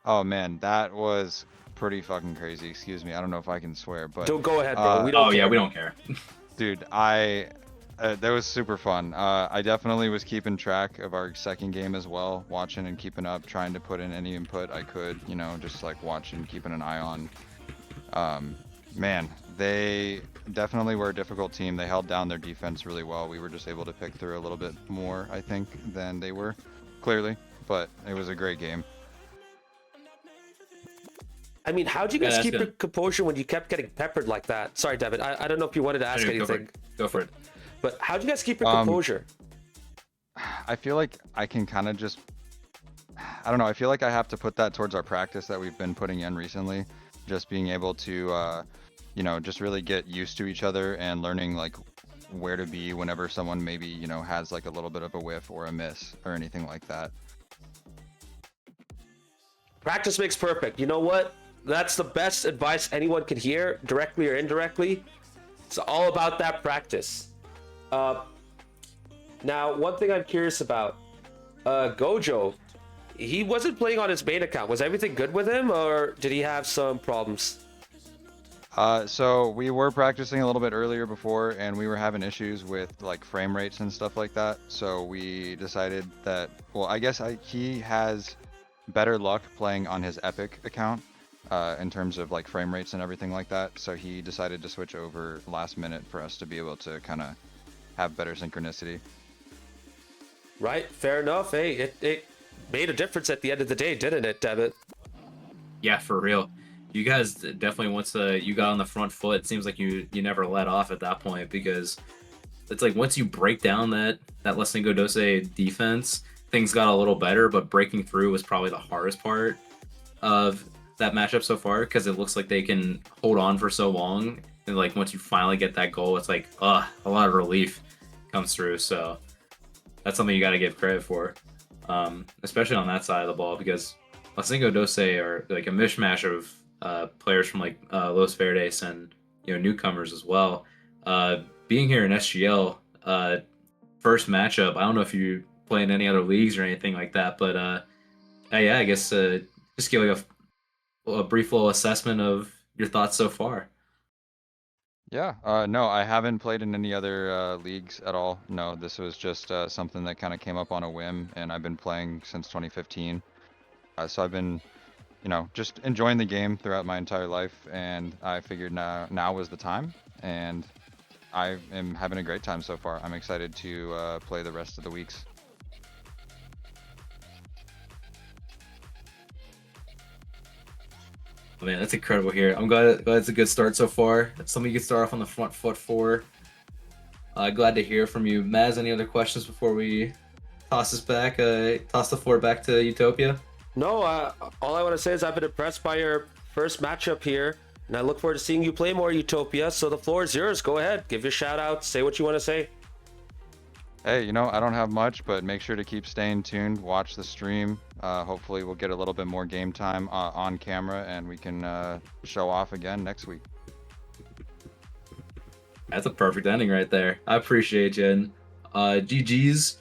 Oh man, that was pretty fucking crazy. Excuse me, I don't know if I can swear, but don't go ahead, bro. We don't care. Yeah, we don't care. Dude, that was super fun. I definitely was keeping track of our second game as well, watching and keeping up, trying to put in any input I could, just like watching, keeping an eye on. Man, they definitely were a difficult team. They held down their defense really well. We were just able to pick through a little bit more, I think, than they were, clearly, but it was a great game. I mean, how'd you guys keep your composure when you kept getting peppered like that? Sorry, Devin. I don't know if you wanted to ask anything. Go for it. But how'd you guys keep your composure? I feel like I can kind of just, I don't know. I feel like I have to put that towards our practice that we've been putting in recently. Just being able to, just really get used to each other and learning like where to be whenever someone maybe, has like a little bit of a whiff or a miss or anything like that. Practice makes perfect. You know what? That's the best advice anyone can hear, directly or indirectly. It's all about that practice. Now, one thing I'm curious about, Gojo, he wasn't playing on his main account. Was everything good with him, or did he have some problems? So we were practicing a little bit earlier before, and we were having issues with like frame rates and stuff like that. So we decided that, well, I guess he has better luck playing on his Epic account in terms of like frame rates and everything like that. So he decided to switch over last minute for us to be able to kind of have better synchronicity. Right, fair enough. Hey, it made a difference at the end of the day, didn't it, Devitt? Yeah, for real. You guys definitely, once you got on the front foot, it seems like you never let off at that point, because it's like once you break down that La512 defense, things got a little better, but breaking through was probably the hardest part of that matchup so far, because it looks like they can hold on for so long, and like once you finally get that goal, it's like a lot of relief comes through. So that's something you got to give credit for, especially on that side of the ball, because La512 are like a mishmash of players from like Los Verdes and newcomers as well. Being here in SGL, first matchup. I don't know if you play in any other leagues or anything like that, but yeah, I guess just give like a brief little assessment of your thoughts so far. Yeah, no, I haven't played in any other leagues at all. No, this was just something that kind of came up on a whim, and I've been playing since 2015. So I've been, just enjoying the game throughout my entire life, and I figured now was the time, and I am having a great time so far. I'm excited to play the rest of the weeks. Oh, man, that's incredible here. I'm glad it's a good start so far. It's something you can start off on the front foot for. Glad to hear from you. Maz, any other questions before we toss the floor back to Utopia? No, all I want to say is I've been impressed by your first matchup here, and I look forward to seeing you play more Utopia. So the floor is yours. Go ahead, give your shout out, say what you want to say. Hey, I don't have much, but make sure to keep staying tuned, watch the stream. Hopefully we'll get a little bit more game time on camera, and we can show off again next week. That's a perfect ending right there. I appreciate you. And GG's.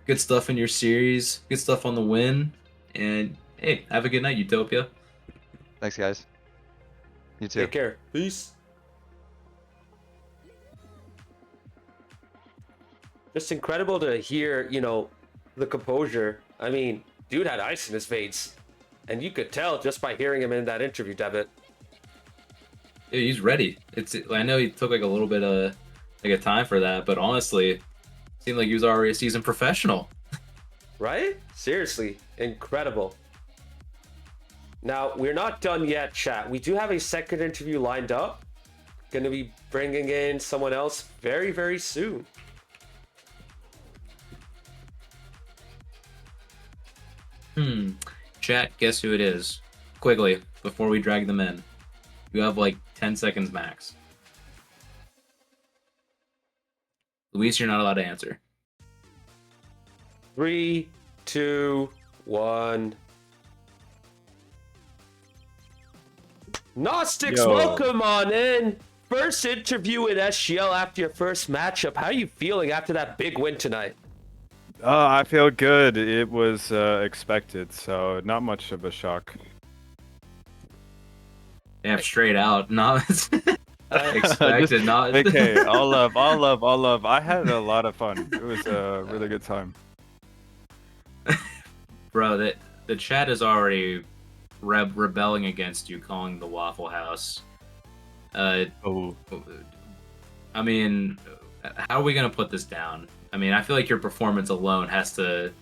Good stuff in your series. Good stuff on the win. And hey, have a good night, Utopia. Thanks, guys. You too. Take care. Peace. Just incredible to hear, the composure. I mean, dude had ice in his veins. And you could tell just by hearing him in that interview, Devitt. Yeah, he's ready. I know he took like a little bit of like a time for that, but honestly, it seemed like he was already a seasoned professional. Right? Seriously, incredible. Now, we're not done yet, chat. We do have a second interview lined up. Gonna be bringing in someone else very, very soon. Chat, guess who it is? Quickly, before we drag them in. You have like 10 seconds max. Luis, you're not allowed to answer. 3, 2, 1. Gnostics, Yo. welcome on in. First interview in SGL after your first matchup. How are you feeling after that big win tonight? I feel good. It was expected, so not much of a shock. Damn, straight out. Not expected. Not. Okay, all love. I had a lot of fun. It was a really good time. Bro, the chat is already rebelling against you, calling the Waffle House. Oh. I mean, how are we gonna put this down? I mean, I feel like your performance alone has to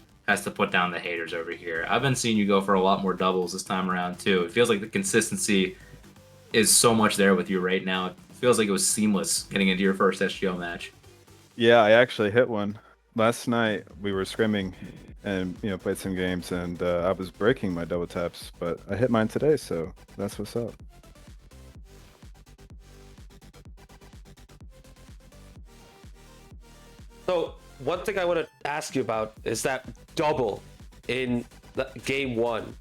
put down the haters over here. I've been seeing you go for a lot more doubles this time around too. It feels like the consistency is so much there with you right now. It feels like it was seamless getting into your first SGO match. Yeah, I actually hit one. Last night we were scrimming and played some games, and I was breaking my double taps, but I hit mine today, so that's what's up. So, one thing I want to ask you about is that double in game 1.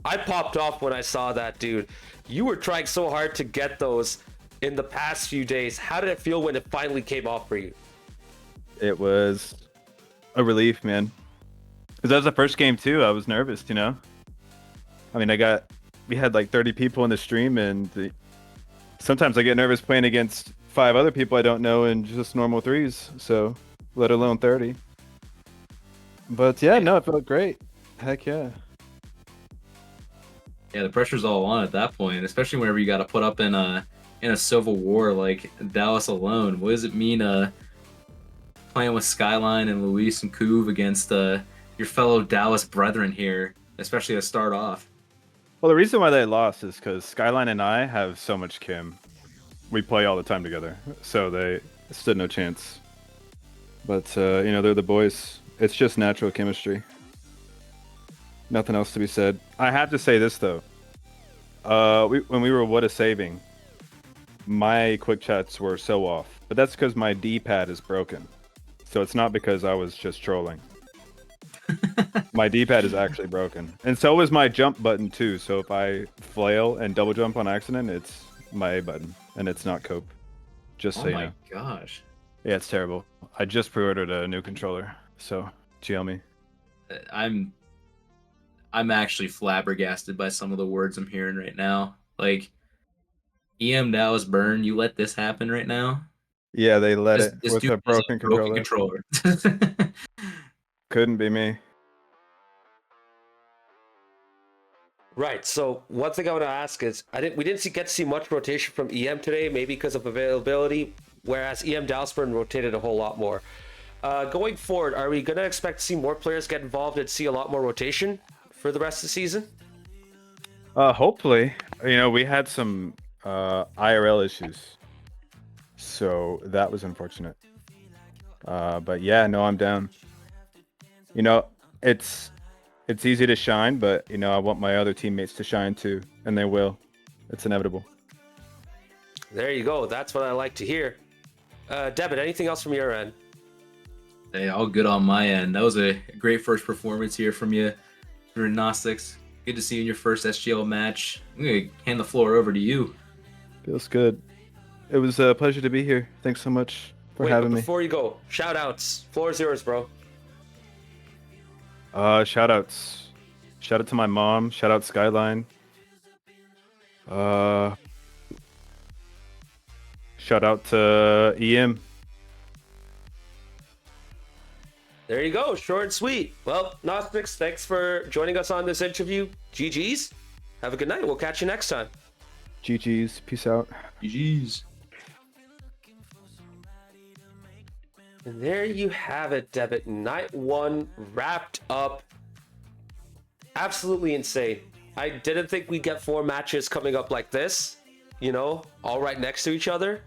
I popped off when I saw that, dude. You were trying so hard to get those. in the past few days. How did it feel when it finally came off for you? It was a relief, man. Because that was the first game too. I was nervous, you know. I mean, we had like 30 people in the stream, and sometimes I get nervous playing against 5 other people I don't know in just normal threes. So, let alone 30. But yeah, no, it felt great. Heck yeah. Yeah, the pressure's all on at that point, especially whenever you got to put up in a civil war like Dallas alone. What does it mean playing with Skyline and Luis and Couve against your fellow Dallas brethren here, especially to start off? Well, the reason why they lost is because Skyline and I have so much Kim. We play all the time together, so they stood no chance. But, you know, they're the boys. It's just natural chemistry. Nothing else to be said. I have to say this, though. When we were What a Saving, my quick chats were so off. But that's because my D-pad is broken. So it's not because I was just trolling. My D-pad is actually broken. And so is my jump button, too. So if I flail and double jump on accident, it's my A button. And it's not cope. Just so you know. Oh my gosh. Yeah, it's terrible. I just pre-ordered a new controller. So, GL me. I'm actually flabbergasted by some of the words I'm hearing right now. Like, EM Dallas Burn, you let this happen right now? Yeah, they let This it with dude a has broken controller. Couldn't be me. Right. So one thing I want to ask is, we didn't get to see much rotation from EM today, maybe because of availability, whereas EM Dalsburn rotated a whole lot more. Going forward, are we going to expect to see more players get involved and see a lot more rotation for the rest of the season? Hopefully. You know, we had some IRL issues, so that was unfortunate. But yeah, no, I'm down. You know, it's easy to shine, but you know, I want my other teammates to shine too, and they will. It's inevitable. There you go. That's what I like to hear. Debit, anything else from your end? Hey, all good on my end. That was a great first performance here from you, through Gnostics. Good to see you in your first SGL match. I'm going to hand the floor over to you. Feels good. It was a pleasure to be here. Thanks so much for having me. Before you go, shout outs. Floor is yours, bro. Shout outs. Shout out to my mom. Shout out Skyline. Shout out to EM. There you go. Short and sweet. Well, Gnostics, thanks for joining us on this interview. GG's. Have a good night. We'll catch you next time. GG's. Peace out. GG's. And there you have it, Debit. Night 1 wrapped up. Absolutely insane. I didn't think we'd get 4 matches coming up like this. You know, all right next to each other.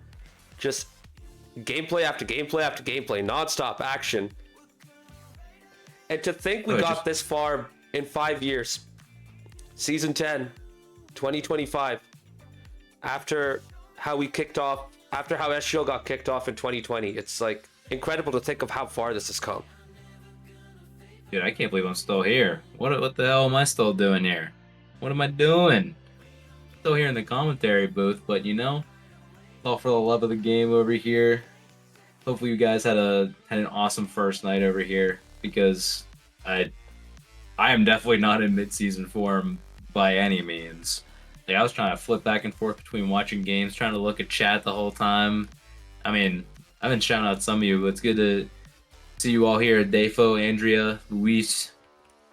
Just gameplay after gameplay after gameplay. Non-stop action. And to think we got this far in 5 years. Season 10, 2025. After how SGL got kicked off in 2020. It's like incredible to think of how far this has come. Dude, I can't believe I'm still here. What the hell am I still doing here? What am I doing? Still here in the commentary booth, but you know, all for the love of the game over here. Hopefully you guys had an awesome first night over here, because I am definitely not in mid-season form by any means. Like, I was trying to flip back and forth between watching games, trying to look at chat the whole time. I mean, I've been shouting out some of you, but it's good to see you all here. Defo, Andrea, Luis,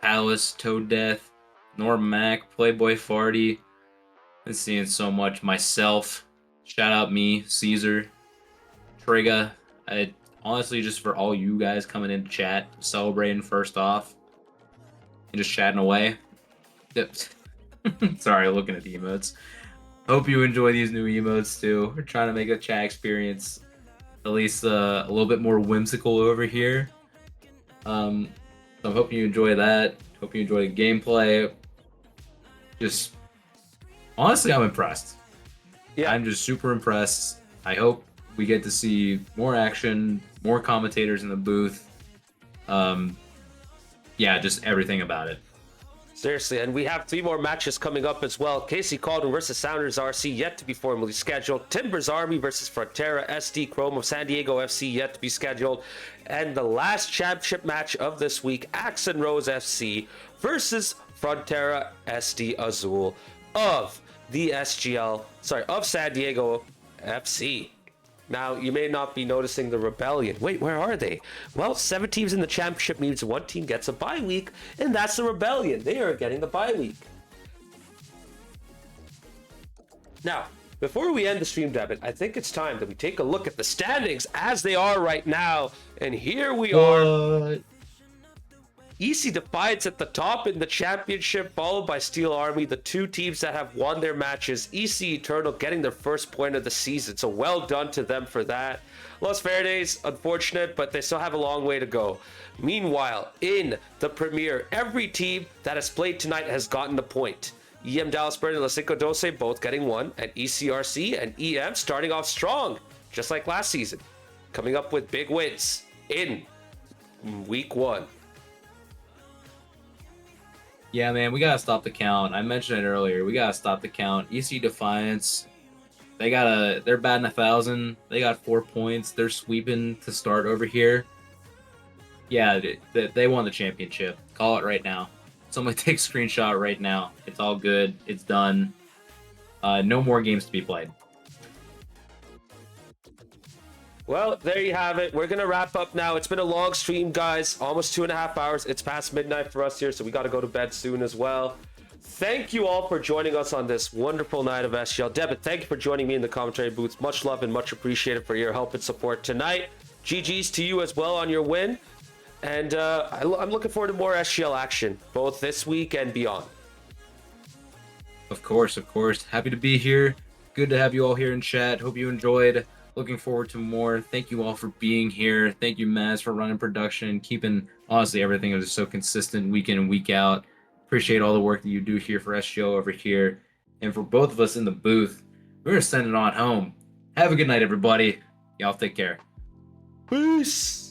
Palace, Toad Death, Norm Mac, Playboy Farty. Been seeing so much. Myself. Shout out me, Caesar, Triga. I honestly, just for all you guys coming in to chat, celebrating first off, and just chatting away. Sorry, looking at the emotes. Hope you enjoy these new emotes too. We're trying to make the chat experience at least a little bit more whimsical over here. So I'm hoping you enjoy that. Hope you enjoy the gameplay. Just honestly, I'm impressed. Yeah, I'm just super impressed. I hope we get to see more action, more commentators in the booth. Yeah, just everything about it. Seriously, and we have 3 more matches coming up as well. Casey Calden versus Sounders RC yet to be formally scheduled. Timbers Army versus Frontera SD Chrome of San Diego FC yet to be scheduled. And the last championship match of this week, Axe and Rose FC versus Frontera SD Azul of the SGL, of San Diego FC. Now, you may not be noticing the rebellion. Wait, where are they? Well, 7 teams in the championship means 1 team gets a bye week, and that's the rebellion. They are getting the bye week. Now, before we end the stream, Devin, I think it's time that we take a look at the standings as they are right now. And here we are. EC Defiance at the top in the championship, followed by Steel Army, the 2 teams that have won their matches. EC Eternal getting their first point of the season, so well done to them for that. Los Verdes, unfortunate, but they still have a long way to go. Meanwhile, in the Premier, every team that has played tonight has gotten a point. EM Dallas Burn and La512 both getting 1, and ECRC and EM starting off strong, just like last season, coming up with big wins in week 1. Yeah, man, we gotta stop the count. I mentioned it earlier. We gotta stop the count. EC Defiance, they're batting 1,000. They got 4 points. They're sweeping to start over here. Yeah, they won the championship. Call it right now. Somebody take a screenshot right now. It's all good. It's done. No more games to be played. Well, there you have it. We're going to wrap up now. It's been a long stream, guys. Almost 2.5 hours. It's past midnight for us here, so we got to go to bed soon as well. Thank you all for joining us on this wonderful night of SGL. Devin, thank you for joining me in the commentary booth. Much love and much appreciated for your help and support tonight. GG's to you as well on your win. And I'm looking forward to more SGL action, both this week and beyond. Of course, of course. Happy to be here. Good to have you all here in chat. Hope you enjoyed. Looking forward to more. Thank you all for being here. Thank you, Maz, for running production, keeping, honestly, everything is so consistent week in and week out. Appreciate all the work that you do here for SGO over here. And for both of us in the booth, we're going to send it on home. Have a good night, everybody. Y'all take care. Peace.